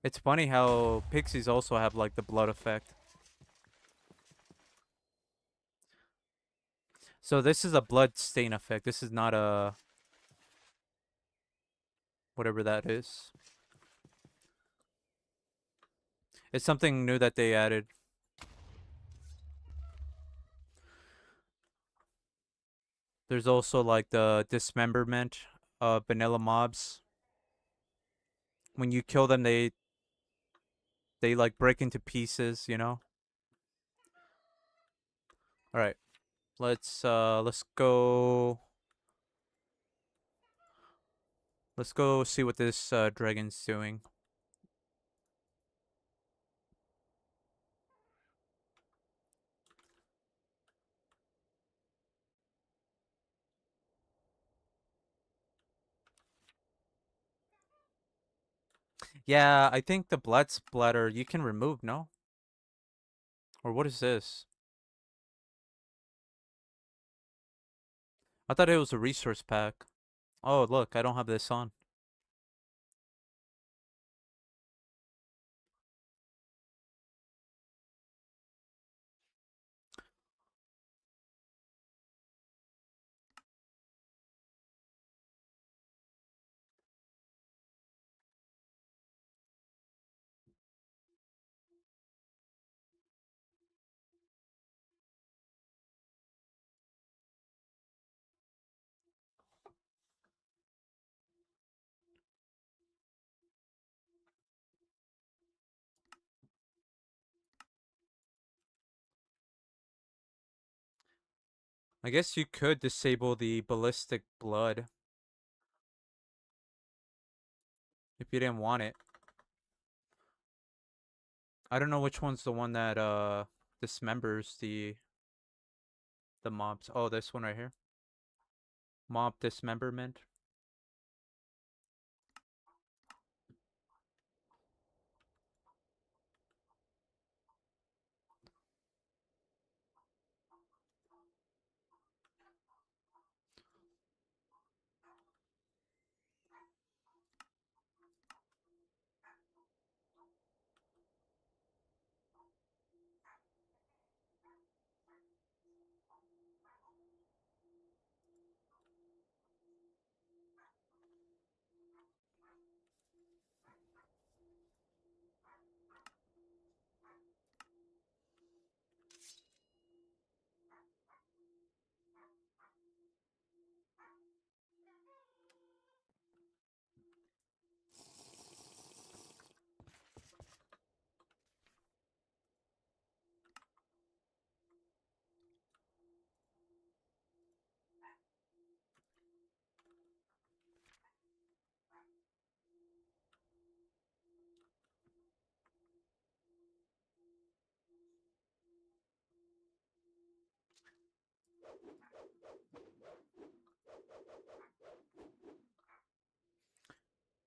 It's funny how pixies also have like the blood effect. So this is a blood stain effect. This is not a whatever that is. It's something new that they added. There's also like the dismemberment of vanilla mobs. When you kill them, they like break into pieces. You know. All right. Let's go. Let's go see what this dragon's doing. Yeah, I think the blood splatter you can remove, no? Or what is this? I thought it was a resource pack. Oh, look, I don't have this on. I guess you could disable the ballistic blood. if you didn't want it. I don't know which one's the one that dismembers the mobs. Oh, this one right here. Mob dismemberment.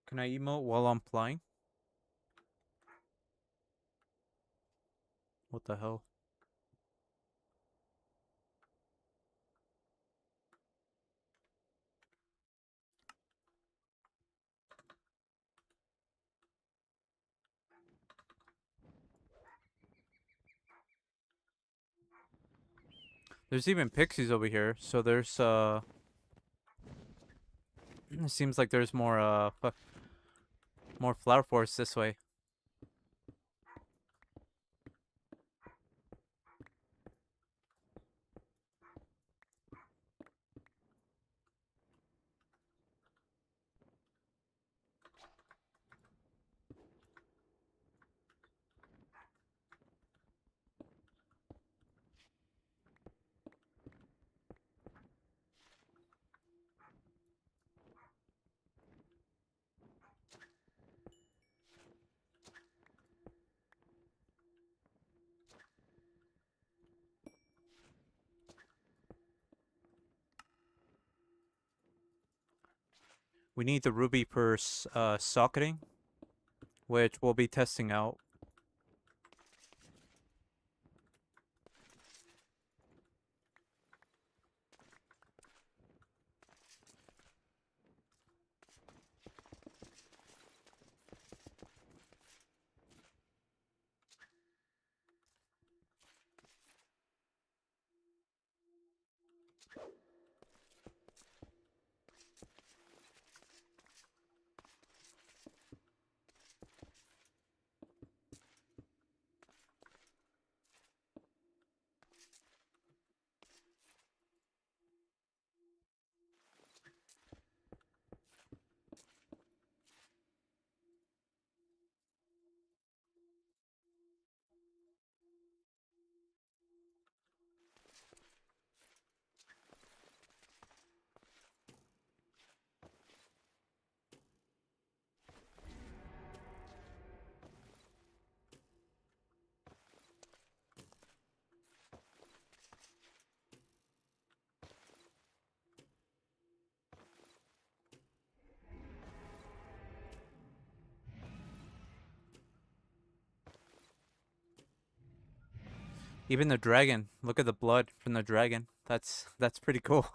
Can I emote while I'm flying? What the hell? There's even pixies over here, so there's it seems like there's more more flower forests this way. We need the ruby for socketing, which we'll be testing out. Even the dragon. Look at the blood from the dragon. That's pretty cool.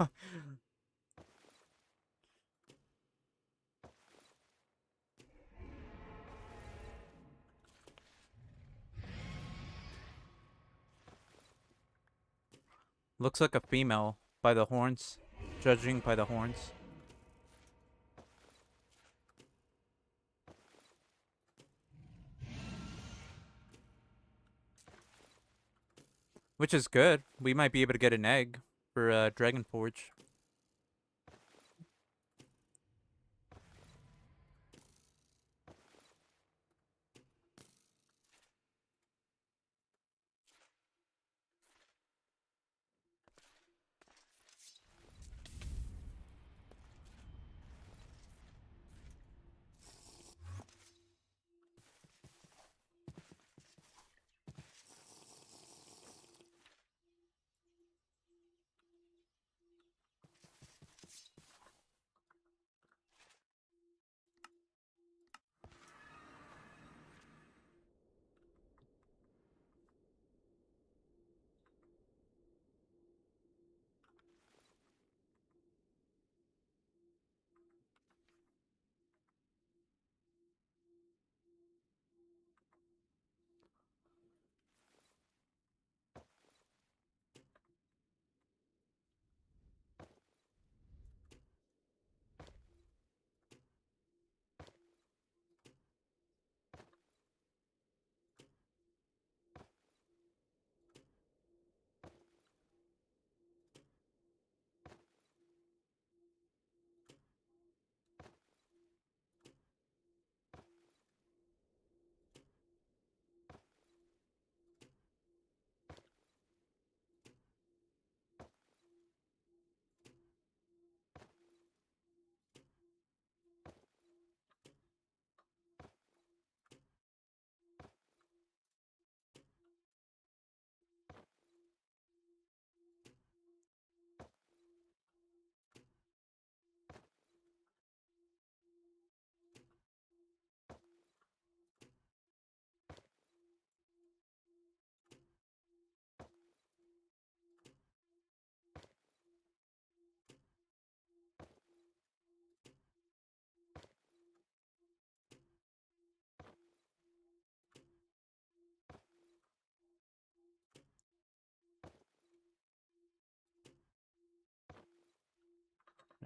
Looks like a female by the horns, judging by the horns. Which is good. We might be able to get an egg for Dragon Forge.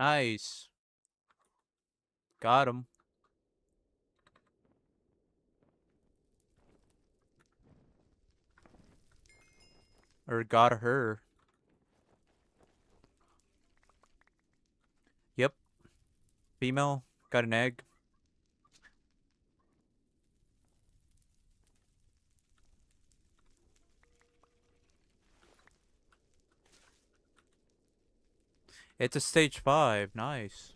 Nice. Got him. Or got her. Yep. Female. Got an egg. It's a stage 5. Nice.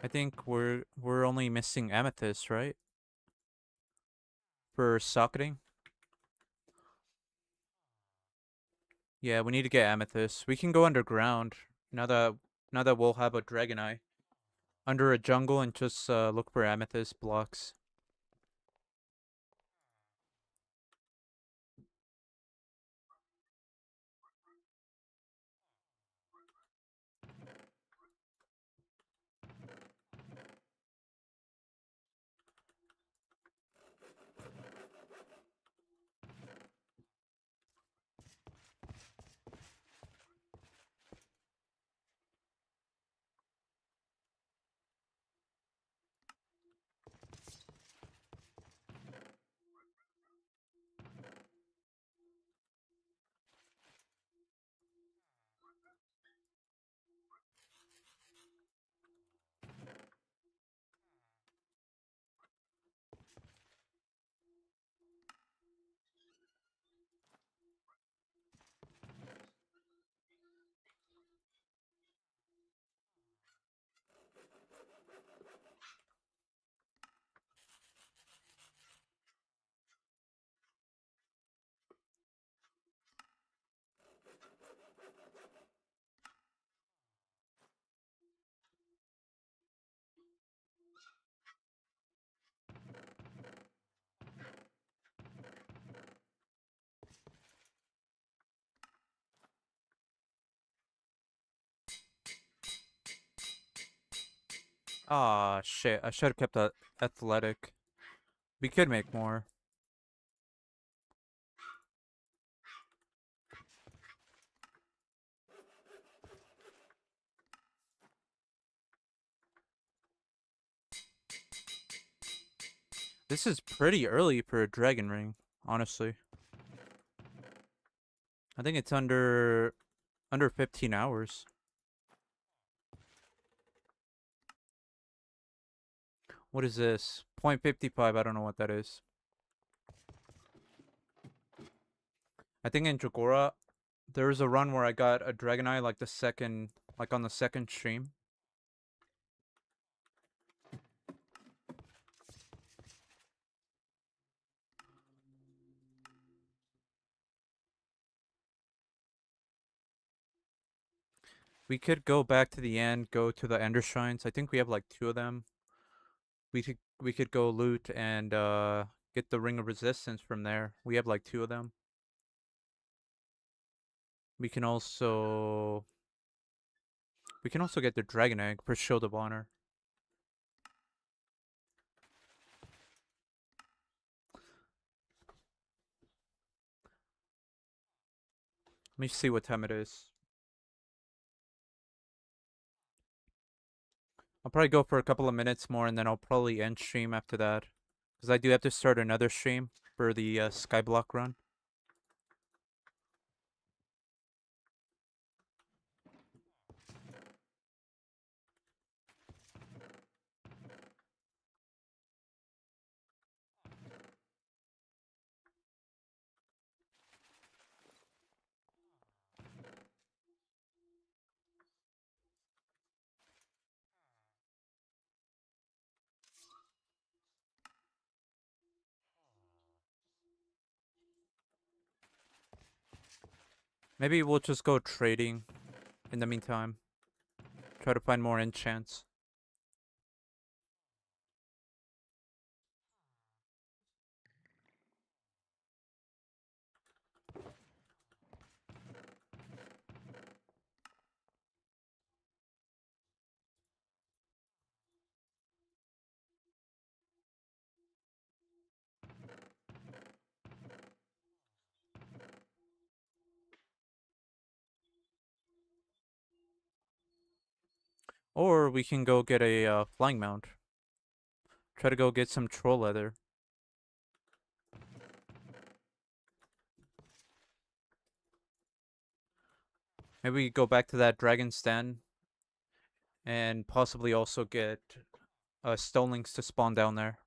I think we're only missing amethyst, right? For socketing. Yeah, we need to get amethyst. We can go underground now that we'll have a dragon eye. Under a jungle and just look for amethyst blocks. Ah, shit. I should have kept that athletic. We could make more. This is pretty early for a dragon ring, honestly. I think it's under 15 hours. What is this? 0.55, I don't know what that is. I think in Jagora, there was a run where I got a dragon eye like on the second stream. We could go back to the end, go to the Ender Shrines. I think we have like 2 of them. We could go loot and get the Ring of Resistance from there. We have like 2 of them. We can also get the Dragon Egg for Shield of Honor. Let me see what time it is. I'll probably go for a couple of minutes more and then I'll probably end stream after that. Because I do have to start another stream for the Skyblock run. Maybe we'll just go trading in the meantime. Try to find more enchants. Or we can go get a flying mount. Try to go get some troll leather. Maybe go back to that dragon stand and possibly also get stonelings to spawn down there.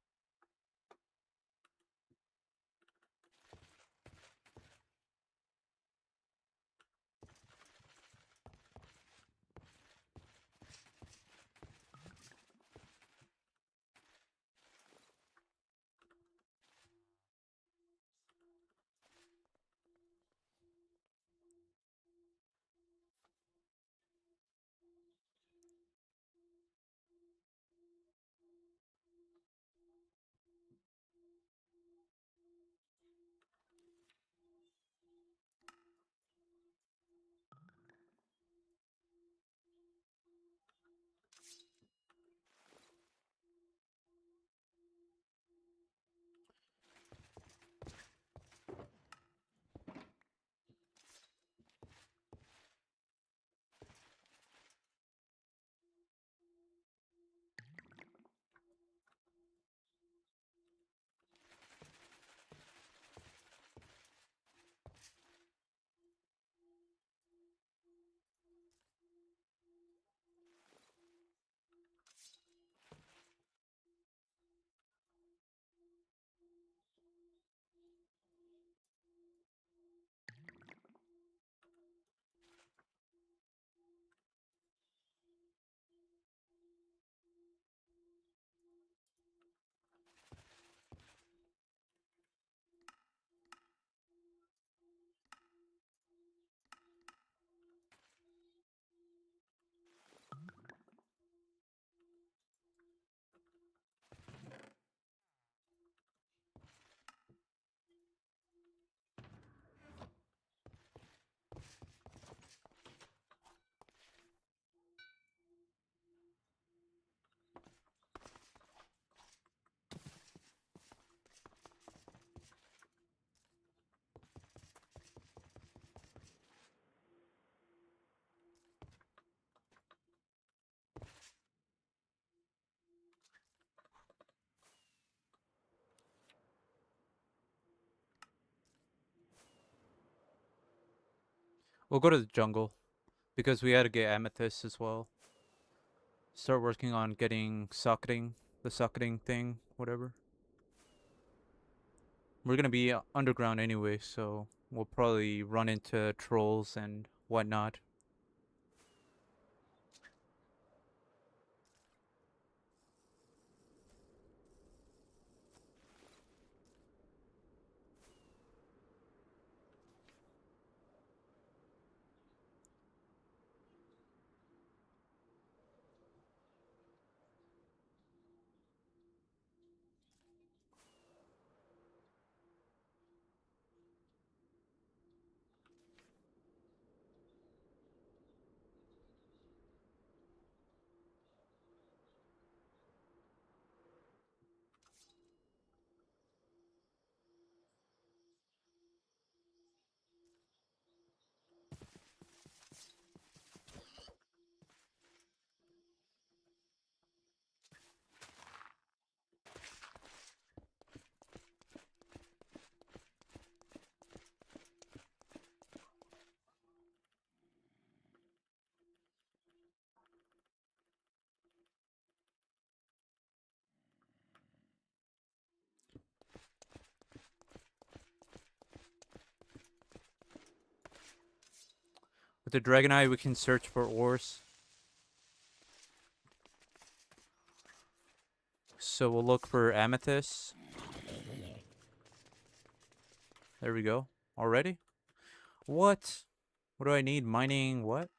We'll go to the jungle because we had to get amethyst as well. Start working on getting socketing, the socketing thing, whatever. We're gonna be underground anyway, so we'll probably run into trolls and whatnot. With the dragon eye, we can search for ores. So we'll look for amethyst. There we go. Already? What? What do I need? Mining what?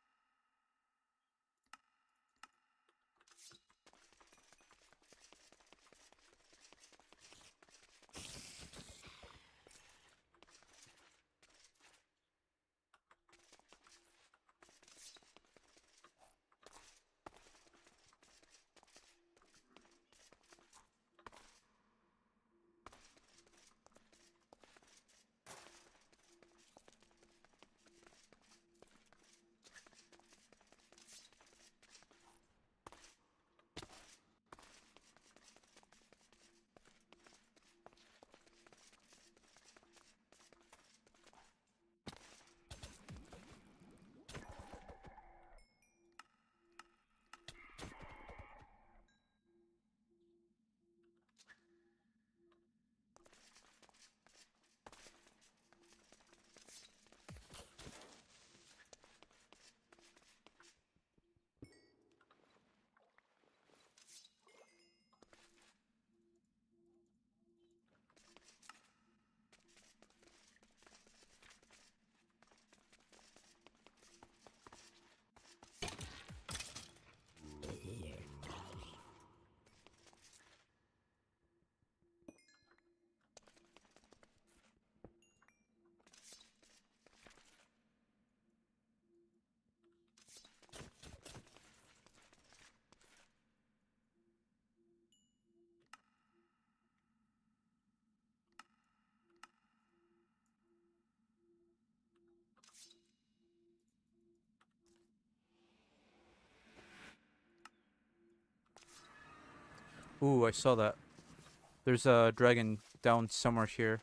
Ooh, I saw that. There's a dragon down somewhere here.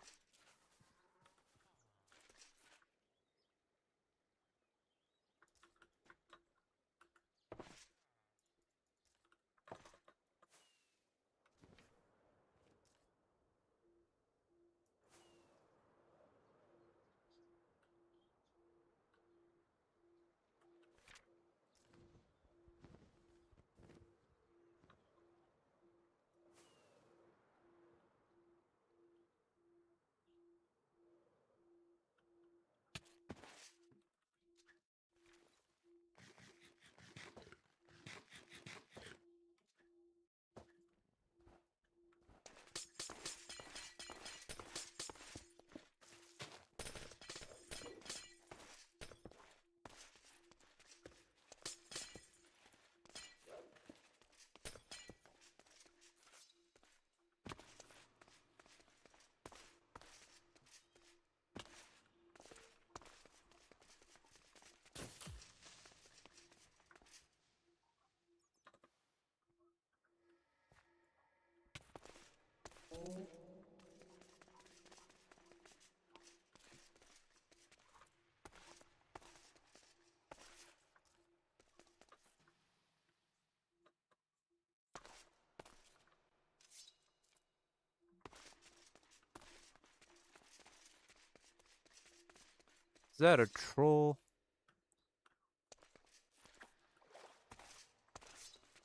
Is that a troll?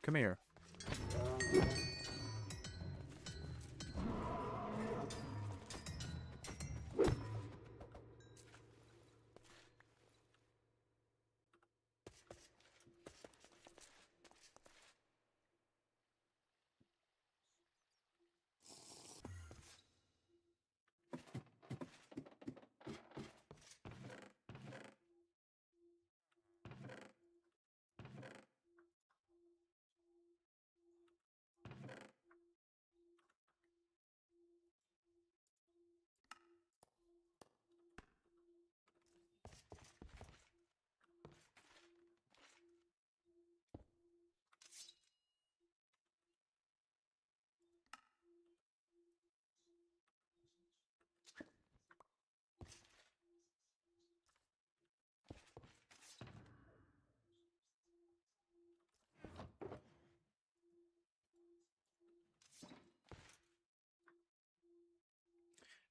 Come here.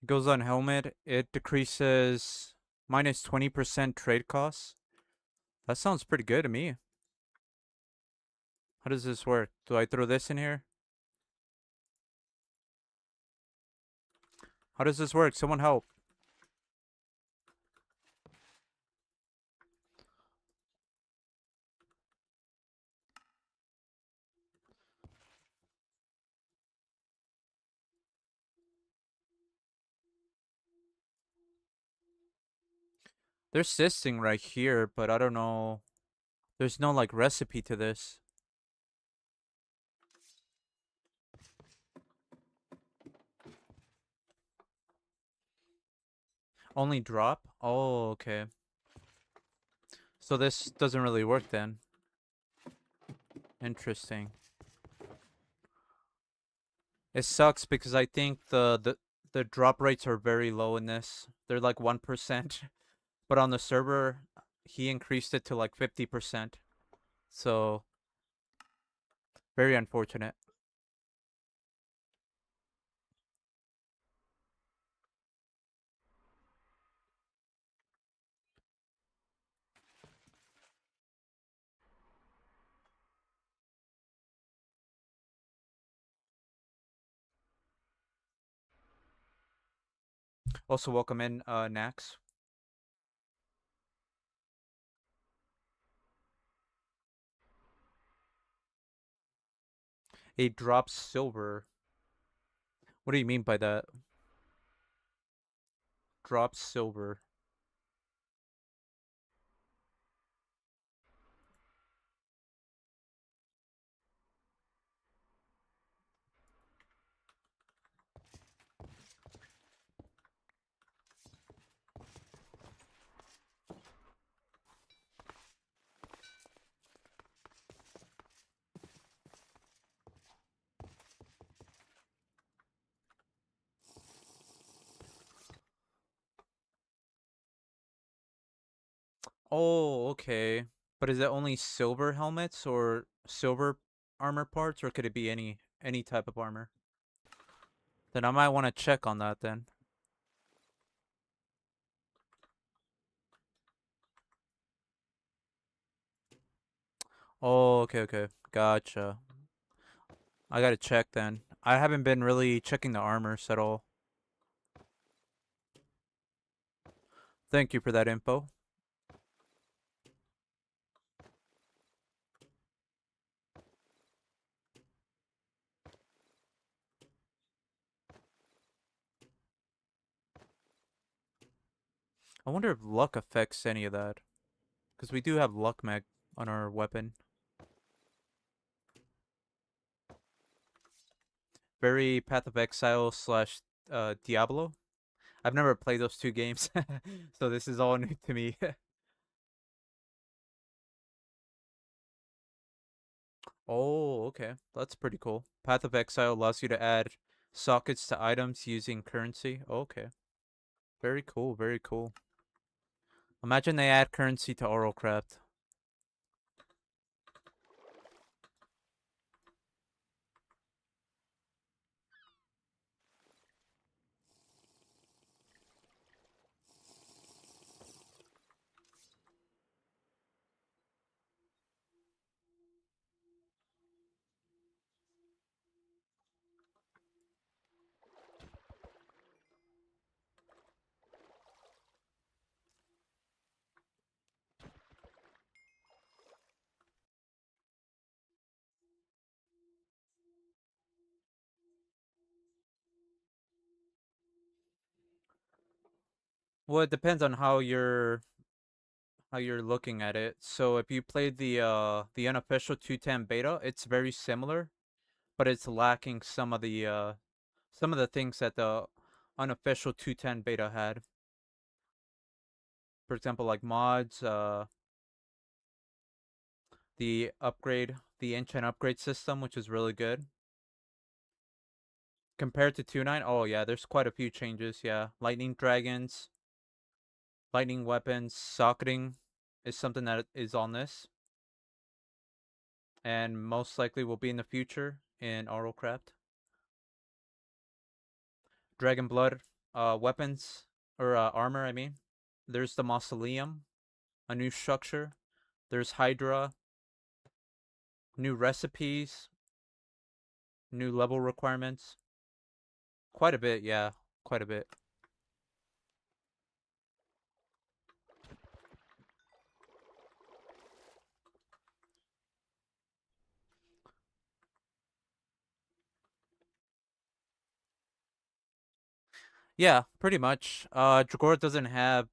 It goes on helmet. It decreases minus 20% trade costs. That sounds pretty good to me. How does this work? Do I throw this in here? How does this work? Someone help. There's sisting right here, but I don't know. There's no like recipe to this. Only drop? Oh, okay. So this doesn't really work then. Interesting. It sucks because I think the drop rates are very low in this. They're like 1%, but on the server he increased it to like 50%. So, very unfortunate. Also welcome in Nax. It drops silver. What do you mean by that? Drops silver. Oh, okay. But is it only silver helmets or silver armor parts, or could it be any type of armor? Then I might want to check on that then. Oh, okay, okay. Gotcha. I gotta check then. I haven't been really checking the armors at all. Thank you for that info. I wonder if luck affects any of that. Because we do have luck mag on our weapon. Very Path of Exile slash Diablo. I've never played those two games, so this is all new to me. Oh, okay. That's pretty cool. Path of Exile allows you to add sockets to items using currency. Okay. Very cool, very cool. Imagine they add currency to RLCraft. Well, it depends on how you're looking at it. So if you played the unofficial 210 beta, it's very similar, but it's lacking some of the things that the unofficial 210 beta had. For example, like mods, the enchant upgrade system, which is really good. Compared to 2.9, oh yeah, there's quite a few changes, yeah. Lightning dragons, lightning weapons, socketing is something that is on this. And most likely will be in the future in RLCraft. Dragon blood, weapons, or armor, I mean. There's the mausoleum, a new structure. There's Hydra, new recipes, new level requirements. Quite a bit, yeah. Quite a bit. Yeah, pretty much. Dragor doesn't have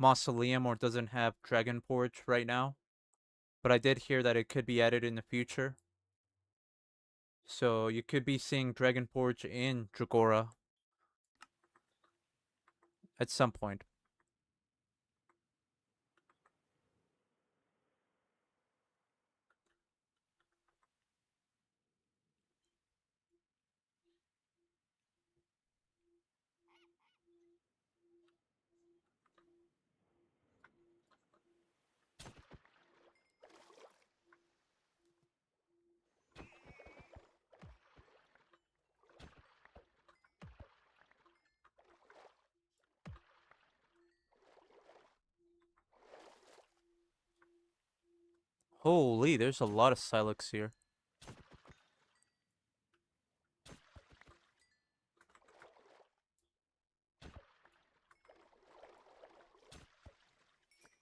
mausoleum or doesn't have Dragon Forge right now. But I did hear that it could be added in the future. So you could be seeing Dragon Forge in Dragora at some point. Holy, there's a lot of Silex here.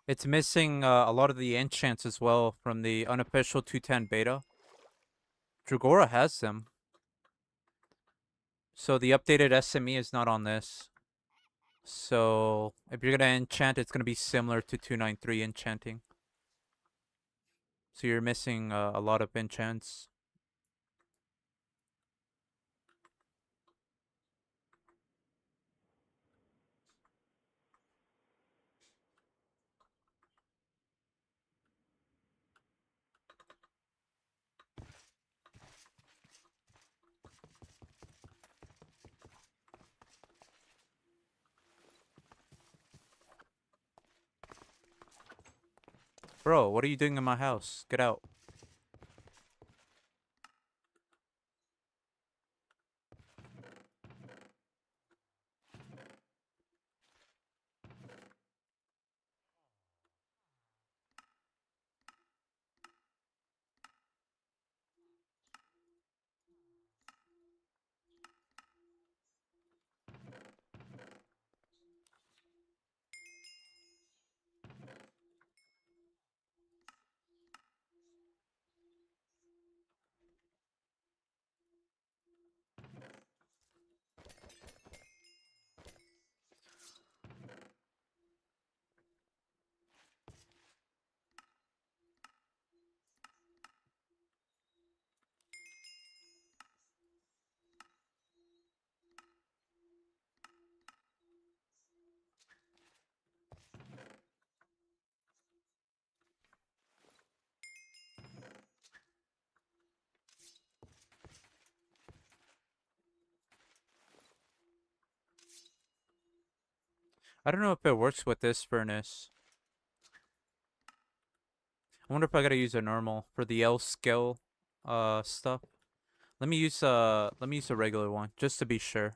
It's missing a lot of the enchants as well from the unofficial 210 beta. Dragora has them. So the updated SME is not on this. So if you're going to enchant, it's going to be similar to 293 enchanting. So you're missing a lot of enchants. Bro, what are you doing in my house? Get out. I don't know if it works with this furnace. I wonder if I gotta use a normal for the L skill stuff. Let me use a regular one just to be sure.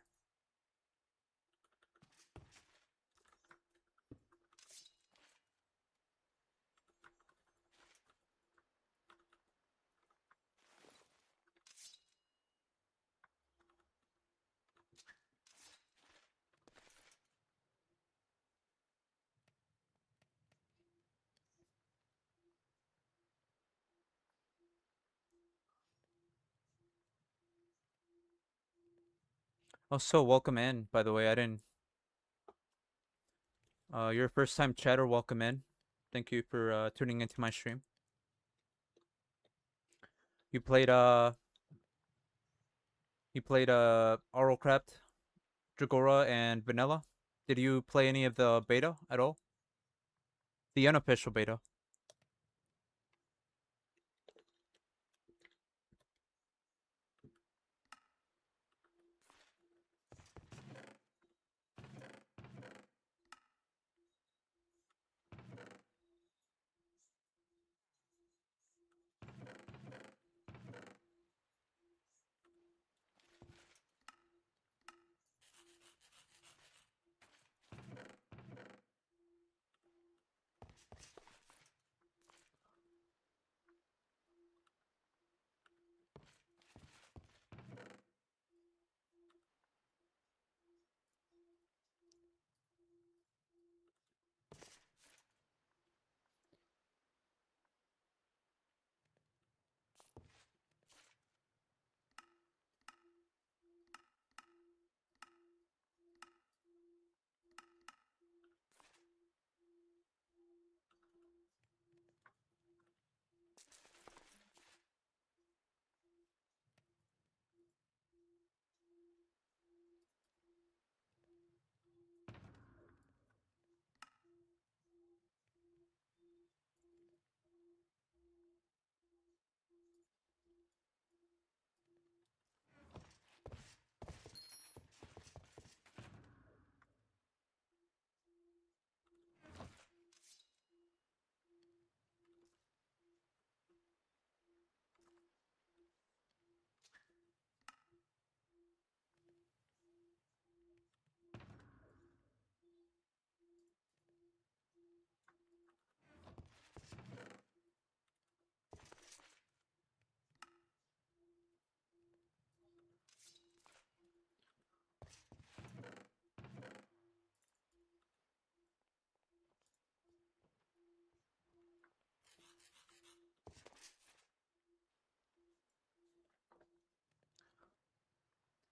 Oh, so welcome in, by the way. I didn't you're a first time chatter, welcome in. Thank you for tuning into my stream. You played RLCraft, Dragora, and Vanilla. Did you play any of the beta at all? The unofficial beta.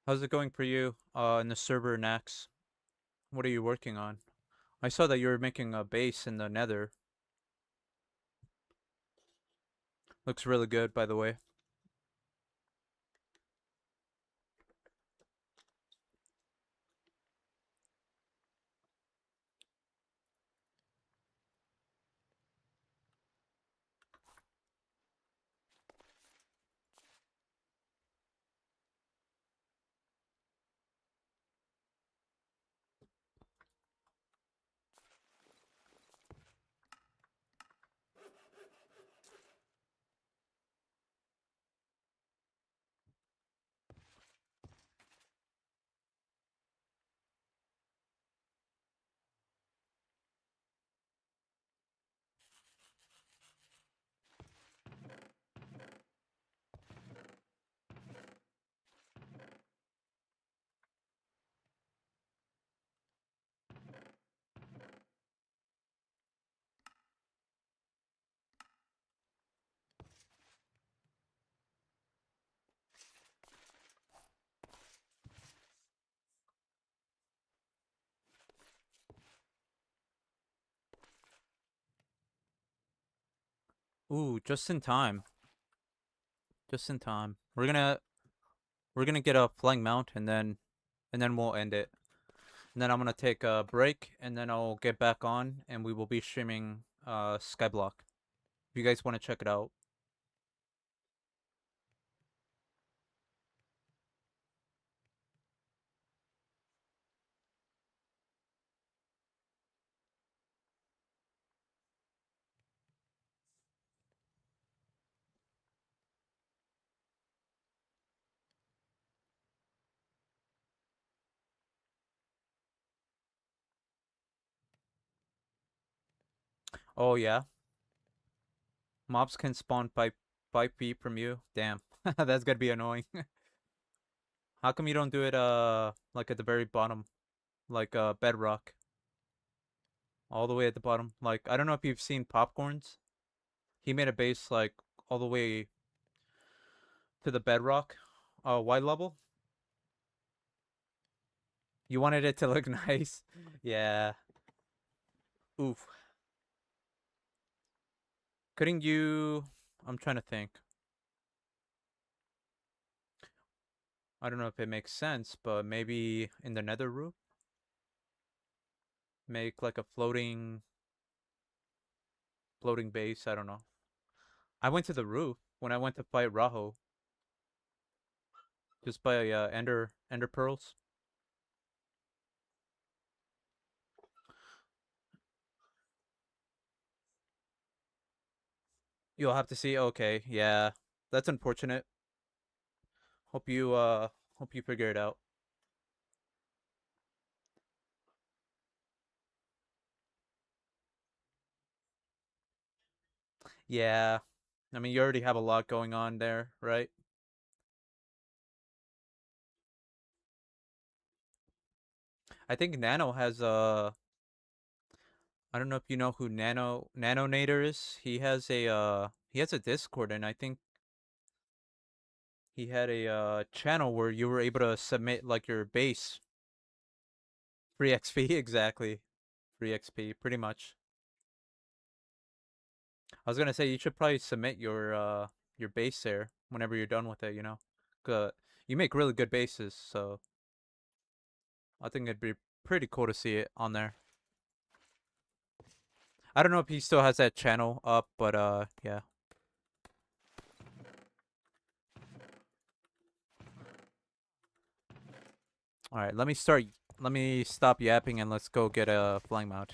How's it going for you in the server Nax? What are you working on? I saw that you were making a base in the nether. Looks really good, by the way. Ooh, just in time. Just in time. We're gonna get a flying mount and then we'll end it. And then I'm gonna take a break and then I'll get back on and we will be streaming Skyblock. If you guys want to check it out. Oh yeah. Mobs can spawn 5 feet from you. Damn. That's gonna be annoying. How come you don't do it like at the very bottom? Like bedrock. All the way at the bottom. Like I don't know if you've seen Popcorns. He made a base like all the way to the bedrock. White level. You wanted it to look nice. Yeah. Oof. Couldn't you I'm trying to think. I don't know if it makes sense, but maybe in the nether roof make like a floating base, I don't know. I went to the roof when I went to fight Raho just by ender pearls. You'll have to see. Okay, yeah. That's unfortunate. Hope you figure it out. Yeah. I mean, you already have a lot going on there, right? I think Nano has I don't know if you know who Nanonator is. He has a Discord and I think he had a channel where you were able to submit like your base. Free XP exactly. Free XP pretty much. I was gonna say you should probably submit your base there whenever you're done with it. You make really good bases, so I think it'd be pretty cool to see it on there. I don't know if he still has that channel up, but yeah. All right, let me start. Let me stop yapping and let's go get a flying mount.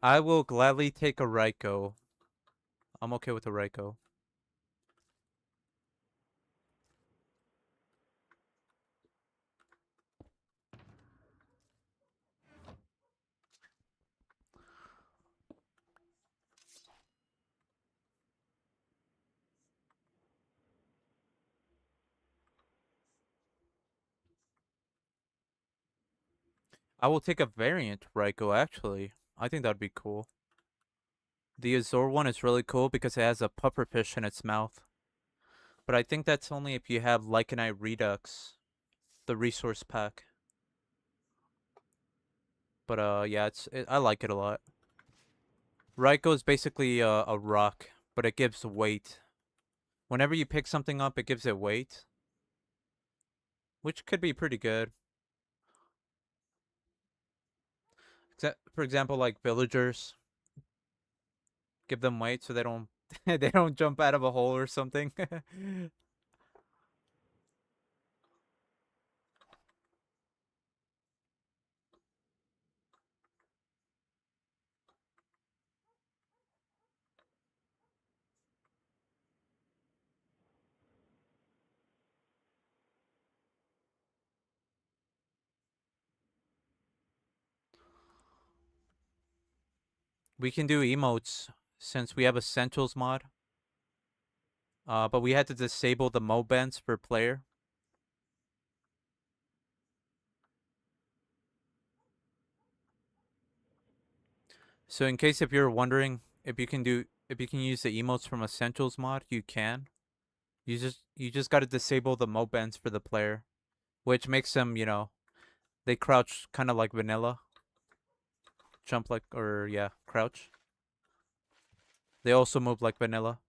I will gladly take a Raiko. I'm okay with a Raiko. I will take a variant Raiko. Actually, I think that'd be cool. The Azor one is really cool because it has a pufferfish in its mouth. But I think that's only if you have Lycanite Redux, the resource pack. But yeah, I like it a lot. Raikou is basically a rock, but it gives weight. Whenever you pick something up, it gives it weight, which could be pretty good. For example, like villagers, give them weight so they don't they don't jump out of a hole or something. We can do emotes since we have essentials mod. But we had to disable the mo bands for player. So in case if you're wondering if you can use the emotes from essentials mod, you can. You just got to disable the mo bands for the player, which makes them, they crouch kind of like vanilla, jump like or yeah, crouch. They also move like vanilla.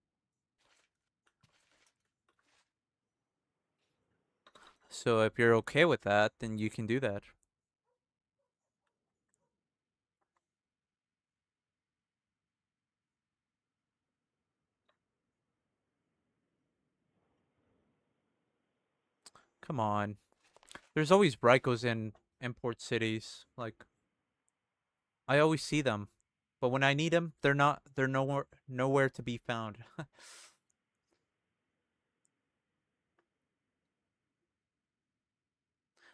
So if you're okay with that, then you can do that. Come on. There's always Brykos in import cities. Like I always see them, but when I need them, they're not. They're nowhere to be found.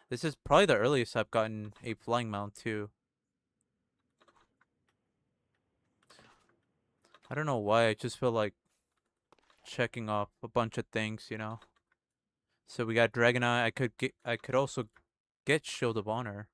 This is probably the earliest I've gotten a flying mount too. I don't know why. I just feel like checking off a bunch of things. So we got Dragonite. I could also get Shield of Honor.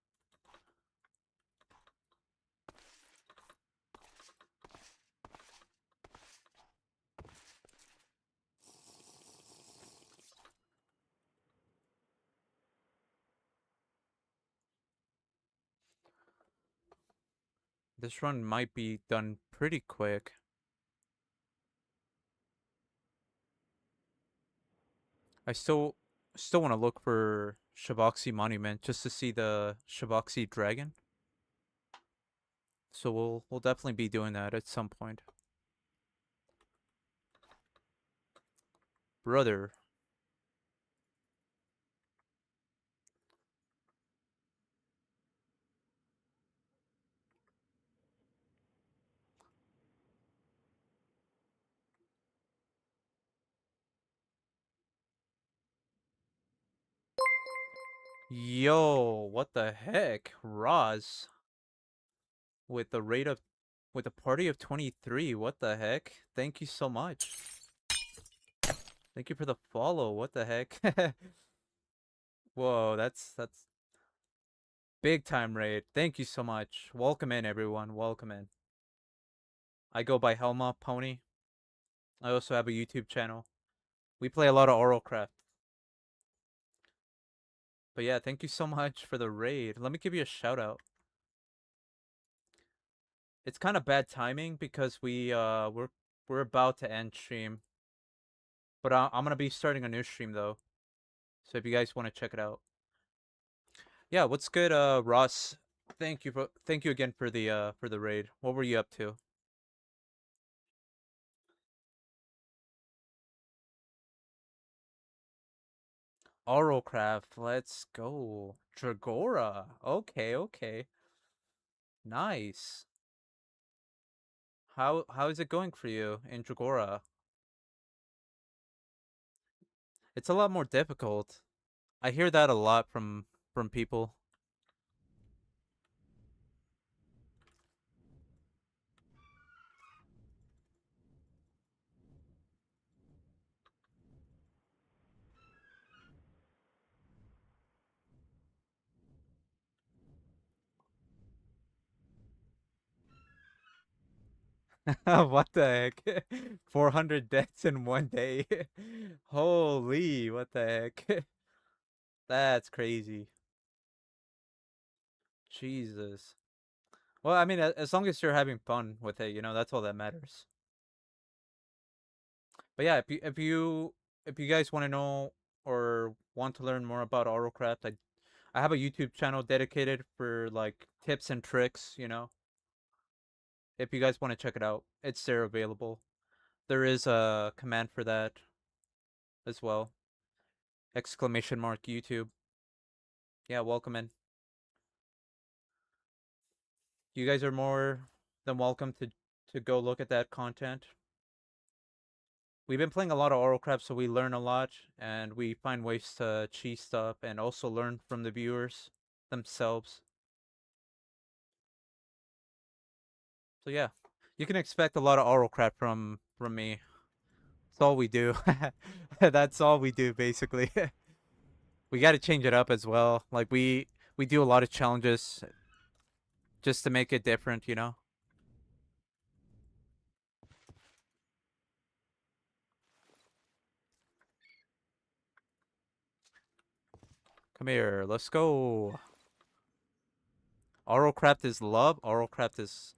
This run might be done pretty quick. I still want to look for Shiboxy Monument just to see the Shiboxy Dragon. So we'll definitely be doing that at some point. Brother. Yo, what the heck? Roz with the rate of with a party of 23. What the heck? Thank you so much. Thank you for the follow. What the heck? Whoa, that's big time raid. Thank you so much. Welcome in everyone. Welcome in. I go by Helma Pony. I also have a YouTube channel. We play a lot of RLCraft. But yeah, thank you so much for the raid. Let me give you a shout out. It's kind of bad timing because we're about to end stream. But I'm gonna be starting a new stream though. So if you guys want to check it out. Yeah, what's good, Ross? Thank you again for the raid. What were you up to? RLCraft, let's go. Dragora. Okay, okay. Nice. How is it going for you in Dragora? It's a lot more difficult. I hear that a lot from people. What the heck? 400 deaths in one day. Holy, what the heck? That's crazy. Jesus. Well, I mean, as long as you're having fun with it, that's all that matters. But yeah, if you guys want to know or want to learn more about RLCraft, I have a YouTube channel dedicated for like tips and tricks. If you guys want to check it out, it's there available. There is a command for that as well. Exclamation mark YouTube. Yeah, welcome in. You guys are more than welcome to go look at that content. We've been playing a lot of RLCraft, so we learn a lot and we find ways to cheese stuff and also learn from the viewers themselves. So yeah, you can expect a lot of RLCraft from me. That's all we do. That's all we do basically. We got to change it up as well. Like we do a lot of challenges just to make it different. Come here, let's go. RLCraft is love. RLCraft is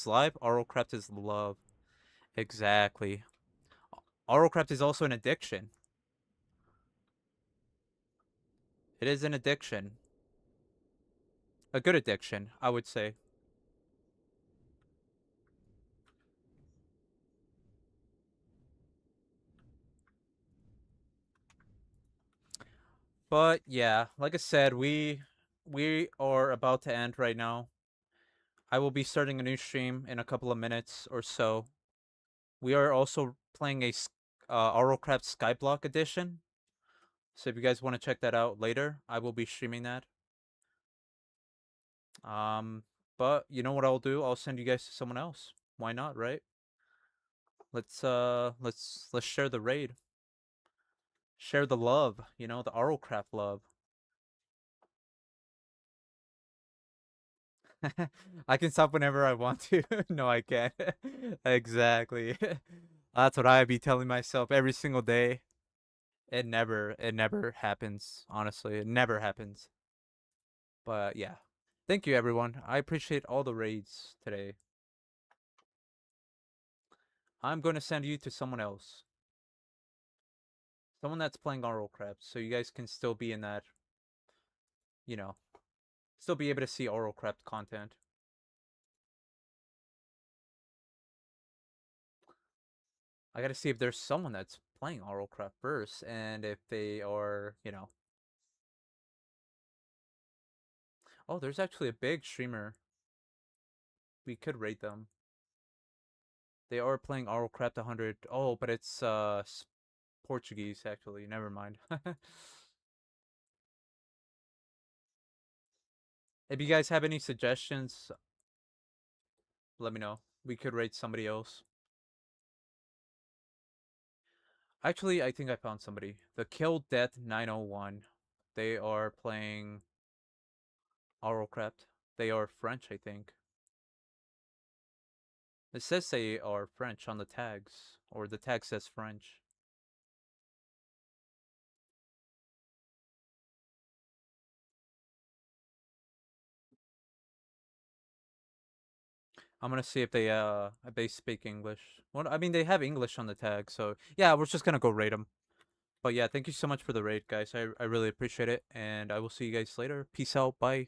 life. RLCraft is love. Exactly. RLCraft is also an addiction. It is an addiction. A good addiction, I would say. But yeah, like I said, we are about to end right now. I will be starting a new stream in a couple of minutes or so. We are also playing a RLCraft Skyblock edition. So if you guys want to check that out later, I will be streaming that. Um, but you know what I'll do? I'll send you guys to someone else. Why not, right? Let's share the raid. Share the love, the RLCraft love. I can stop whenever I want to. No, I can't. Exactly. That's what I be telling myself every single day. It never happens. Honestly, it never happens. But yeah, thank you everyone. I appreciate all the raids today. I'm going to send you to someone else, someone that's playing RLCraft, so you guys can still be in that. You know, still be able to see RLCraft content. I gotta see if there's someone that's playing RLCraft first, and if they are. Oh, there's actually a big streamer. We could rate them. They are playing RLCraft 100. Oh, but it's Portuguese actually. Never mind. If you guys have any suggestions, let me know. We could rate somebody else. Actually, I think I found somebody. The Kill Death 901. They are playing RLCraft. They are French, I think. It says they are French on the tags, or the tag says French. I'm gonna see if they speak English. Well, I mean they have English on the tag, so yeah, we're just gonna go rate them. But yeah, thank you so much for the raid, guys. I really appreciate it, and I will see you guys later. Peace out. Bye.